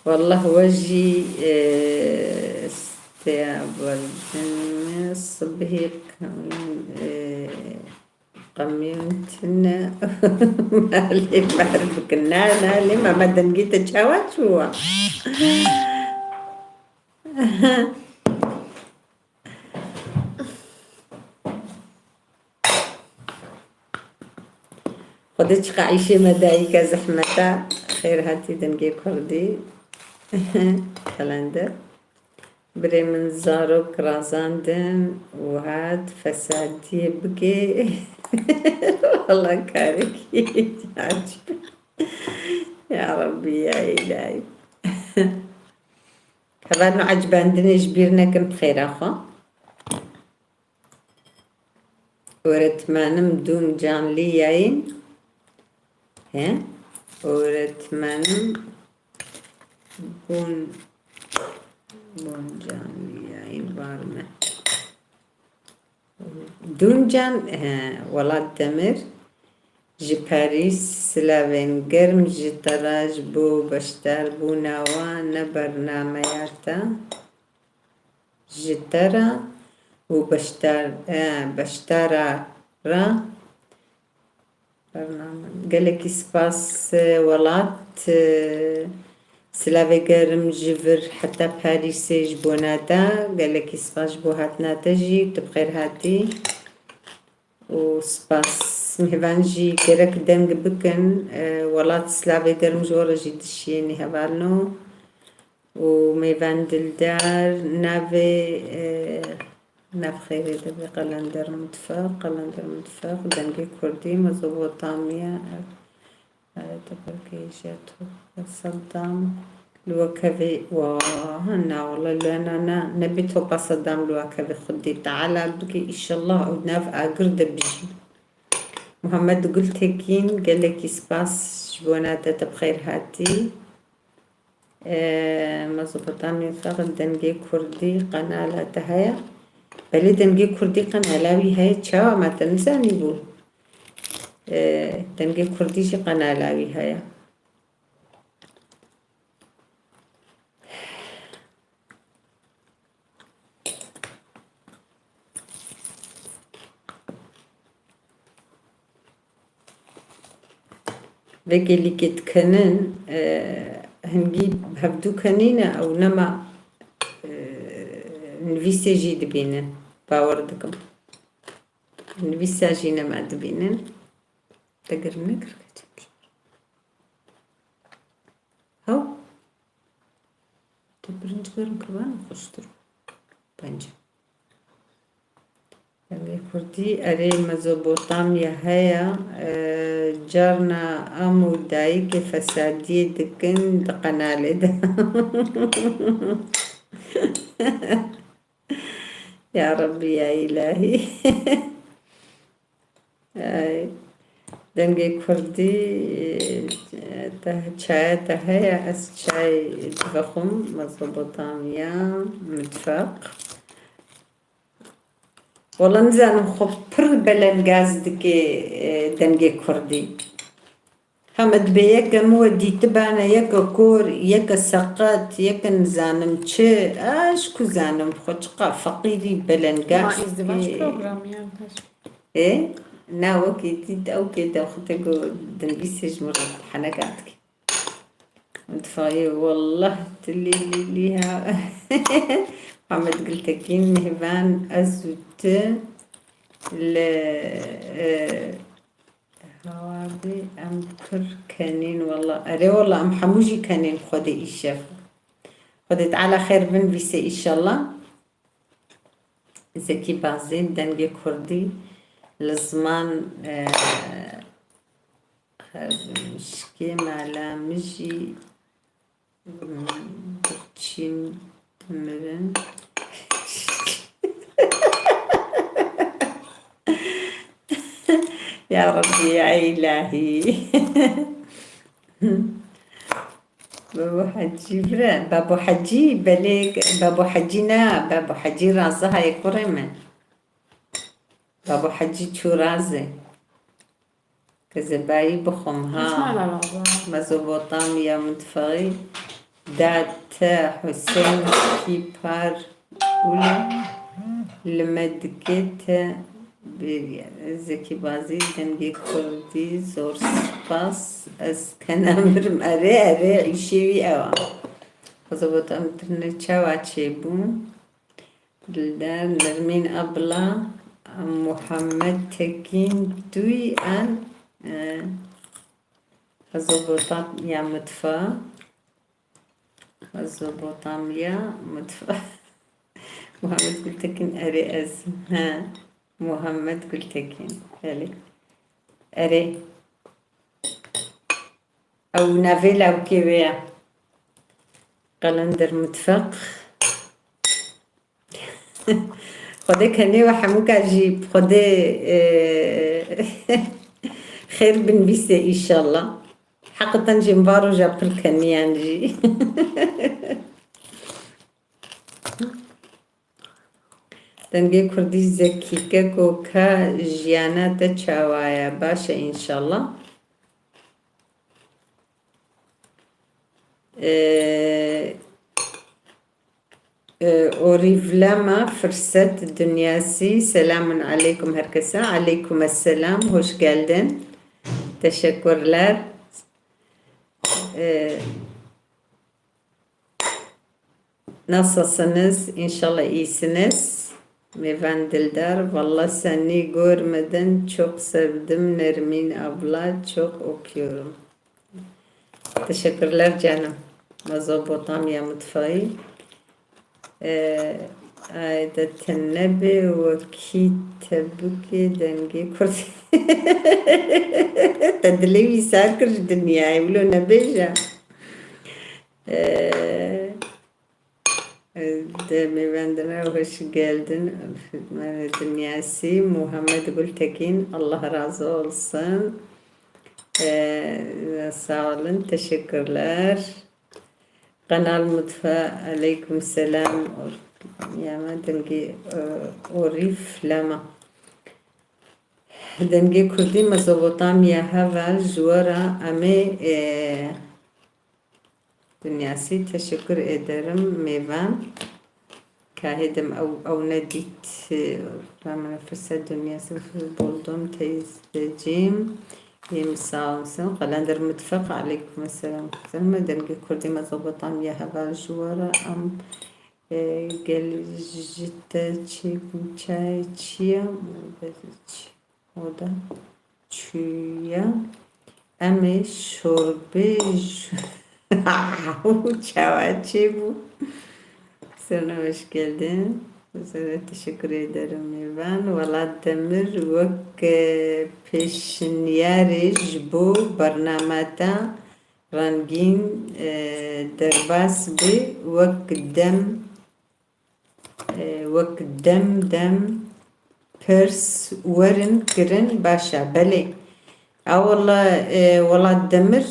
Speaker 1: والله وجهي استياب الصبح قميمتنا اللي بعرفك النانا لما ما دنقيت تشاوات شو خدتش قايشة مدايك زحمتا خير هاتي دنقي كردي كالندر بري من زاروك رازاندن وهاد فسادي بقي والله كاركي يا ربي يا إلهي كبانو عجبان دنيش بيرنا كم بخير أخو ورتمانم دون جان لي ياين ورتمانم بون جان لي ياين بارمه دونجان ولاد دمر جي باريس سلاوين گرم جي تراج بو بشتار بو ناوان برنامجاتا جي ترا و بشتارا را برنامج قالك سباس ولات سلاوي گرم جبر حتى باريس جبوناتا قالك سباس بو هاتناتا جي تبخير هاتي و سباس مهبانجي كرك دنگ بكن ولات سلاوي گرم جورا جي دشيني هبالنو و ميبان دلدار نافي ناف خيري دبي قلندر متفاق دنگي كردي مزبوطامية تبركيشاتو صدام الوكفي وهنا والله لأنا نبيتو بصدام الوكفي خدي تعالى بكي إن شاء الله ودناف أقرد بجي محمد قلت هكين قال لك سباس جبوناتا تبخير هاتي مزبوطامي فقط دنجي كردي قناة تهيا بلي دنجي كردي قنالاوي هاي تشاو ما تنساني بول دنجي كردي شي قنالاوي هاي بقي كت كنن هنجيب هبدو كنينة أو نما نفيسي جي دبينن باوردكم نفيسا جي نما دبينن تقر نقر هاو تبرنج قرن كربان خوشتر بانجا كردي أري مزبوطامية هيا جارنا أمو دايك فسادي دكن دقنالي ده يا ربي يا إلهي دنگي كردي چاي تهيا أس چاي دفخم مزبوطامية متفق والله نزانم خب پر بلن گاز دكي دنگي كردي حمد بيك مودي تبعنا يك كور يك سقط يك نزانم تشي اشكو زانم خوشقا فقيري
Speaker 2: Ma
Speaker 1: بلنقاش
Speaker 2: izdivaç programı yani.
Speaker 1: ايه نا وكي تيت او كده اختكو دنبيسج مرة حنقاتك متفاي والله تلي ليها محمد قلتكين مهبان ازوت ل هوابي ام كر كانين والله اري والله ام حموجي كانين خدي الشيف خدت على خير بن بيسي ان شاء الله زكي بازين دنجي كردي لزمان مشكي مالا مجي برچين مرن يا ربي يا إلهي بابو حجي برا بابو حجي بليك بابو حجينا بابو حجي رازها يقرمن بابو حجي شو رازه كزباي بخمها
Speaker 2: İsmail Alaba.
Speaker 1: مزوبوطاميا متفغي دات حسين كيبار ولا لمدكت زكي بازي دنجي كردي زور سباس از كنامرم اري عيشيوي اوا مزوبوطام ترنچا واچيبو دلدار نرمين ابلا محمد تكين دوي ان مزوبوطاميا متفا مزوبوطاميا متفا محمد قلتكين أري أز ها محمد قلتكين أري أري أو نافيلا أو كيبيا قلندر متفق خدي كني وحموك أجيب خدي خير بن بيسي إن شاء الله حقا نجي مبارو جابر كني نجي دنگه کردی زکیکه گوکا جیانا ده چاوایا باشه انشالله Oriflama fırsat dünyası. Selamun aleyküm herkese. Aleyküm selam. Hoş geldin. Teşekkürler. Nasılsınız? İnşallah iyisiniz. Ben Dildar. Vallahi seni görmeden çok sevdim. Nermin abla çok okuyorum. Teşekkürler canım. Mezopotamya mutfağı. Ayet Nebi ve Kitabuki dengi kurdi. Tadlivi sakır dünyayı bilo nebeja. Demi bendine hoş geldin. Dünyası Muhammed Gültekin. Allah razı olsun. Sağ olun. Teşekkürler. Kanal Mutfa aleyküm selam. Yama dengi orif lama. Dengi kurdi Mezopotamya hava jwara ame dünyası teşekkür ederim mevan. Kahidim av nedit ramana fırsat dünyası buldum teyzeciğim. يم ساوسن قلندر متفق عليكم السلام سلمى دنگي كردي مزوبطاميا هبا جوارا ام گل جتا چي چاي چيا oda çüya ame şorbe çavaçı bu. Sana hoş geldin. Sana teşekkür ederim ben. Valla demir vek peşniyariş bu barnamata rangin derbas bi vek dem pers verin kirin başa beli. Valla valla demir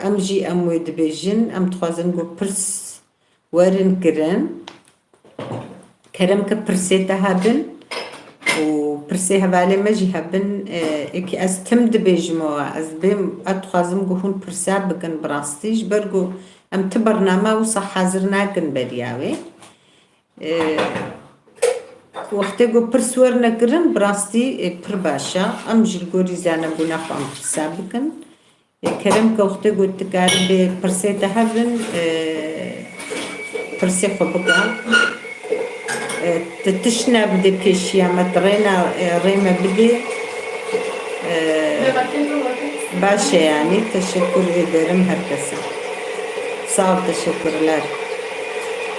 Speaker 1: amji amud bejin am txazin go pers verin kirin. Kerem ke perseta habin و پرسه حواله مجی هبن اکی از تم دبیجمو از بیم اتخازم گوهون پرسه بکن براستیش برگو ام تبرنامه و صح حاضر نکن بریاوی وقتی گو پرسور نکرن براستی پر باشا ام جلگوری زانه بونا خواهم پرسه بکن کرم که وقتی گو تکار به پرسه تهبن پرسه خو بکن تتشنا بده پیشیا مترينا ريما بدي باشه يعني تشكر ederim herkese sağ ol teşekkürler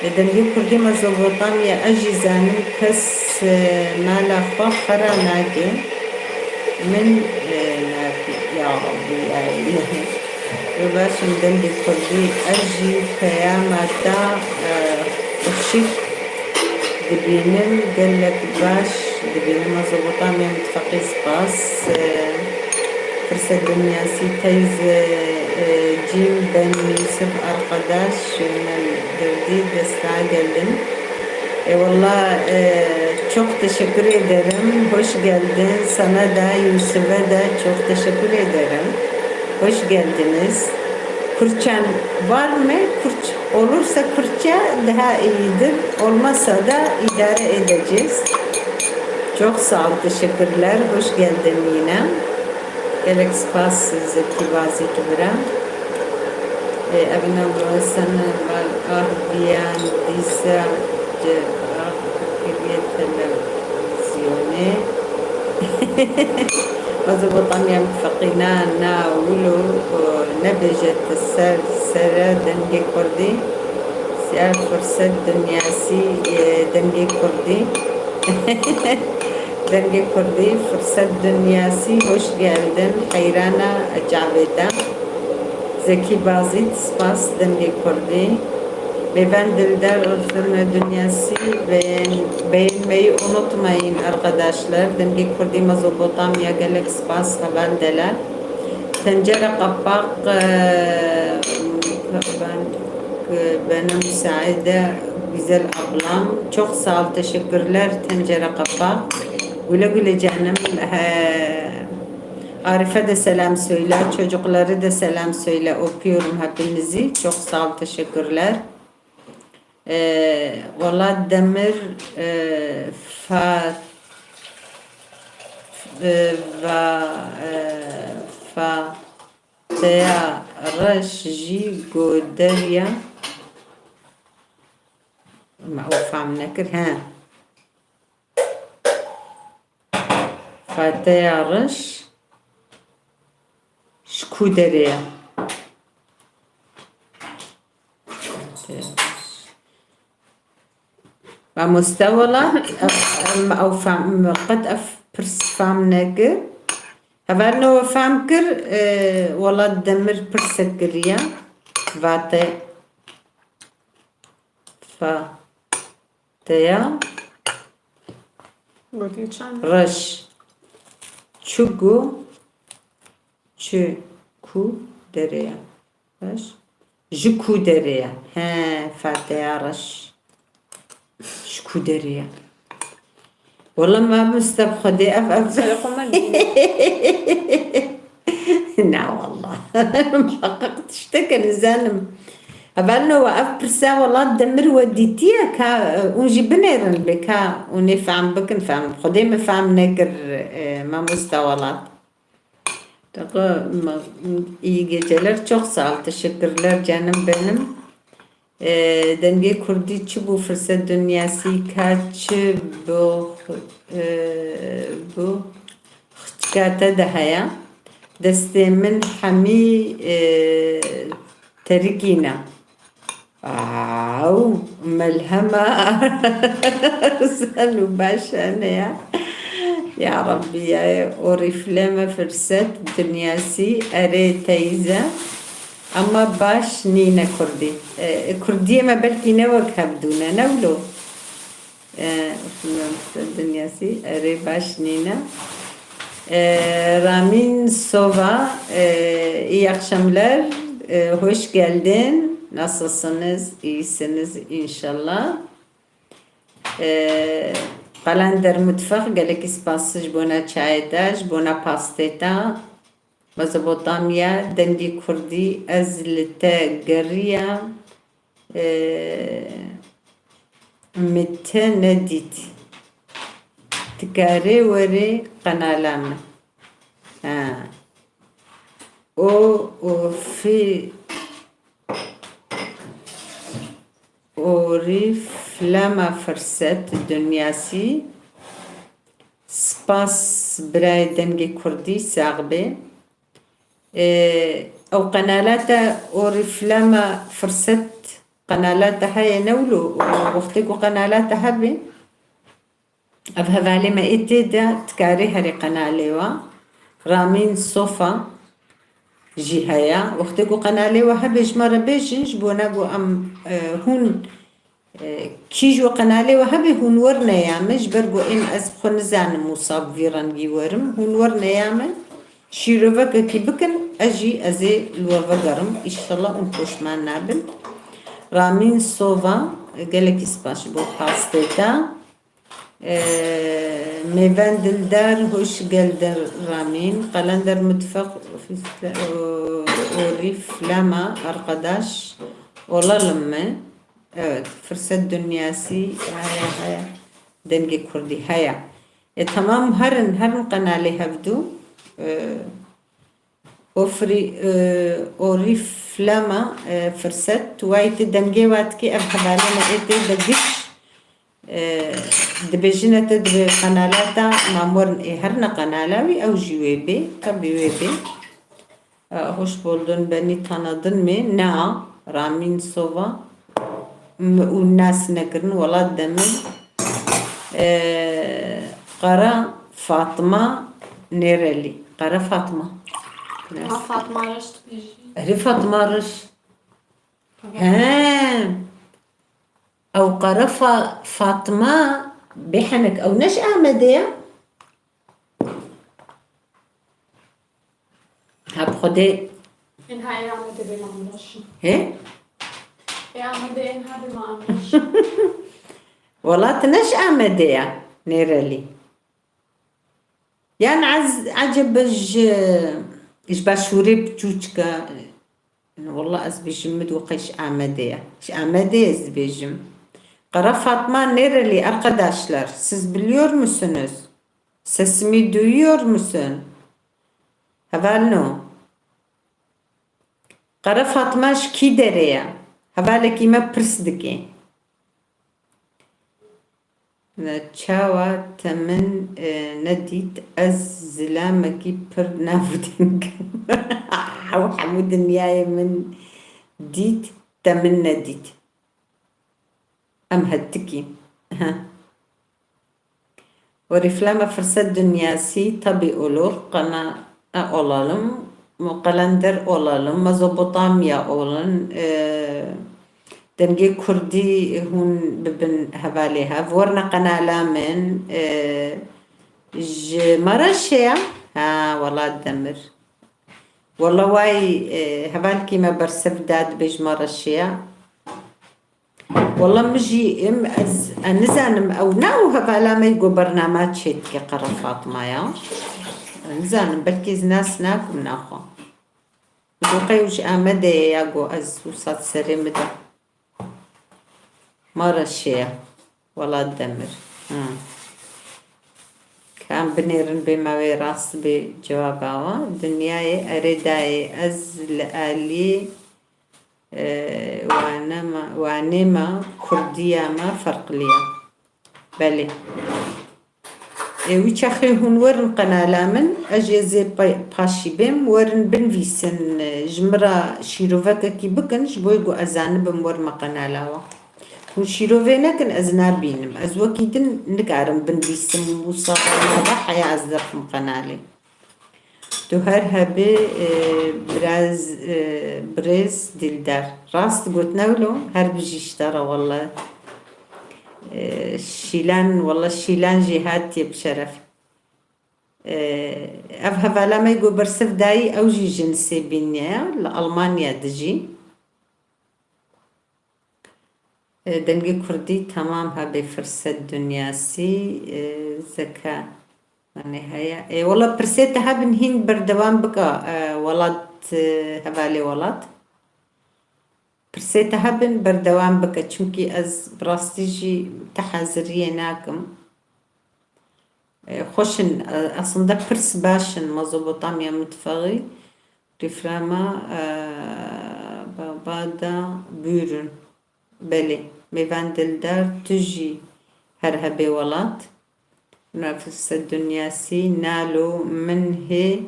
Speaker 1: dedim yukarıda Mezopotamya acizanim kes mala fakhra nagi min nagi ya Rabbi ya ilahi وباشم دندي كردي أجي كيامتا وشيك دبينم قال لك باش دبينم مزبوطامي متفقي سباس فرصة الدنيا سي تيز جيم بن يوسف أرقداش من الدردي دستا geldim. Vallahi çok teşekkür ederim. Hoş geldin. Sana da Yusuf'a da çok teşekkür ederim. Hoş geldiniz. Kürtçen var mı? Olursa Kürtçe daha iyidir. Olmazsa da idare edeceğiz. Çok sağ ol, teşekkürler. Hoş geldin yine. Gelek spas zeki bazı kibra. Abina burasını ahdiyan disa kiriyet televizyonu. Mezopotamya mutfaqina na ولو نبجت السرة دنجي كردي سيار فرصة دنياسي دنجي كردي دنجي كردي فرصة دنياسي hoş geldin حيرانا جعبدا زكي بازيت سباس دنجي كردي Ben Dildar Özgürlüğü Dünyası beğenmeyi unutmayın arkadaşlar. Dengi Kurdi Mezopotamya Gelek Spas haberdeler. Tencere kapak benim müsaade güzel ablam. Çok sağ ol, teşekkürler tencere kapak. Güle güle canım. Arife de selam söyle. Çocukları da selam söyle. Öpüyorum hepinizi. Çok sağ ol, teşekkürler. والله دمر فاتيا رشجي قودريا ما أوفام نكر ها فاتيا رش شكودريا ومستوى أو فهم قد أفرس فهم نجر هذا فهم كر والله دمر برسكريا فاتي فاتيا رش çuku derya رش جكو دريا ها فاتيا رش شكو دريا والله ما مستبخدي أف لا والله محققت اشتكى زانم أبالنا وقف برسا والله دمر وديتيا كا ونجي بنيرن بكا ونفهم بكن فهم خدي ما فهم نقر ما مستوالات iyi geceler, çok sağ ol, teşekkürler canım benim. Denge kurdi bu fırsat dünyası kaç bu hıçkata da haya destemin hami terikina melhama arsalu başana ya Rabbi ya o rifleme fırsat dünyası are teyze ama baş nine kurdi kurdiye me belki ne vak habduna nevlo dünyası are baş nine Ramin Sova iyi akşamlar hoş geldin nasılsınız iyisiniz inşallah قەلەندەر متفەق gelekî spas ji bona çayê te ji bona pastê te Mezopotamya dengê Kurdî ez li te geriya me te nedît tikarê werê qenala min o fê Oriflama fırsat dünyası spas birayê dengê Kurdî saxbe ew qenalata Oriflama fırsat qenalata heye newlo wextê ku qenalata hebe ev hevalê me ê tê de tikarî herî qenalê wa Ramîn Sofa jî heye wextê ku qenalê we hebe ji me re bêjin ji bona ku em hûn kîj û qenalê we hebe hûn werne min ji ber ku ên ez xwe nizanim wisa bi vî rengî werim hûn werne min şîrovekekî bikin ez jî ez ê li we vegerim îşallah hûn poşman nabin Ramîn Sova gelekî spas ji bo pastê te mêvan dildar hoş geldin Ramîn Kalender mutfak Oriflama arkadaş olalım mı? Evet, fırsat dünyası haya denge Kurdi haya. Tamam herın kanalı havdu. Oriflama fırsat tuvayti denge vatki ev havalena ete de giş dibêjine te di qenalata mamorin her ne qenalavi ew jî wê bê tabii wê bê hoş buldun beni tanıdın mı? Ne? Ramin Sova û nas nekirin welat demin Qara Fatma Nereli Qara Fatma
Speaker 2: Fatma Reşt bêjî.
Speaker 1: Erê Fatma Reş he ew Qara Fatma bêhenek ew neş Amedê ye ha bi Xwedê
Speaker 2: İnha Amedê bê mamreşin.
Speaker 1: hê
Speaker 2: Amedê inha bê mamreşin.
Speaker 1: Welat neş Amedê ye Nêrelî yani acaba ji başûrê biçûçika Wallah ez bêjim min û qeş Amedê ye ji Amedê ez dibêjim Qara Fatma Nereli arkadaşlar siz biliyor musunuz? Sesimi duyuyor musun? Havalno Qara Fatma ji kî derê ye? Hevalekî me pirs dike çawa te min nedît ez zilamekî pir navdîn hemû dinyayê min dît te min nedît em hettikî Oriflama fırsat dünyası tabi olur olalım Kalender olalım Mezopotamya olun dengê Kurdî hûn bibin hevalê hev werna qenala min ji Maraşê ha welat demir Wallah way hevalekî me bersiv da dibe ji Maraşê Wallah min jî ez nizanim ew naw hevala me got bername çê dike Qara Fatma ya nizanim belkî ez nas nakim naxwe got qey ji Amedê ye ya got ez wisa serê me de Maraşê welat demir Kan binêrin bê me wê rast bê cewaba we dinyayê erê dayê ez li aliyê wanê me Kurdiya me ferqliye belê wî çaxê hûn werin qenala min ez ê zê paşî bêm werin binivîsin ji min re şîrovekekî bikin ji bo ku ez zanibim werime qenala we hûn şîrovê nekin ez nabînim ez wekî din nikarim binivîsim wisa qenala heya ez dixwim qenalê tu her hebê biraz birêz dildar rast got newlo her bijî ji te re wallah şîlan wallah şîlan jî hatiye bi şeref ev hevala me got bersiv dayî ew jî ji Nisêbînê ye li Almanya dijî دنگی کردی تمام هبه فرصت دنیاسی زکا يعني هيا والله برسيت هبن هين بردوام بقى ولاد هبالي ولاد برسيت هبن بردوام بقى چونكي از براستيجي تحازرية ناكم خوشن اصلا ده برس باشن مظبوطام يا متفغي رفراما بابادا بيرن بلي ميفان دلدار تجي هر هبي ولاد نفس الدنياسي نالو من هي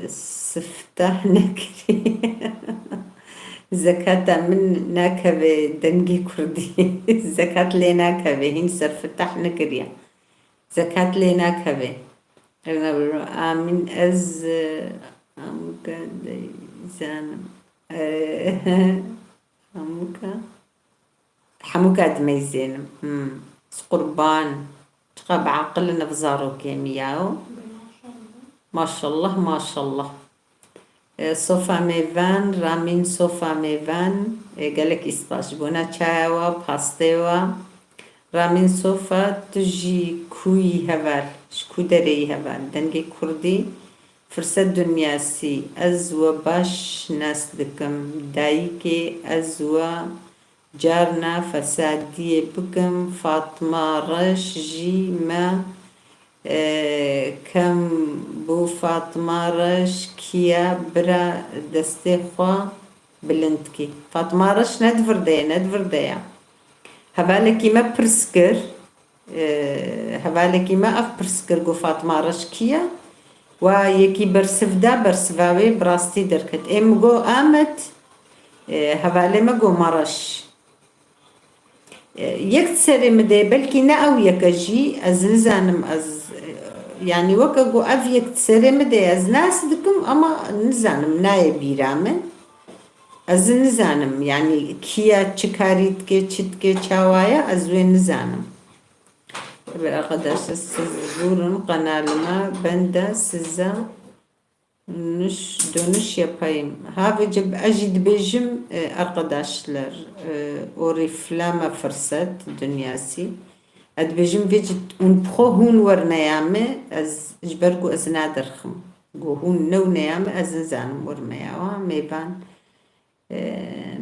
Speaker 1: سفتح نكري زكاة من ناكبة دنجي كردي زكاة لي ناكبة هين سرفتح نكريا زكاة لي ناكبة آمين أز أموكا زانم أموكا حموكا دميزينم قربان تقاب عقل نفزارو كيمياو ما شاء الله ما شاء الله صوفا ميفان رامين صوفا ميفان قالك إسباش بونا چايوا باستيوا رامين صوفا تجي كوي هبال شكو دري هبال دنگي كردي فرصة دنياسي أزوا باش ناس دكم دايكي أزوا جارنا فسادية بكم فاطمة رش جي ما كم بو فاطمة رش كيا برا دستي خوا بلندكي فاطمة رش ندفر ديا هبالكي ما برسكر هبالكي ما أف برسكر جو فاطمة رش كيا ويكي برسفاوي براستي دركت ام جو آمت هبالي ما جو مرش يك تسري مدي بلكي ناو يكجي از نزانم از يعني وكاقو اف يك تسري مدي از ناس دكم اما نزانم ناي بيرامن از نزانم يعني كيا چكاريت كي چت كي چاوايا از وين نزانم arkadaşlar siz buyurun kanalıma ben de size dönüş yapayım. Havacı acid bejim arkadaşlar o riflama fırsat dünyası. Ad bejim vecid un prohun var neyame az jbergu az nadirkhım. Gohun no neyame az zanım var meyawa meyban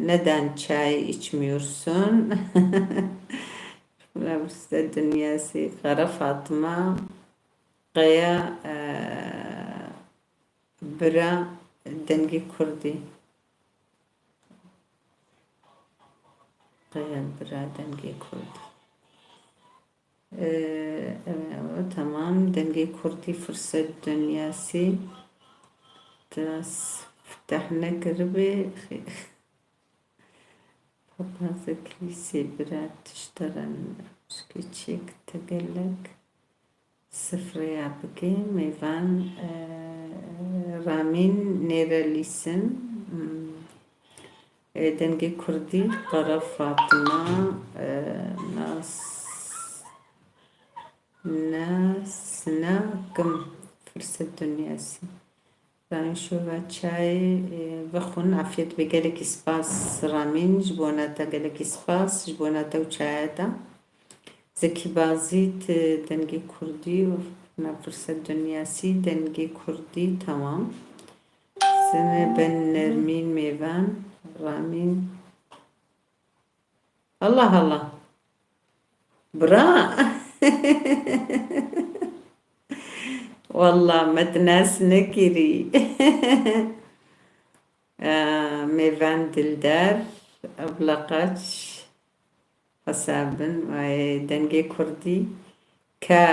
Speaker 1: neden çay içmiyorsun? فرصة دنياسي خرا فاطمة قيا برا دنجي كردي قيا برا دنجي كردي تمام دنجي كردي فرصة دنياسي تاس فتحنا كربي Papazı kilise biraz tiştaran küçük tegelek sıfır yapıki meyvan ramin nerelisin denge kurdi kara Fatıma nasna kım fırsat dünyası رامين شوفا چای بخون عافيت بقالك سباس رامين جبوناتا قالك سباس جبوناتا وچاياتا زكي بازيت دنجي كردي وفنا فرصة دنياسي دنجي كردي تمام سنة بن نرمين ميفان رامين الله الله برا والله ما تناس نكري ميفان دلدار أبلغتش حسابن دنجي كردي كا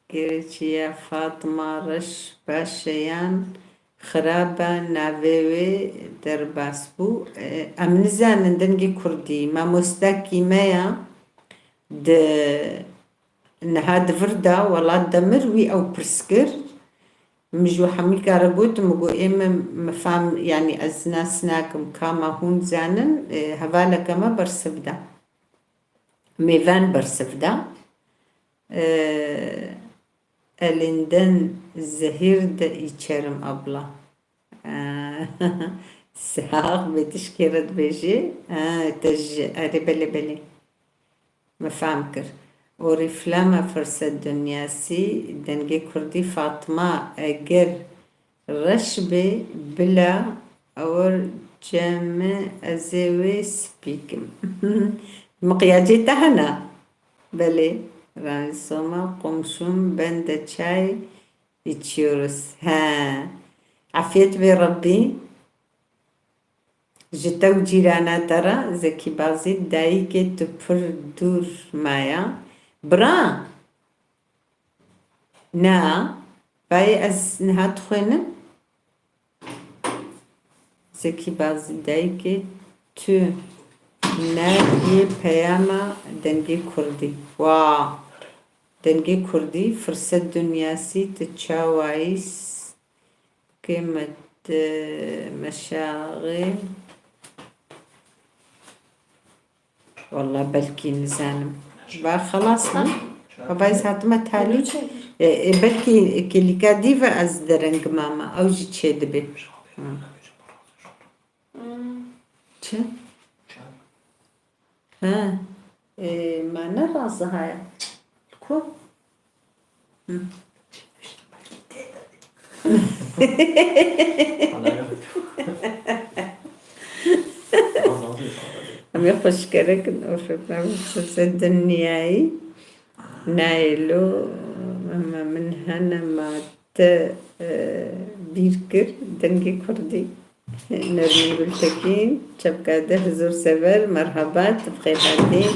Speaker 1: كيرتشيا فاطمة رش باشيان خرابة نافيوي درباسبو أمنزان دنجي كردي ما مستاكي مايا د إن هاد فردا ولا دمروي أو برسكر مجو حمل كارجوت مجو مفهم يعني أزنا سناكم كما هون زانن هوالا كما برسفدا ميفان برسفدا elinden zehir de içerim abla. ساغ بتشكيرة بيجي أري بلي ما فهمكر ورفلامة فرصة دنيا سي دنجي كردي فاطمة أجر رشبي بلا اور جمع أزوي سبيكم مقياجي تهنا بلي راني سوما قمشون بند çay içiyoruz. Ha. Afiyet ve Rabbi. Jitev cirana tara zeki bazı dahi ke tupur durmaya. Bra. Na. Bay az nihat khoynim. Zeki bazı dahi ke tu ne ye peyama dengi kurdi. Wow. Dengi kurdi fırsat dünyası tçavais kıymet meşağil والله belki insanım. Ve خلاص mı? Babayız hatıma talip. Belki kelika diva az dereng mama. Avcı çedi be. Çe? Ha. Mana razı haya. Ko? أمي خوش كرك وشفنا مسلسل النهائي نايلو من هنا ما ت بيركر دنجي كردي نرمي بالتكين شبكة ده زور سفر مرحبات بخير هاتين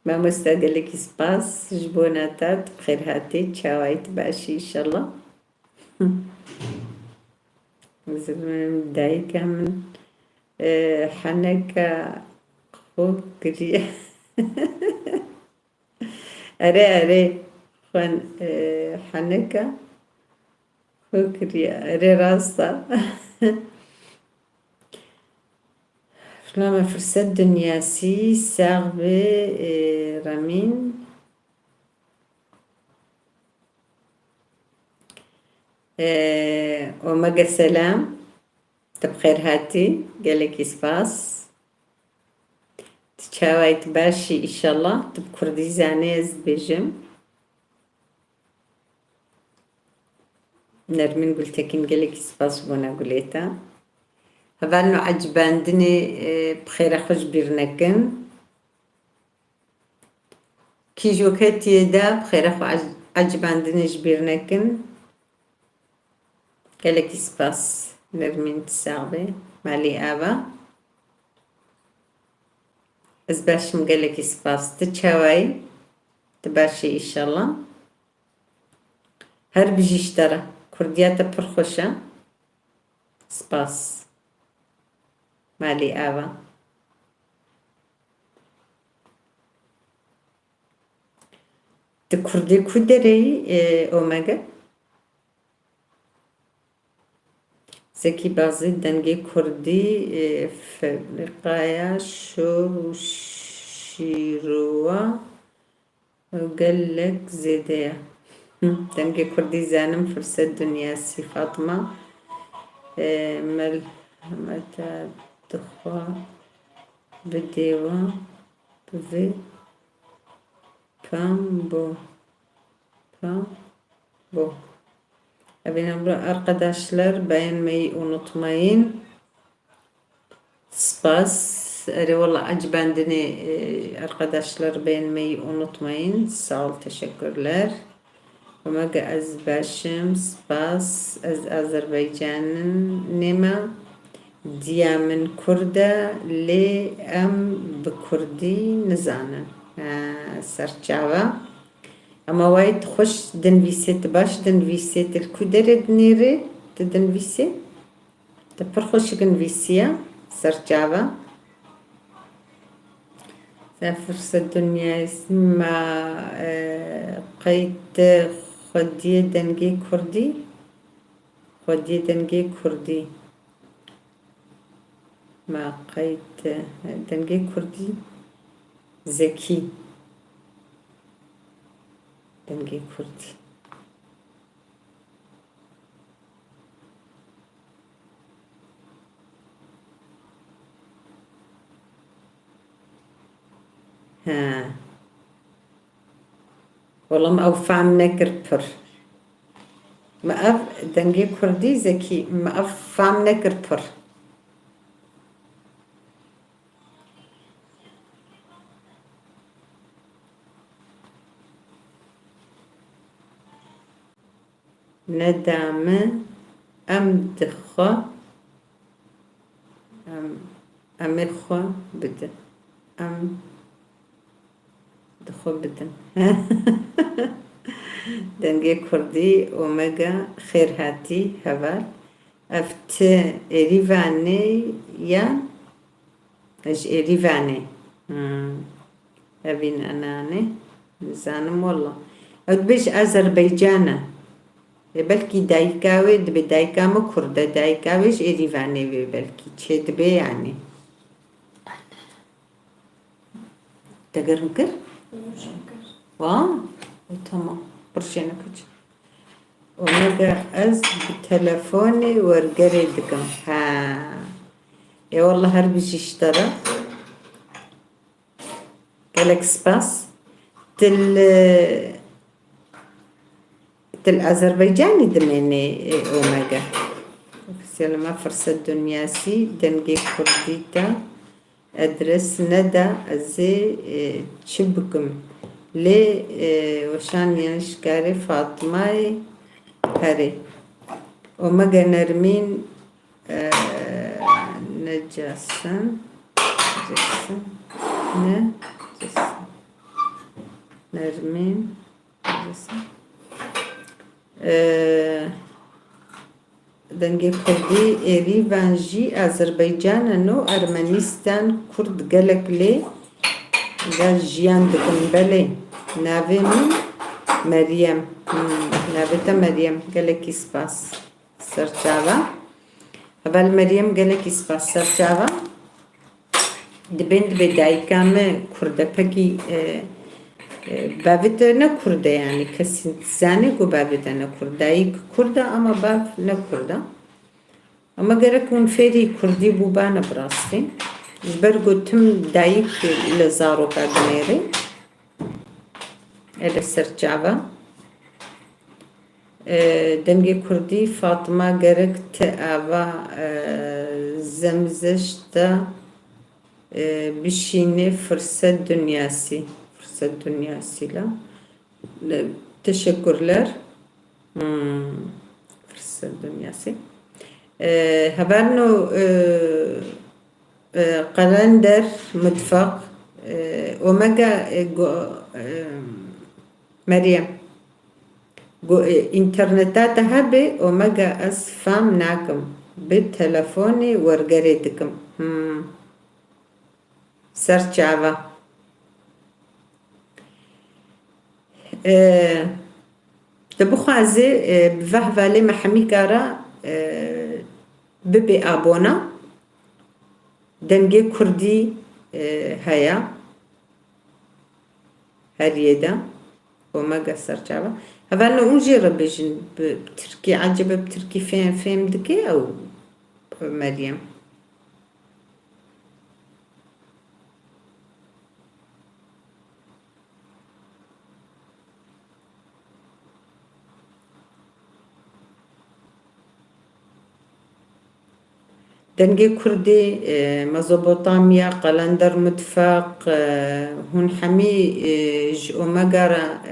Speaker 1: ما مستقلك سباس جبوناتات بخير هاتي تشاويت باشي إن شاء الله زمان دايكا من حنكة خوكري أري خوان حنكة خوكري أري راستا فلما فرصة دنيا سي ساغبي رامين ومجا سلام تبخير هاتي قالك سباس تشاويت باشي إن شاء الله تبكردي زانيز بجم نرمين قلتكين قالك سباس بونا قليتا هبانو عجباندني بخير خوش بيرنكن كي جوكتي دا بخير خو عجباندني جبيرنكن قالك سباس نرمين تساغبي مالي آبا أزباشم قالك سباس تتشاوي تباشي إن شاء الله هر بجيشترا كردياتا برخوشة سباس مالي آبا تكردي كودري أوميجا زكي بازي دنجي كردي فلقايا شو شيروا وقال لك زيدية دنجي كردي زانم فرصة دنيا سي فاطمة مل متى دخوا بديوا بفي بامبو بامبو Arkadaşlar beğenmeyi unutmayın. Spas. Valla acibendini arkadaşlar beğenmeyi unutmayın. Sağ ol, teşekkürler. Omaga az başım spas az Azerbaycan'ın nema diyamin Kurda le em bi Kurdi nizanin. Serçava. Ama وايد خوش دنفيسيت باش دنفيسيت الكودرة دنيري تدنفيسي تبر خوش دنفيسيا سرجابا فرصة الدنيا اسمها قيد خدية دنجي كردي ما قيد دنجي كردي زكي دنجي كردي ها والله ما أفهم نكر بر ما أف دنجي كردي زكي ما أفهم نكر بر ندم أم دخو أم خو بدن أم دخو بدن دنجي كردي أوميجا خير هاتي هبال أفت إريفاني يا إيش إريفاني أبين أناني زانم والله أدبش أذربيجانا بلكي دايكاوي دبي دايكامو كردا دايكاويش إريفاني بلكي تشي دبي يعني تقر مكر؟ تمام برشينا كوش ومجا أز بتلفوني ورقري دقم يا والله هربش اشترى جالكس باس تل أذربيجاني دميني أوميجا سلمى فرصة دنياسي دنجي كرديتا أدرس ندى أزي تشبكم لي وشان ينشكاري فاطمة هري أوميجا نرمين نجاسن نرمين نجاسن دنگی کردی ایریوانجی آذربایجان نو ارمنستان کرد گلک لی گل جیان دکن بله ناوی من مریم ناوی تا مریم گلکی سپاس سرچاوا اول مریم گلکی سپاس سرچاوا دبند به دایکامه کرده پکی بابت نه کرده yani kesin zane ko babet ne kurdayı kurda ama bab ne kurda ama gerek un feri kurdi bu bana brasti bergo tüm dayık ile zaro kadmeri ele serçava denge kurdi Fatıma gerek te ava zemzeşta bişini fırsat dünyası dünyasıyla teşekkürler fırsat dünyası haberno kalender mutfak omega Meryem internette tabi omega asfam nakum بالتلفوني ورقريتكم سرچاوا دبخوازي بفهفالي محمي كارا ببي أبونا دنجي كردي هيا هريدا وما قصر جابا هفالنا أونجي ربيجن بتركي عجبة بتركي فين دكي أو مريم دنجي كردي مزوبوطاميا قلندر متفاق هون حمي أوميجارا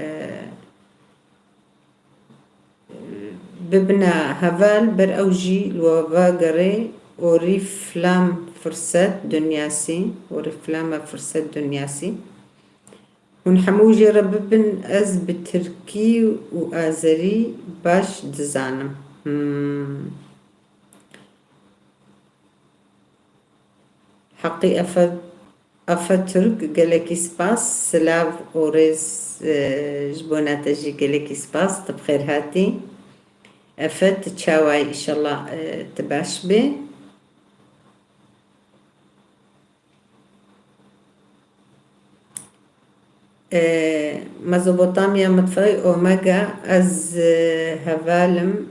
Speaker 1: ببنا هفال بر أوجي الوفاقري وريفلام فرصات دنياسي وريفلام فرصات دنياسي هون حموجي رببن أز بتركي وآزري باش دزانم حقي أفترك قالك سباس سلاف أوريز جبوناتا جي قالك سباس بخير هاتي أفت تشاواي إن شاء الله تباش بي مزوبوطاميا مطفي أوميجا أز هفالم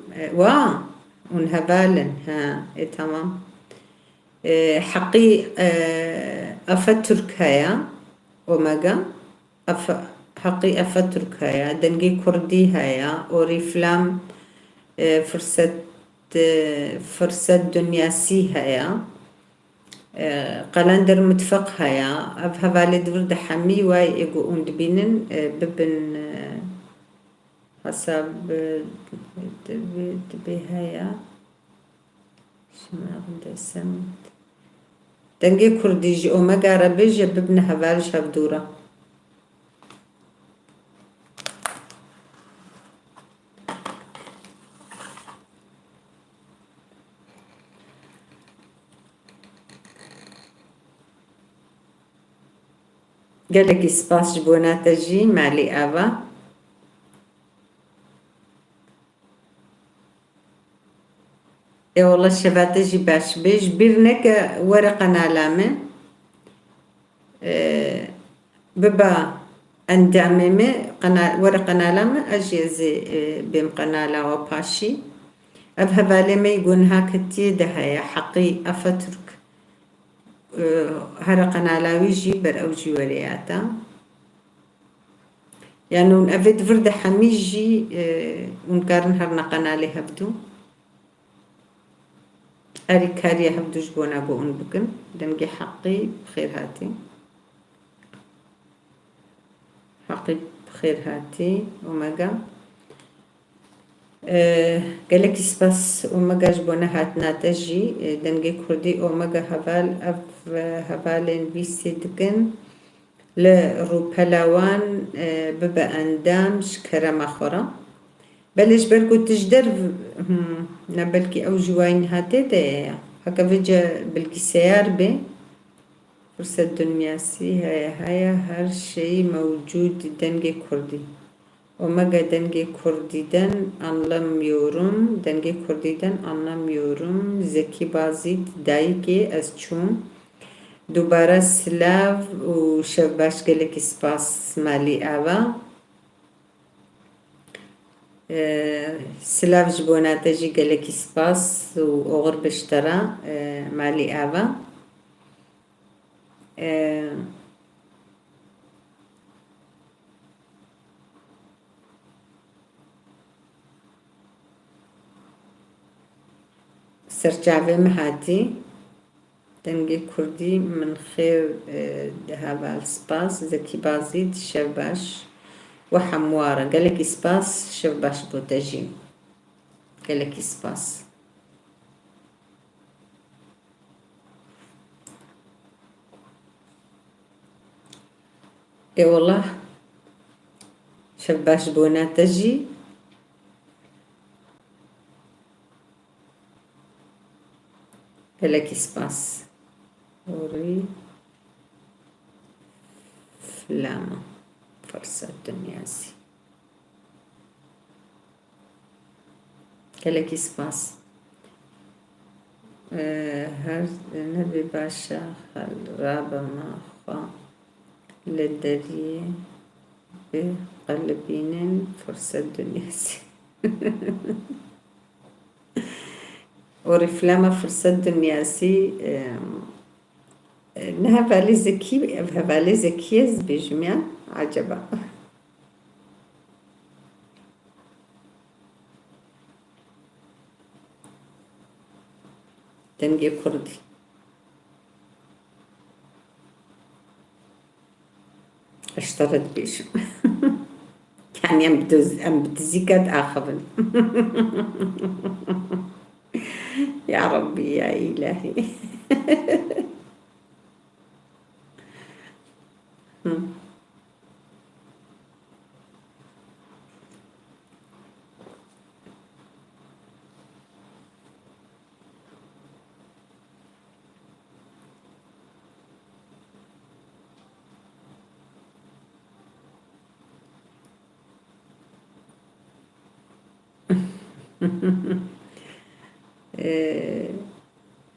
Speaker 1: ونهفالن ها إيه تمام حقي أفترك هيا أوميغا حقي أفترك هيا دنجي كردي هيا أوريفلام فرصة دنيا سي هيا قلندر متفق هيا أف هفالي دورد حمي واي إيقو أند بينن ببن حسب دبي هيا شما غندا سمت دنجي كردي جي أوميغا ربيج ببن هفال شابدورة قالك سباس جبوناتا جي مالي آبا اي والله الشباتة جي باش بيج بيرنك ورقة نالامة ببا انداممي ورقة نالامة اجي زي بيم قنالا وباشي ابها بالي ما يقول هاكتي دهيا حقي افترك هر قنالاوي جي بر اوجي ورياتا يعني ون افيد فرد حميجي ونكارن هرنا قنالي هبدو أري كاريا هبدو جبونا بقون بكن دنجي حقي بخير هاتي حقي بخير هاتي أوميغا قالك سباس أوميغا جبونا هاتنا تجي دنجي كردي أوميغا هفالين بيسي دكن لروبلاوان ببا أندام شكرا مخورا بلش بركو تجدر نبلكي أو جواين هاتي ده هكا فيجا بلكي سيار بي فرصة دنيا سي هيا هر شي موجود دنجي كردي أوميغا دنجي كردي دن أنلم يورم دنجي كردي دن أنلم يورم زكي بازيت دايكي از چوم دوباره سلاف و شباش گلك سپاس مالي آوا سلاف جبوناتا جي گلك سپاس و اوغر بشترا مالي آوا سرچاوه مهاتي دنگي كردي من خير دهابال سباس زكي بازيد شباش وحموارة قالك سباس شباش بوتاجي قالك سباس اي والله شباش بونا تجي قالك سباس وري فلامة فرصة دنياسي قالك سباس هر نبي باشا خل رابا ما خوا للدري بقلبين فرصة دنياسي ورفلامة فرصة دنياسي نهبالي زكي هبالي زكية بجميع عجبا دنجي كردي اشترط بيش يعني أم بتزيكات آخر يا ربي يا إلهي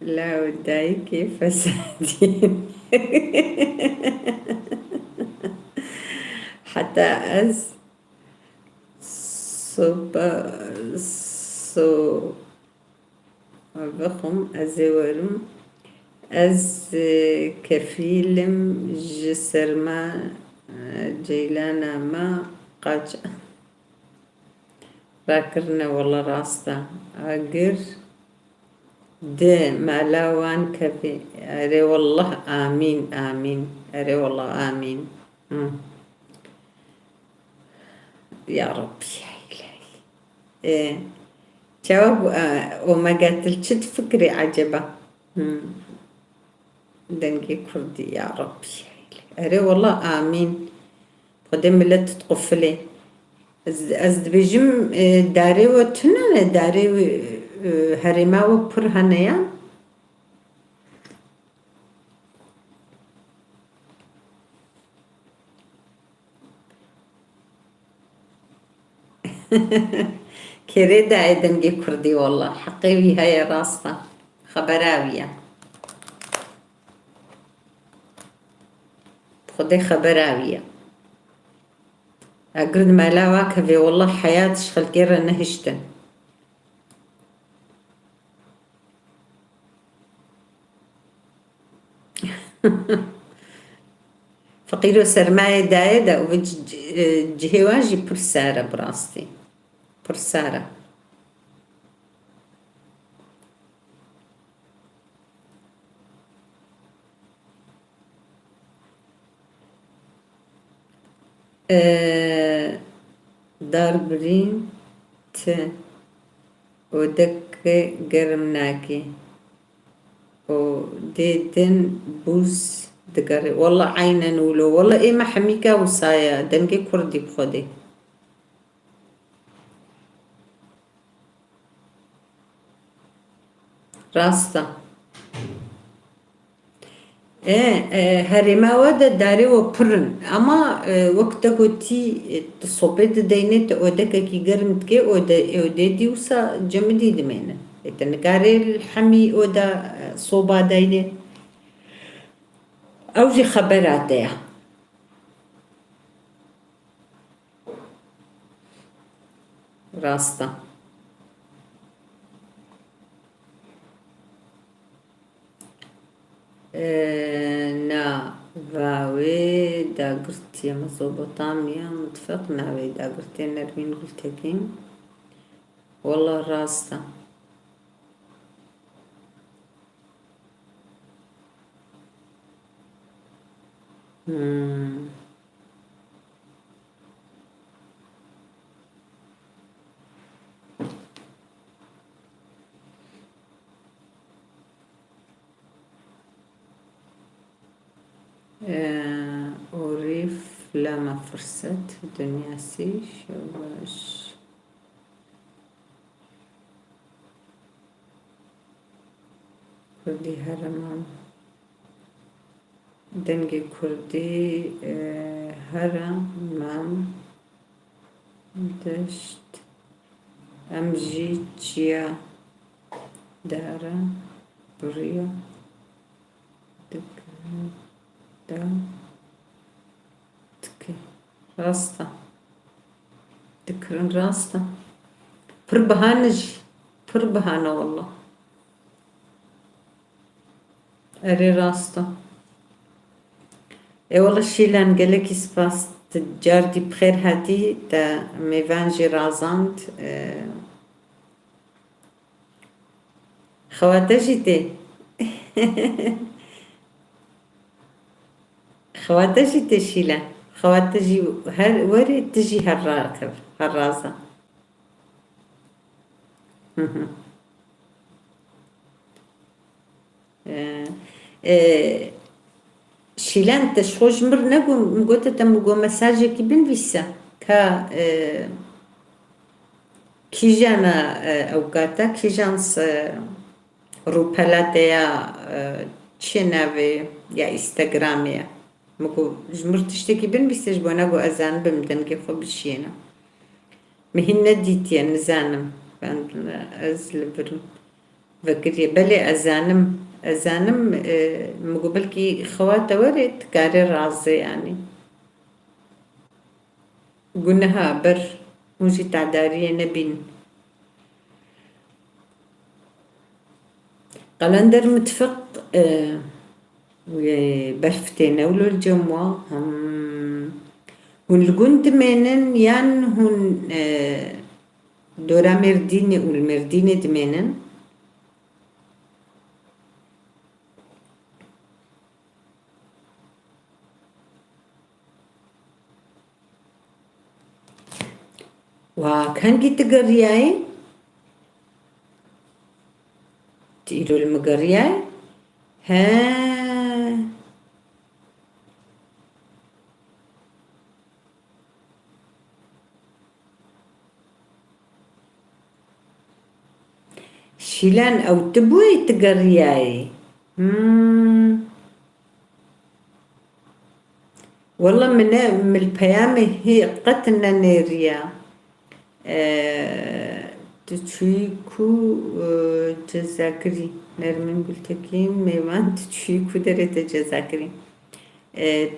Speaker 1: لا وداي كيف فسادين حتى أز سو بخم أزورم از كفيلم جسر ما جيلانا ما قاج راكرنا والله راستا اقر ده مالاوان كفي اري والله امين امين اري والله امين يا رب يا الهي ايه جواب وما قاتل شد فكري عجبه دنقي كردي يا رب يا الهي اري والله امين قدم لا تتقفلي از بيجم داري وتنا داري هرما وبر هنيا كريدا ايدن جي كردي والله حقيقي هاي راستا خبراوية خدي خبراوية أقرد ما لا واكفي والله حياة شخل كيرا نهشتن فقيرو سرماية دايدا وجهواجي برسارة براستي برسارة دار برين ودك قرمناكي وديدن بوس دقري والله عينا نولو والله ايه ما حميكا وصايا دنقي كردي بخدي راستا هرما ودا داري وبرن اما وقتا قوتي تصوبت دينت ودكا كي قرمت كي ودي وسا جمدي دمينا تنقاري الحمي ودا صوبا دايني اوجي خبراتي راستا نا واوي دا قرتي مزوبطامية متفق ناوي دا قرتي نرمين قلتكين والله راستا أوريف لما فرصت دنيا سيش وش كردي هرمان دنگي كردي هرمان دشت أمجي تشيا دارا بريا دا تكي راستا تكرن راستا بربهانج بربهانا والله اري راستا اي والله شيلان قالك سباس تجارتي بخير هاتي تا ميفانجي رازانت خواتجي تي خواتجي تشيلان خواتجي وري تجي هالراكب هالرازة شيلان تشخوش مر نقو مقوتا تمقو مساجي كي بنفيسا كا كيجانا اوقاتا كيجانس روبالاتيا تشينافي يا انستغراميا مكو جمرت تشتكي بنفيسا جبونا قو ازان بمدنقي خو بشينا مهنة ديتيا نزانم ازل برم فكري بلي ازانم مقبل كي خواتا ورد كاري رازي يعني قلناها بر موجي تعدارية نبين قلندر متفق برفتين أولو الجموة هون الجند منن يان هون دورا مرديني والمرديني دمنن وكان جيت قرياي تقولوا المقرياي ها شيلان أو تبوي تقرياي والله من البيامة هي قتنا نيريا تشيكو تذاكري نرمين قلتكين ميوان تشيكو دريت جذاكري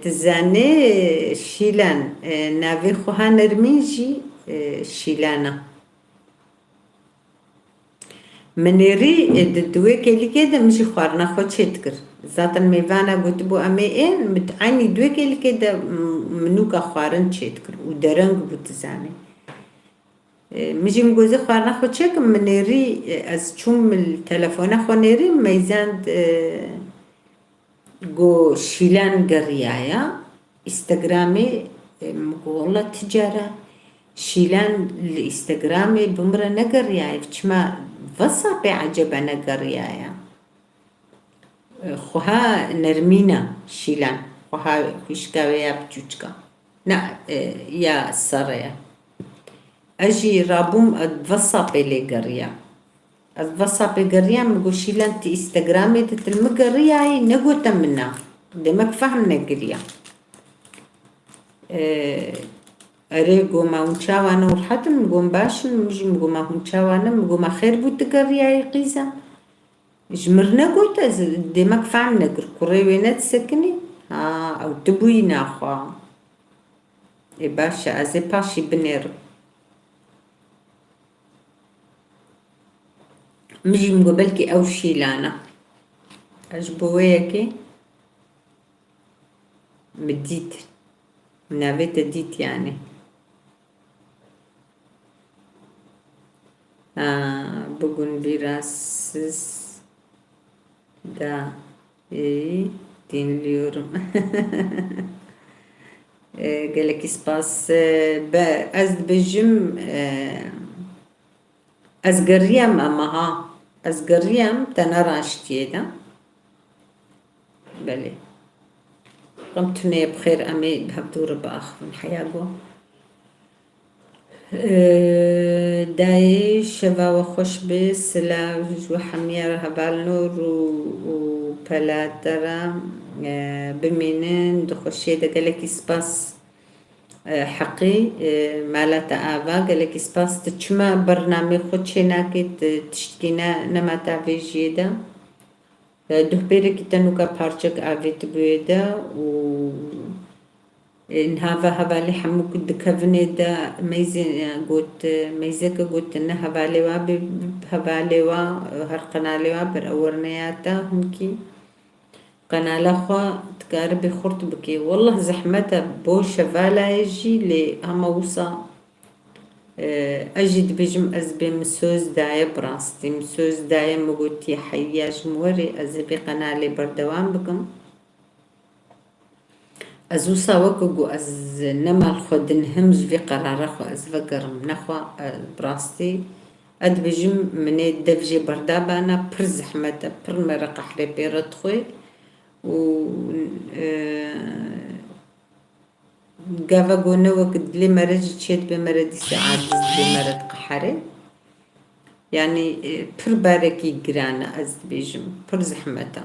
Speaker 1: تزاني شيلان نافي خوها نرميجي شيلانا منيري الدوي كيلي كده مشي خوارنا خود شتكر ذات الميوانا قلت بو أمين متعاني دوي كيلي كده منوكا خوارن شتكر ودرنگ بو تزاني مجي مجوزي خوارنا خود شك منيري از چوم التلفون خونيري ميزاند جو شيلان قريايا استغرامي مقولة تجارة شيلان الاستغرامي بمرة نقرياي فشما وصابي عجبا نقريايا خوها نرمينا شيلان خوها خوشكاويا بجوجكا نا يا ساريا أجي رابوم أتوصابي لي قريا أتوصابي قريا مقو شيلان تي استغرامي تتلم قرياي نقو تمنا دمك فهمنا قريا أريقو ما هنشاوانا والحتم مقوم باشن مجي مقو ما هنشاوانا مقو ما خير بو تقرياي قيزا جمرنا قوت دمك فهمنا قر قريوينات سكني أو تبوينا أخوا باشا أزي باشي بنير مجي مقبلكي أو شيلانا أجبويكي مديت منابت ديت يعني بقون براسس دا دين اليورم قالك سباس أزد بجم أزقريم أمها أزقريم تنراشتي دا بلي قمتني بخير أمي بهبدور بأخ من حياقو داي شفا وخوش بس لا جو حمير هبال نور وبلاترا بمينين دخوشي دا قالك سباس حقي مالتا آبا قالك سباس تشما برنامج خودشي ناكي تشتكينا نما تعبي جيدا ده بيرك تنوكا بارچك آفيت بويدا و إنها هبالي حموك دكافني دا ميزك قوت إنها هبالي وا هر قنالي وا برأورنياتا هنكي قناة خوا تقاربي خورت بكي والله زحمتها بو شفالا يجي لي هما وصا أجد بجم أزبي مسوز داية براستي مسوز داية مقوتي حياش موري أزبي قنالي بردوان بكم أزوصا وكو أز نما الخود نهمج في قرار خو أزفقر منخوا براستي أد بجم مني دفجي بردابانا بر زحمتها بر مرق حريبي ردخوي و قافا قونا وقد لي مرج تشيد بمرد ساعات بمرد قحري يعني بر باركي قرانا أزد بيجم بر زحمتا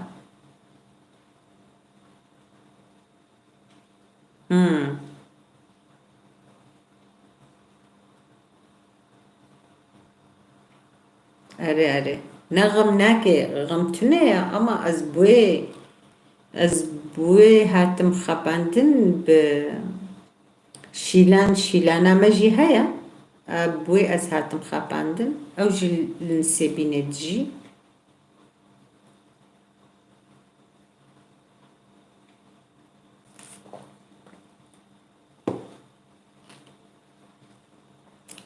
Speaker 1: أري نغم ناكي غمتني أما أزبوي هاتم خباندن شيلانا مجي هيا أبوي أز هاتم خباندن أو جي لنسيبيني تجي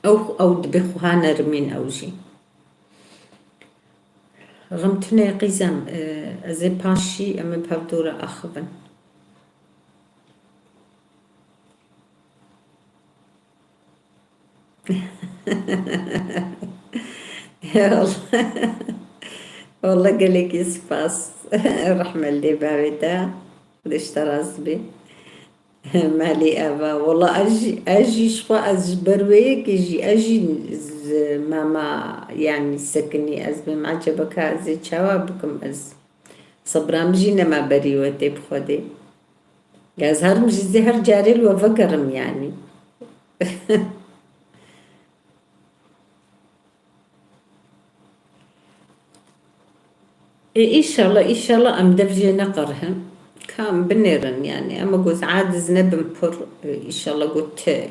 Speaker 1: أو دبخو هانرمين أو جي غمتنا قيزم أزي باشي أما بهبدورة أخبن والله والله قالك يسباس رحمة اللي بابتا ليش تراز بي مالي أبا والله أجي شو أجبرويك أجي ماما يعني سكني أزبي ما عجبك هذي شوابكم صبرا مجينا ما بريوتي بخودي يظهر مش زهر جاري وفكرم يعني إن شاء الله إن شاء الله أم دفجي نقرهم كان بنيرن يعني أما قوز عاد زنب مبر إن شاء الله قلت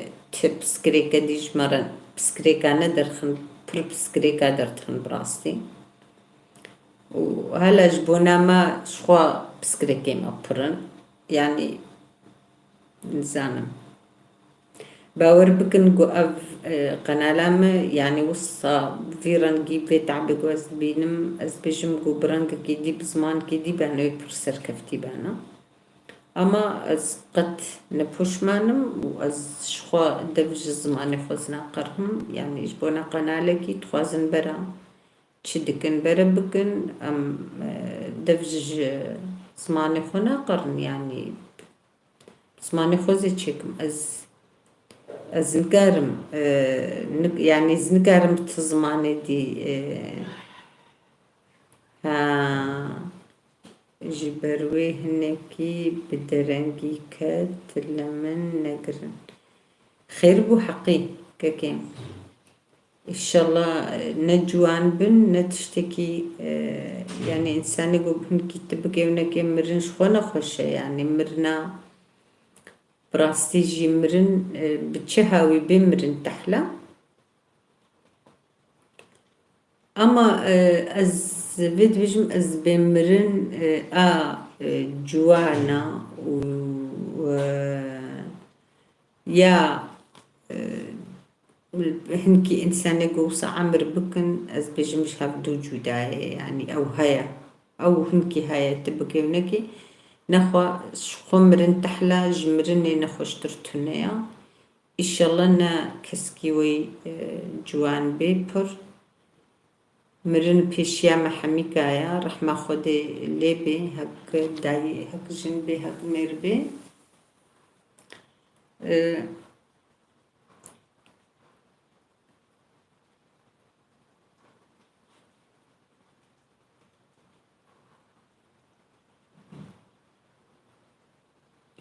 Speaker 1: بسكريكا ديج مرن بسكريكا ندرخن بر بسكريكا درتخن براستي وهلا جبونا ما شخوا بسكريكي ما برن يعني نزانم باور بكن جو أف قنالام يعني وصا فيران جيب في تعبي جواز بينم أز بيجم جو برانج كيدي بزمان كيدي بانو يبرسر كفتي بانا أما أز قد نبوش مانم وأز شخوا دفج زمان خوزنا قرهم يعني جبونا قنالكي تخوازن برا تشدكن برا بكن أم دفج زمان خونا قرن يعني زمان خوزي تشيكم زنقارم يعني زنقارم تزماني دي ها جبروي هنكي بدرنجي كات لمن نقرن خير بو حقي كاكين إن شاء الله نجوان بن نتشتكي يعني إنسان يقول بنكي تبقي ونكي مرن شخونا خوشة يعني مرنا براستي جي مرن بتشهاوي بمرن تحلا أما أز فيد بيجم أز بمرن جوانا و يا هنكي إنسان يقوص عمر بكن أز بيجمش هفدو جداية يعني أو هيا أو هنكي هيا تبقي ونكي نخوا خمرن تحلا جمرني نخوا شترتنيا إن شاء الله نا كسكيوي جوان بيبر مرن بيشيا محميكايا رحمة خودي ليبي هك داي هك جنبي هك ميربي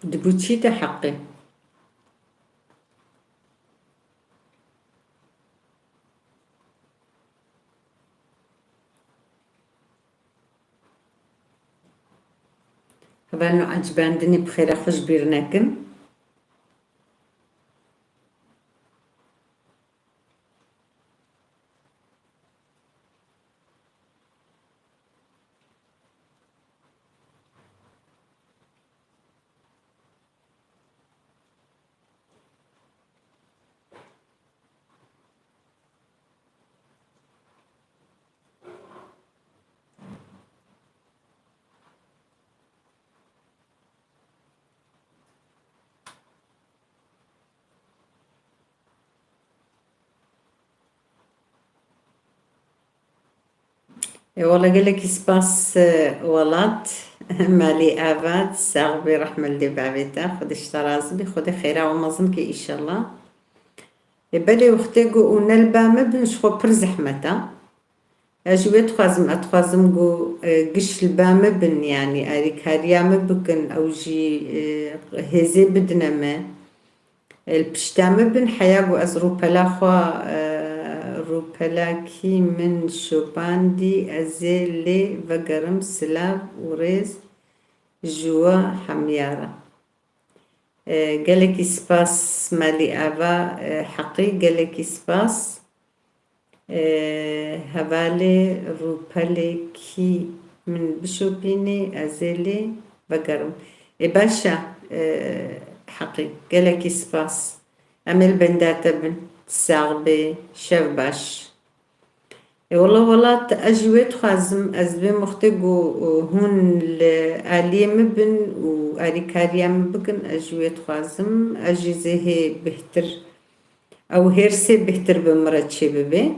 Speaker 1: دبوتشي ده حقي هبانو عجبان دني بخير خوش بيرناكم والله قالك سباس ولات مالي آباد ساغبي رحمة اللي بعبيتا خد اشتراز بي خد خيرا ومظنكي إن شاء الله يبالي وختيقو ونلبا مبنش خو برزحمتا أجويت خوازم أتخوازم جو قش البا مبن يعني أريك هاريا مبكن أو جي هزي بدنا ما البشتا مبن حياقو أزرو بلاخوا روبلاكي من شوباندي أزيلي وقرم سلاف وريز جوا حميارة قالك سباس مالي أبا حقي قالك سباس هبالي روبلاكي من بشوبيني أزيلي وقرم باشا حقي قالك سباس أمل بندات بن تساغبي شف باش والله تأجويت خازم أزبي مختقو هون الآلية مبن وآلي كاريا مبكن أجويت خازم أجيزه بهتر أو هيرسي بهتر بمرد شبابي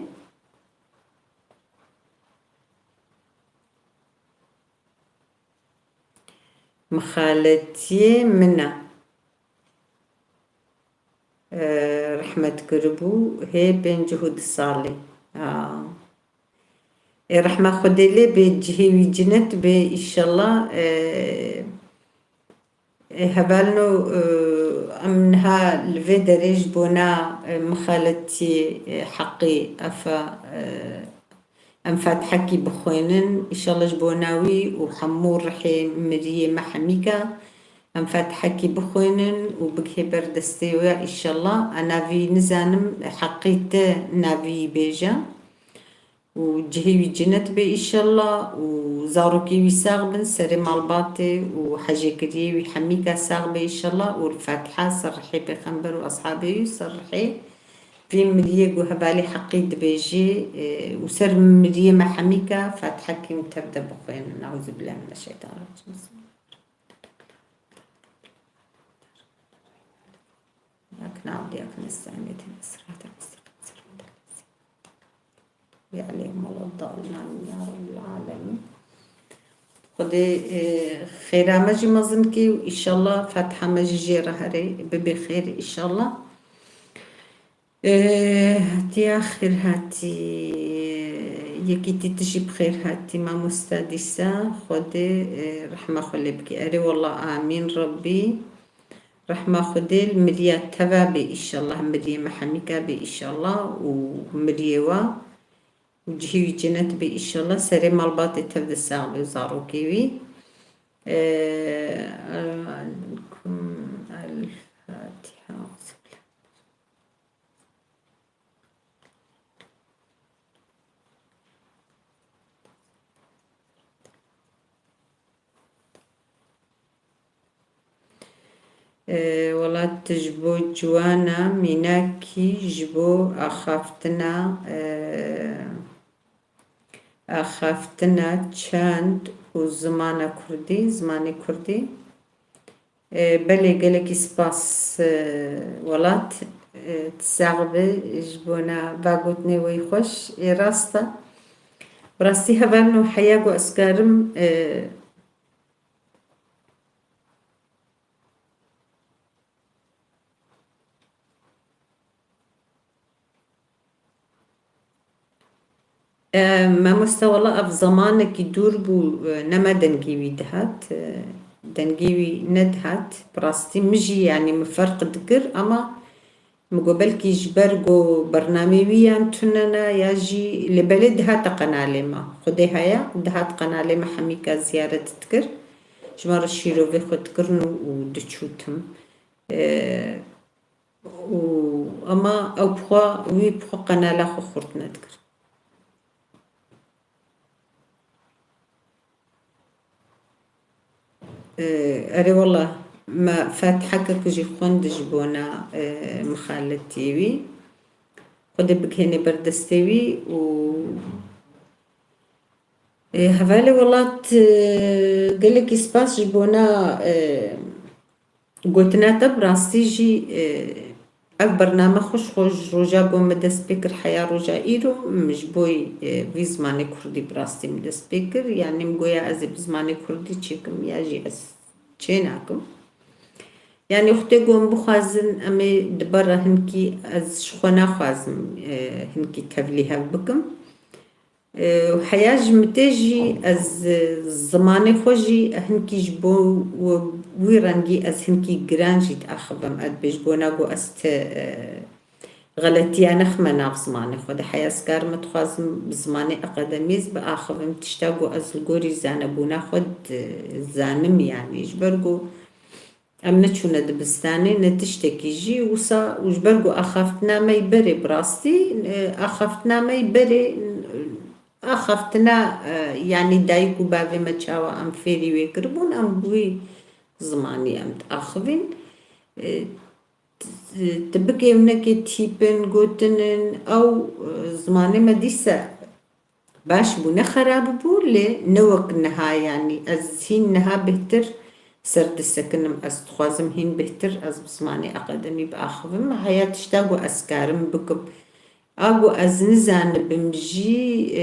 Speaker 1: مخالتي منا رحمة كربو هي بين جهود صالي رحمة خديلي بجهي وجنت إن شاء الله هبالنو أمنها الفيدريج بونا مخالتي حقي أفا أنفات حكي بخوينن إن شاء الله جبوناوي وحمور رحي مريه محميكا أنفات حكي بخوينن وبكي بردستيويا إن شاء الله أنا في نزانم حقيت نافي بيجا وجهي جنت بي إن شاء الله وزاروكي ويساغ بن سري مالباتي وحاجكري وحميكا ساغ بي إن شاء الله والفاتحة صرحي بخنبر وأصحابي صرحي في مريه وهبالي حقي دبيجي وسر مريه محميكا فاتحة كي تبدأ بخوين نعوذ بالله من الشيطان الرجيم ياك نعود ياك نستعين اهدنا الصراط المستقيم يا عليهم الله الضالين يا رب العالمين خدي خيرا ماجي مظنكي وإن شاء الله فاتحة ماجي جيرة هري بخير إن شاء الله هاتي آخر هاتي يكيتي تجي بخير هاتي ما مستادسة خدي رحمة خلي بكي أري والله آمين ربي رحمة خدي المريا تبابي إن شاء الله مريا محميكا بي إن شاء الله ومريوا وجهي جنت بي إن شاء الله سري مالباتي تبدا الساعة وزارو كيوي الفاتحة والله تجبو جوانا ميناكي جبو أخافتنا چند وزمانة كردي زماني كردي بلي قالك سباس ولات تساغبي جبونا باقوتني ويخوش راستا براستي هبانو حياقو أسكارم ما مستوى الله في زمانك يدور بو نما دنجيوي دهات دنجيوي ندهات براستي مجي يعني مفرق ذكر أما مقبل كي جبرجو برنامجيا تننا يجي لبلد هات قنالما خدي هيا دهات قنالما حميكا زيارة تذكر جمار الشيرو في خد كرنو ودشوتهم أما أو بخوا وي بخوا قنالا خو خورت نذكر أري والله ما فاتحك كجي خوند جبونا مخالتيوي خد بكهني بردستيوي و هفالي والله قالك إسباس جبونا قلتنا براستي جي برنامج خوش رجا بو مدست بكر حياة رجا إيرو مش بوي في زماني كردي براستي مدست بكر يعني مقويا أزي بزماني كردي چيكم ياجي چيناكم يعني اختي قوم بخوازن أمي دبرا هنكي از شخونا خوازم هنكي تفليها بكم وحياج متاجي از زماني خوجي هنكي جبو ويرانجي از هنكي جرانجي تأخبم أد بجبونا قو است غلطي أنا خمنا في زماني خود حياة سكار متخوازم بزماني أقدميز بأخبم تشتاقو از الجوري زانبونا خود زانم يعني جبرقو أمنا چونه دبستاني نتشتكي جي وصا وجبرقو أخافتنا ما يبري براستي أخافتنا ما يبري أخافتنا يعني دايكو بابي ما تشاوا أم فيري ويكربون أم بوي زماني أم تأخذين تبقى منك تيبن قوتن أو زماني ما ديسا باش بو نخراب بو لنوك نها يعني از هين نها بهتر سرد السكنم از تخوازم هين بهتر از بسماني أقدمي بآخفم هيا تشتاقو أسكارم بكب أقو از نزان بمجي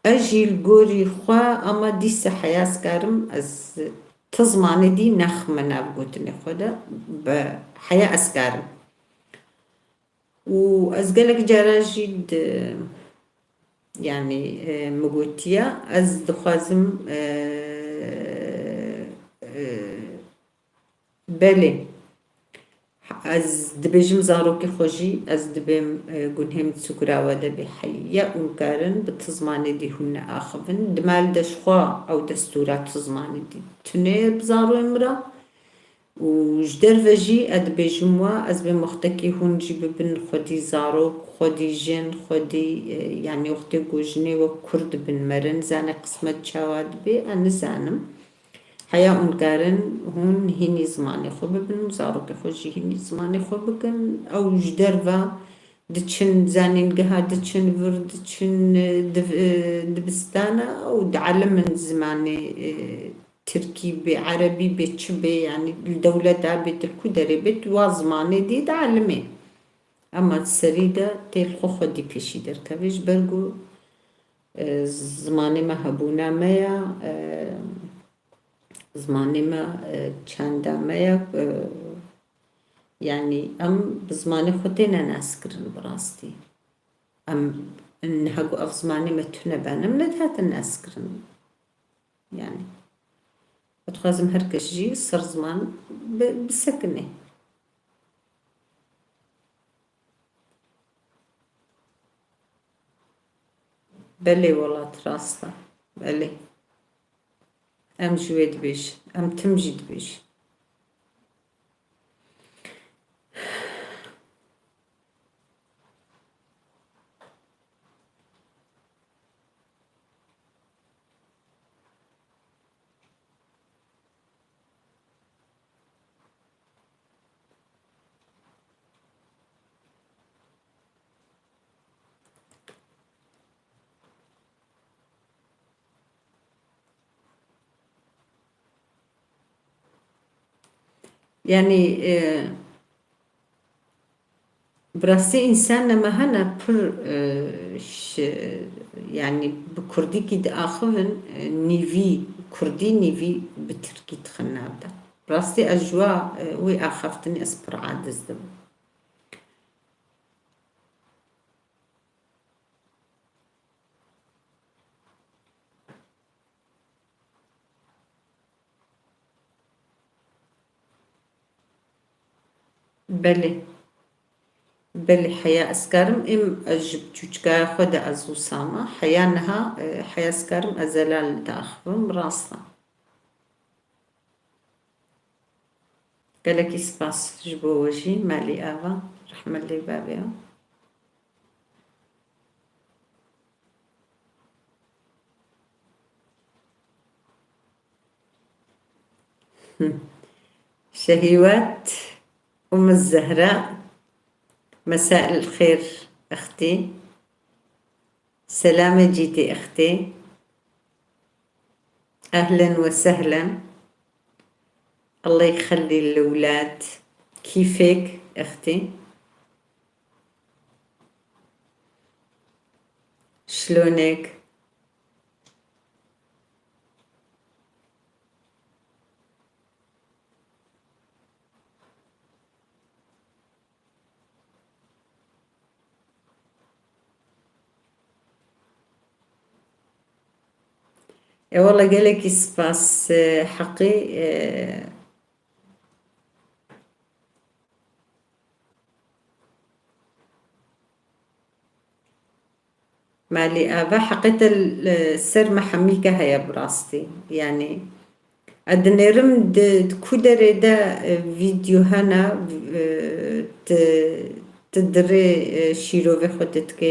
Speaker 1: أجي الجوري خوا أما ديسا حياس كارم از تزماني دي نخ منا بقوتني خدا بحياة أسكارم وأز قالك جراجيد يعني مقوتيا أز دخوازم بلي از دبيجم زاروكي خوجي از دبيم قنهم تسكراوة دبي حيا ونكارن بتزماني دي هن آخفن دمال دشخوا أو دستورات تزماني دي تنير بزارو امرا وجدر فجي أدبيجموا از بمختكي هن جيب بن خودي زارو خودي جن خودي يعني وقتي قوجني وكرد بن مرن زاني قسمت شواد بي أنا زانم حيا ونكارن هون هني زماني خو ببن زاروكي خوشي هني زماني خو بكن أو جدرفا دتشن زانين قها دتشن ورد دتشن دبستانا أو دعلم من زماني تركي بعربي بتشبي يعني الدولة دابت الكدري بت وزماني دي دعلمي أما السريدة تلخو خدي بيشي دركبش برقو زماني ما هبونا ميا زماني ما چندا ميا يعني أم بزماني خدينا ناسكرن براستي أم نهجو أف زماني ما تنبانا مندهات ناسكرن يعني بتخازم هركش جي صار زمان بسكنه بلي والله تراستا بلي أم جويد بيش أم تمجد بيش يعني براسي إنسان لما هنا بر يعني بكردي كده آخرن نيفي كردي نيفي بتركي تخنا بدا براسي أجواء وي آخفتني أسبر عادز دم بلي بلي حياة أسكارم إم أجب جوجكا خدا أزو ساما حياة نها حياة أسكارم أزلال داخبم راسا قالك إسباس جبو وجي مالي آفا رحمة الله بابيا شهيوات أم الزهراء مساء الخير أختي سلامة جيتي أختي أهلا وسهلا الله يخلي الأولاد كيفك أختي شلونك والله قالك سباس حقي مالي آبا حقيت السر محميكا هيا براستي يعني أدنيرم كودري دا فيديو هنا تدري شيرو في خودتك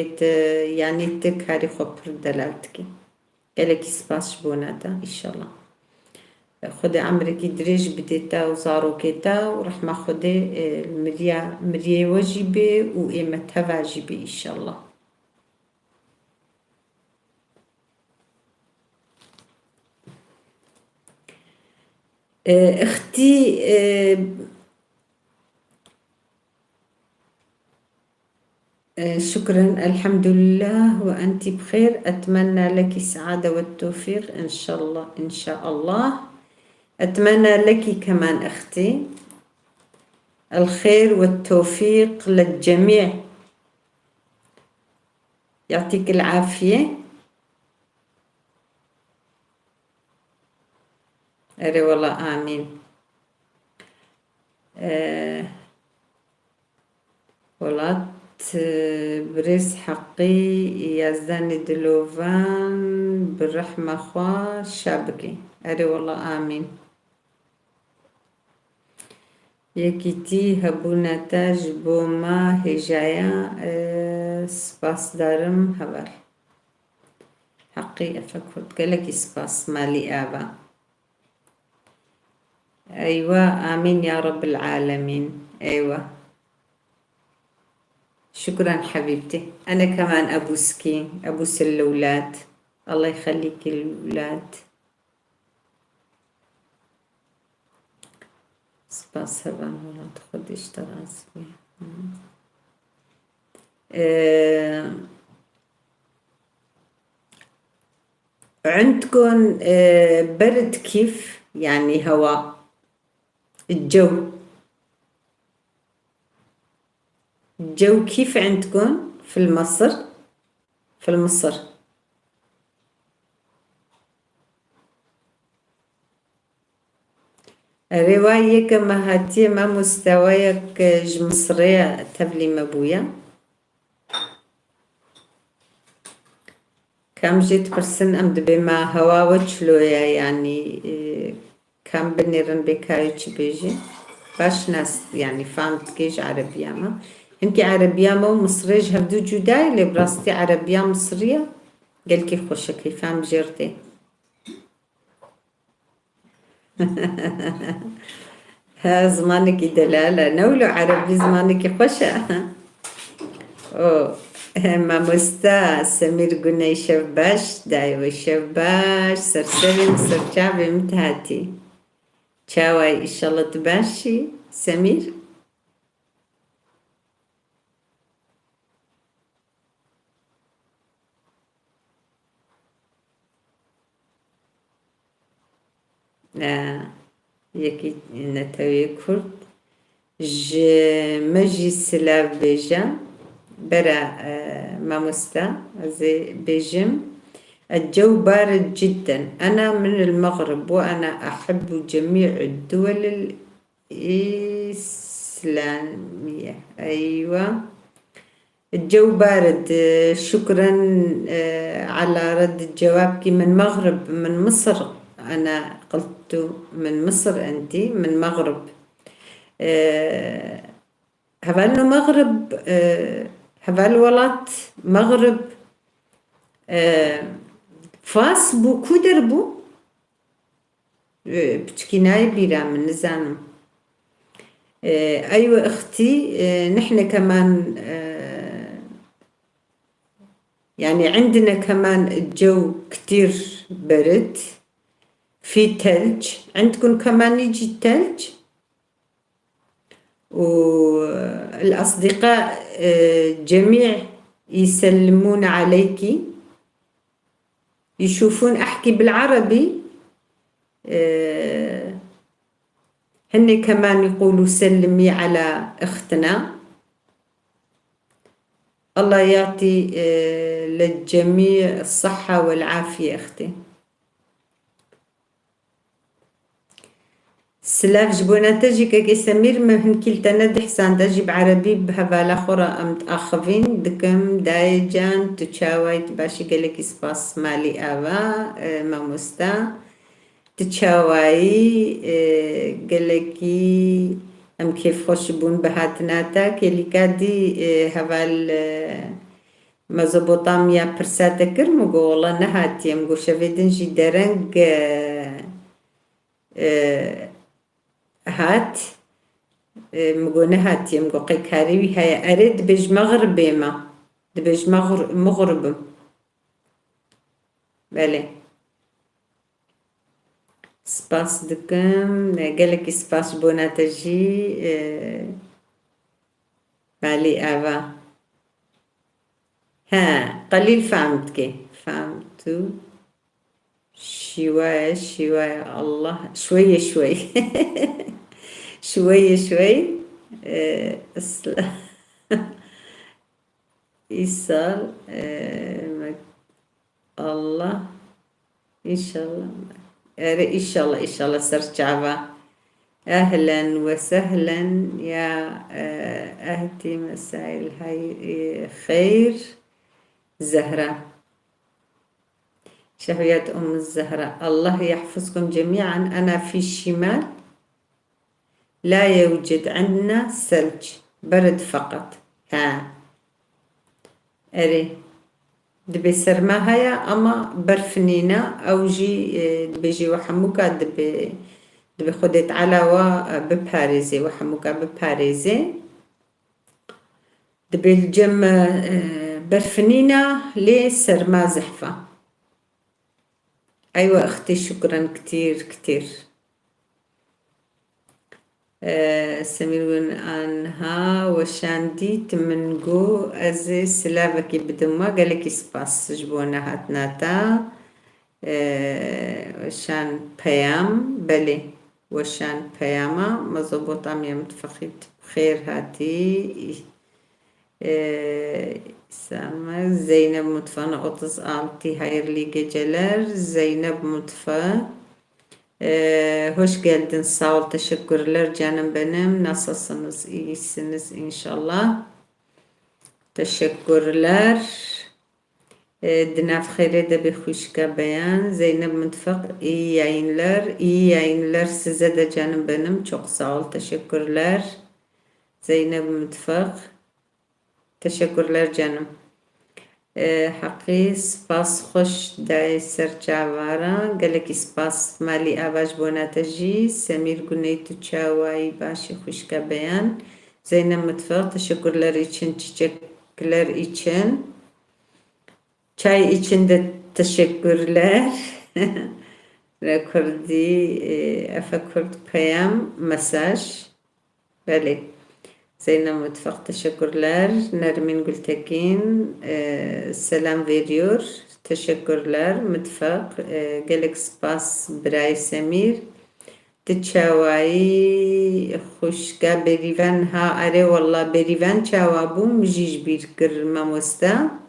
Speaker 1: يعني تكاري خبر دلالتك قالك سباس شبوناتا إن شاء الله خدي عمرك دريج بديتا وزارو كيتا ورحمة خدي المريا وجبي وإيمتها واجبي إن شاء الله. اختي شكرا، الحمد لله وأنت بخير، أتمنى لك السعادة والتوفيق إن شاء الله إن شاء الله. أتمنى لك كمان أختي الخير والتوفيق للجميع، يعطيك العافية. أري والله آمين. ولات بريس حقي يزداني دلوفان بالرحمة خوا شابكي. أري والله آمين. يكيتي هبونا تاج بوما هجايا سباس دارم هبال حقي أفكر قالك سباس مالي آبا. أيوة آمين يا رب العالمين. أيوة شكرا حبيبتي. أنا كمان أبوسكي، أبوس الأولاد، الله يخليك الأولاد. سباس هبان ولا تخد اشتراس عندكم برد كيف يعني هواء الجو كيف عندكم في مصر؟ في مصر رواية كما هاتي ما مستوايك مصرية تبلي مبويا كم جيت برسن أمد بما هوا وجلويا يعني كم بنيرن بكايتش بيجي باش ناس يعني فهمت كيش عربية ما هنكي عربية ما ومصريج هبدو جداي اللي براستي عربية مصرية قال كيف خوشك فهم جيرتي. ها زمانك دلالة نولو عربي زمانك خوشة. أو ما مستا سمير قلنا شباش دايو شباش سرسري سرجابي متهاتي شاوي إن شاء الله تباشي سمير. يكي نتوي كرد مجي سلاف بيجا برا ماموستا زي بيجم. الجو بارد جدا، أنا من المغرب وأنا أحب جميع الدول الإسلامية. أيوة الجو بارد. شكرا على رد جوابك. من مغرب من مصر، أنا قلت من مصر، أنت من مغرب. هبالو مغرب هبالولات مغرب فاس بو كودر بو بتشكيناي بيرا من نزانم. أيوة أختي نحن كمان يعني عندنا كمان الجو كتير برد، في تلج. عندكم كمان يجي التلج؟ والأصدقاء جميع يسلمون عليكي، يشوفون أحكي بالعربي، هن كمان يقولوا سلمي على أختنا. الله يعطي للجميع الصحة والعافية أختي. سلاف جبونا تجي كي سمير ما هنكيل تند حسان تجي بعربي بهبالا خورا أمت أخفين دكم دايجان تشاويت باشي قالك سباس مالي آبا ما مستا تشاوي قالكي أم كيف خوش بون بهاتناتا كيلي كادي هبال مزبوطاميا برساتا كرمو والله نهاتي أمقو شفيدن جي درنق هات مقونة هات يمقو قيكاريوي هاي أريد بيج مغربي ما دبيج مغرب بله سباس دكم قالك سباس بونا تجي بالي آبا ها قليل فهمتك فهمتو شوية الله شوية شوي شوي إيصال الله إن شاء الله إن شاء الله سرجعبا أهلا وسهلا يا أهتي مساء الهي خير زهرة شهويات أم الزهراء الله يحفظكم جميعا أنا في الشمال لا يوجد عندنا ثلج برد فقط ها أري دبي سرما هيا أما برفنينا أو جي دبي جي وحموكا دبي خدت علاوة بباريزي وحموكا بباريزي دبي الجم برفنينا لي سرما زحفة أيوة أختي شكرا كتير سميرون عنها وشاندي تمنقو أزي سلابكي بدما قالك سباس جبونا هاتناتا وشان بيام بلي وشان بياما مظبوطة ميم تفخيت خير هاتي سامة زينب متفانة أطز آلتي هاير ليجي جلر زينب متفا hoş geldin sağ ol teşekkürler canım benim nasılsınız iyisiniz inşallah teşekkürler dinaf khayre de bir hoşka beyan Zeynep Mutfak iyi yayınlar size de canım benim çok sağ ol teşekkürler Zeynep Mutfak teşekkürler canım حقی سپاس خوش دای سرچاوارا گلک سپاس مالی آواج بوناتجی سمیر گونی تو چاوایی باشی خوشکا بیان Zeynep Mutfak teşekkürler için çiçekler için çay için de teşekkürler rekordi afakurt payam mesaj böyle Zeynep Mutfak teşekkürler. Nermin Gültekin selam veriyor. Teşekkürler Mutfak. Gelek spas Biray Semir. Tçavayı hoşka berivan ha are valla berivan çavabum jiş bir kırmam usta.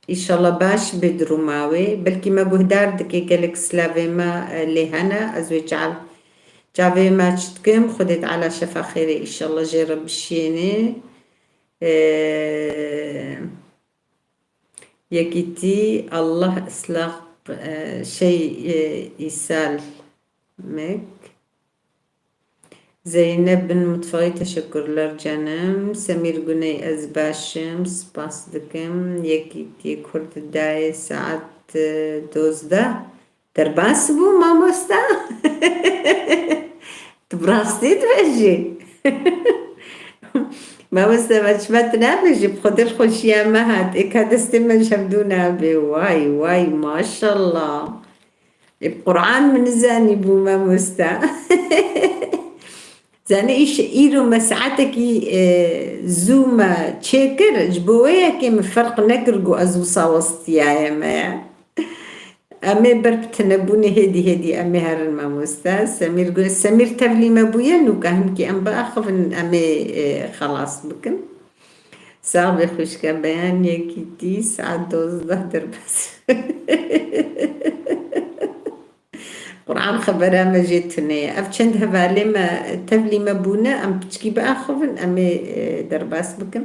Speaker 1: İnşallah baş bedrumavi. Belki ma guhdar dike gelek slavema lehana azvecal. جاوي ما تشتكم خدت على شفا خيري إن شاء الله جرب الشيني يكيتي الله إصلاح شيء يسال مك زينب بن مطفئي teşekkürler canım Semir Güney Ezbaşım spas dikim yekiti kurd daye saat 12 derbas bu mamosta تبراستي تبجي ما مستمعش ما تنامجي بخد الخش يا مهد إك هذا استمن شمدونا بي واي ما شاء الله القرآن من زاني بو ما مستا زاني إيش إيرو مساعتكي زوما تشيكر جبوية كم فرق نكرقو أزو صاوستي يا ما أمي بربتنبوني هدي أمي هرن ما مستا سمير قول سمير تبلي ما بويا نوكاهم كي أم بأخف إن أمي خلاص بكن صعب خوش كبيان يكيتي ساعة 12 دربس قرآن خبرها ما جيتني أفشند هفالي ما تبلي ما بونا أم بتشكي بأخف إن أمي درباس بكن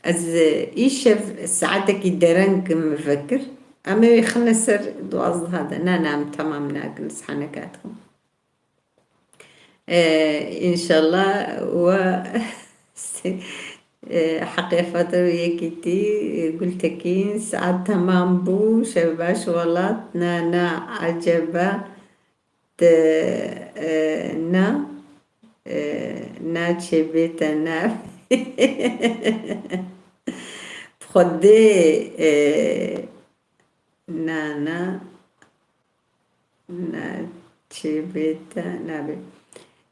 Speaker 1: أز إيشف ساعتك يدرنك مفكر أما يخلنا سر دوازد هذا ننام تمام ناقلس حنكاتهم إن شاء الله و حقيقة يكيتي قلتكين ساعات تمام بو شباش ولات نانا عجبة نا ناچه بیتا ناف خودی نا ناچه بیتا نابی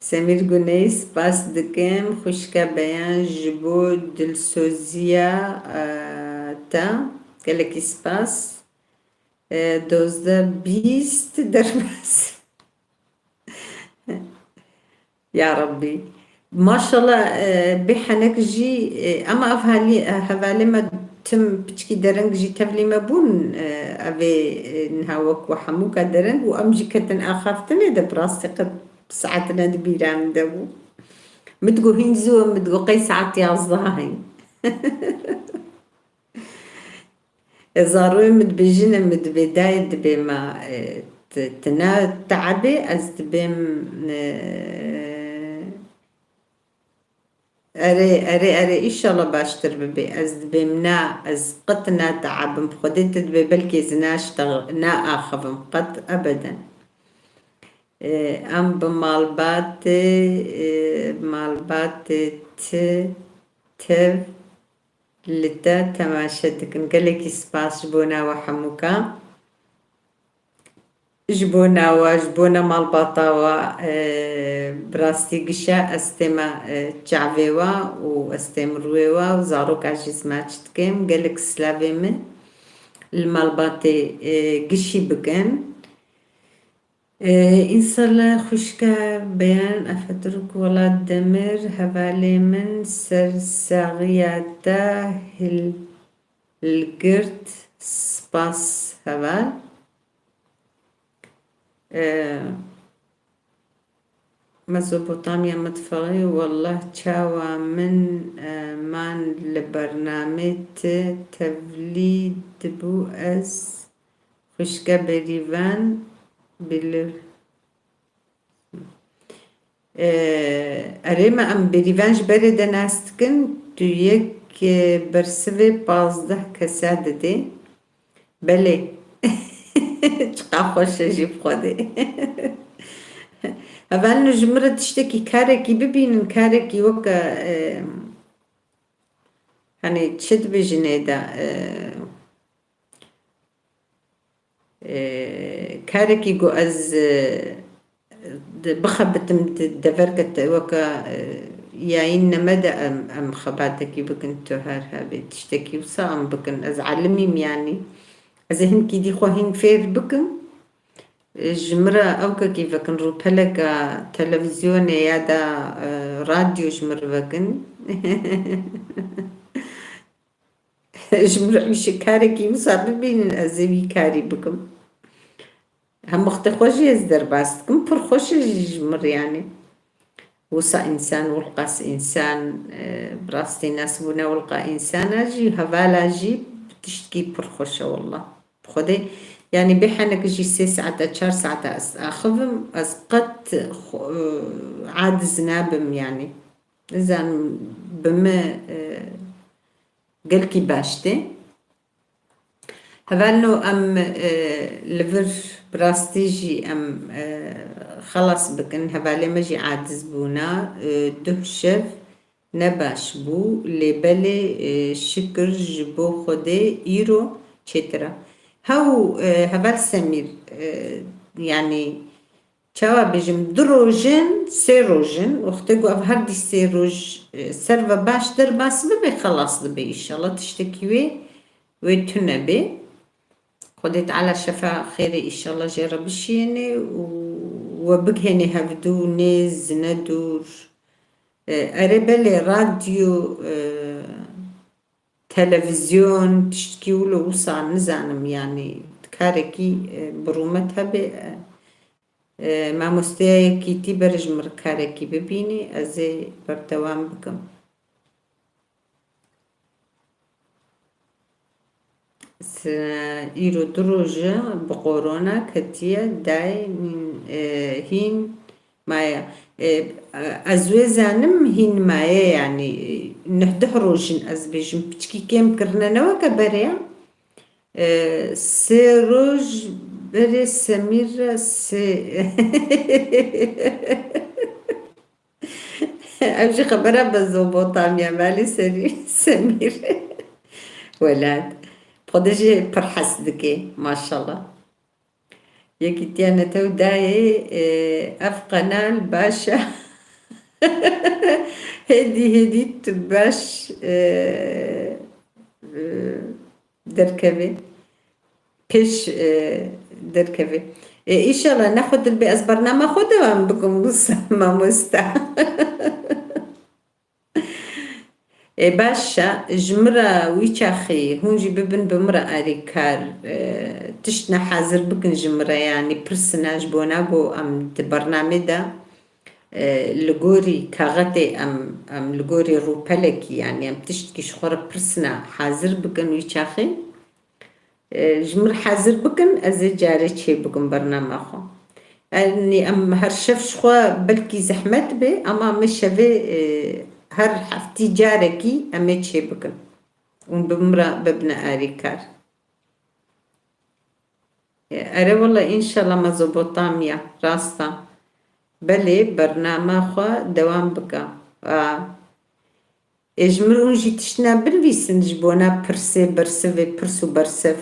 Speaker 1: سمیر گونهی سپاس دکم خوشکا بیان جبو دلسوزیا تا گلکی سپاس 12-20 درباس يا ربي ما شاء الله بحنك جي اما هفالي ما تم بتشكي درنج جي تفلي ما بون ابي نهاوك وحموكا درنج وامجي كتن اخافتني دبراستي قد ساعتنا دبيران دبو متقو هينزو متقو قي ساعتي عزاهين زاروي مدبجينا مدبداية دبي ما تنا تعبي از دبيم اري ان شاء الله باشتر ببي از دبيم نا از قطنا تعبم خديت دبي بلكي زناش نا اخفم قط ابدا ام بمالبات تف لتا تماشتك نقلك سباس جبونا وحموكا جبونا مالباطاوا براستي قشا استما جعفيوا و استم رويوا وزاروك عجيز ماتشتكم قلك سلافيمي المالباتي قشي بكن إنسان خوشكا بيان أفترك ولا دمر هفالي من سرساغياتا القرد سباس هفال مزوبوطاميا مدفعي والله تشاوى من مان لبرنامج تفليد بو أز خوشكا بريفان أريما أم بريفانج برد ناستكن تو يك برسوي 15 كسادة دي بلي چقا خوش جيب خودي اول نجمرة تشتكي كاركي ببينن كاركي وكا هاني تشد بجنيدا كاركي جو از بخبتم دفرقة وكا ياين مدى ام خباتكي بكن تهار هابي تشتكي وصا ام بكن از علميم يعني از هنكي دي خوهين فير بكن جمرة اوكا كيف كن روبلكا تلفزيون يادا راديو جمرة بكن جمرة مش كاركي وصا ببين ازوي كاري بكم هم وقت خوشي ازدر باستكم پر خوش جمر يعني وصا انسان والقاس انسان براستي ناس بونا والقا انسان اجي هفالا جي بتشتكي پر خوشة والله بخدي يعني بحنك جي 6 ساعات 4 ساعات اخذم از قد عاد زنابم يعني زان بما قلكي باشتي هفالنو ام لفر براستيجي ام خلاص بكن هفالي مجي عادز بونا دهشف نباش بو لبالي شكر جبو خده ايرو چترا هاو هفال سمير يعني چاوا بجم دروجن سيروجن وقتقو اف هردي سيروج سروا باش در باس ببي خلاص ببي ان شاء الله تشتكيوي ويتنبي خدت على شفا خيري إن شاء الله جرب الشيني وبقهني هفدو نيز ندور أريبالي راديو تلفزيون تشتكيولو وصع نزانم يعني كاركي برومتها ما مستيكي تبرج مر كاركي ببيني أزي بردوام بكم إيرو دروجة بقورونا كتيا داي هين مايا أزوي زانم هين مايا يعني نهده روجن أزبيجن بتشكي كيم كرنا نوا كبريا سيروج بره سمیر امشي خبرها بزوبوطاميا مالي سمير ولاد بخدجي برحس دكي ما شاء الله يكي تيانا تو داي اف قنال باشا هدي تباش دركبي بيش دركبي ان شاء الله ناخد البئس برنامج خدها بكم ما مستا باشا جمرة ويشاخي هونجي ببن بمرة أريكار تشتنا حاضر بكن جمرة يعني برسناج بوناغو أم تبرنامج دا لغوري كاغتي أم لغوري روبالكي يعني أم تشتكي شخورة برسنا حاضر بكن ويشاخي جمر حاضر بكن أزي جاري تشي بكن برنامج خو يعني أم هرشف شخوا بلكي زحمت بي أما مش شبه هر حفتي جاركي أمي تشي بكن وبمرأ ببنا آريكار أري والله إن شاء الله مزبوطامية راستا بلي برنامج خوا دوام بكا إجمر أنجي تشنا بنفيسن جبونا برسي برسفي برسو برسف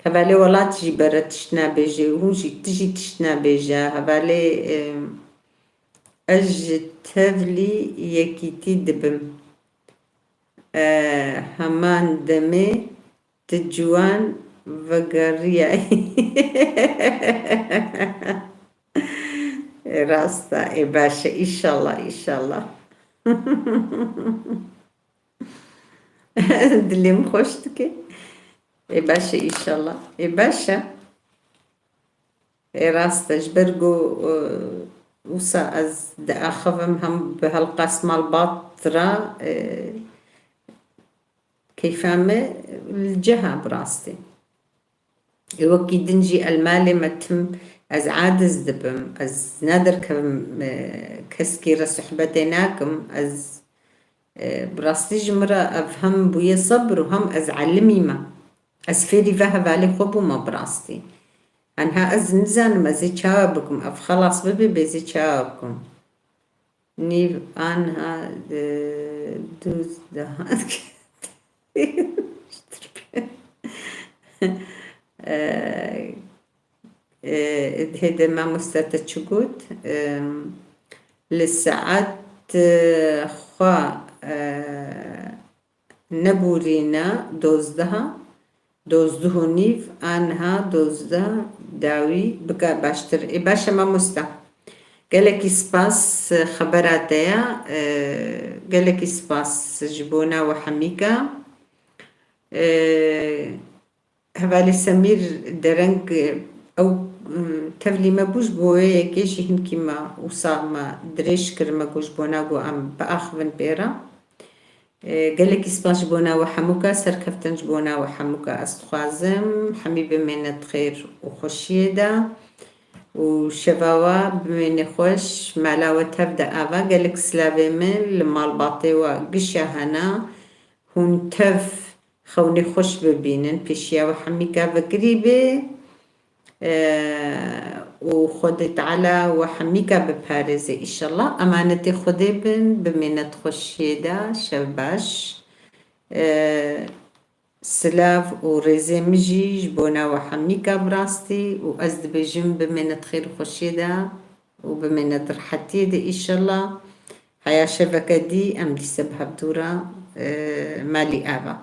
Speaker 1: هبالي والله تجي برا تشنا بيجي ونجي تجي تشنا بيجا هبالي أجتفلي يكيتي دبم همان دمي تجوان وغرياي راستا اي باشا ان شاء الله ان شاء الله دلي مخوشتك اي باشا ان شاء الله اي باشا اي راستا جبرقو وسا از داخفم هم بهالقسم الباطرة كيفما الجهة براستي وكي دنجي المالي متم از عادز دبم از نادر كسكي رسحبتيناكم از براستي جمرة افهم بويا صبر وهم از علمي ما از فيري فهب علي خبو ما براستي انها از نزان ما زي تشابكم اف خلاص ببي بزي تشابكم نيف انها دوز دهات هيدا ما مستتشقوت للساعات خوا نبورينا دوزده نيف انها دوزده داوي بكا باشتر باشا ما مستا قالك سباس خبراتيا قالك سباس جبونا وحميكا هبالي سمير درنگ او تفلي ما بوش بوه كيشي هنكي ما وصا دريش كر ما بوش بوناغو ام باخفن بيرا قالك سباس جبونا وحموكا سركفتن جبونا وحموكا استخوازم حميبي من خير وخشيدا وشفاوا بمن خوش ملاوة تبدا افا قالك سلابي من لما الباطي وقشا هنا هون تف خوني خوش ببينن بيشيا وحميكا بقريبة وخدت على وحميكا ببارزة إن شاء الله أمانتي خدي بمنة خشيدا شباش سلاف ورزي مجي جبونا وحميكا براستي وأزد بجم بمنة خير خشيدا وبمنة رحتي دي إن شاء الله هيا شبكة دي أم لسه بهبدورة مالي آبا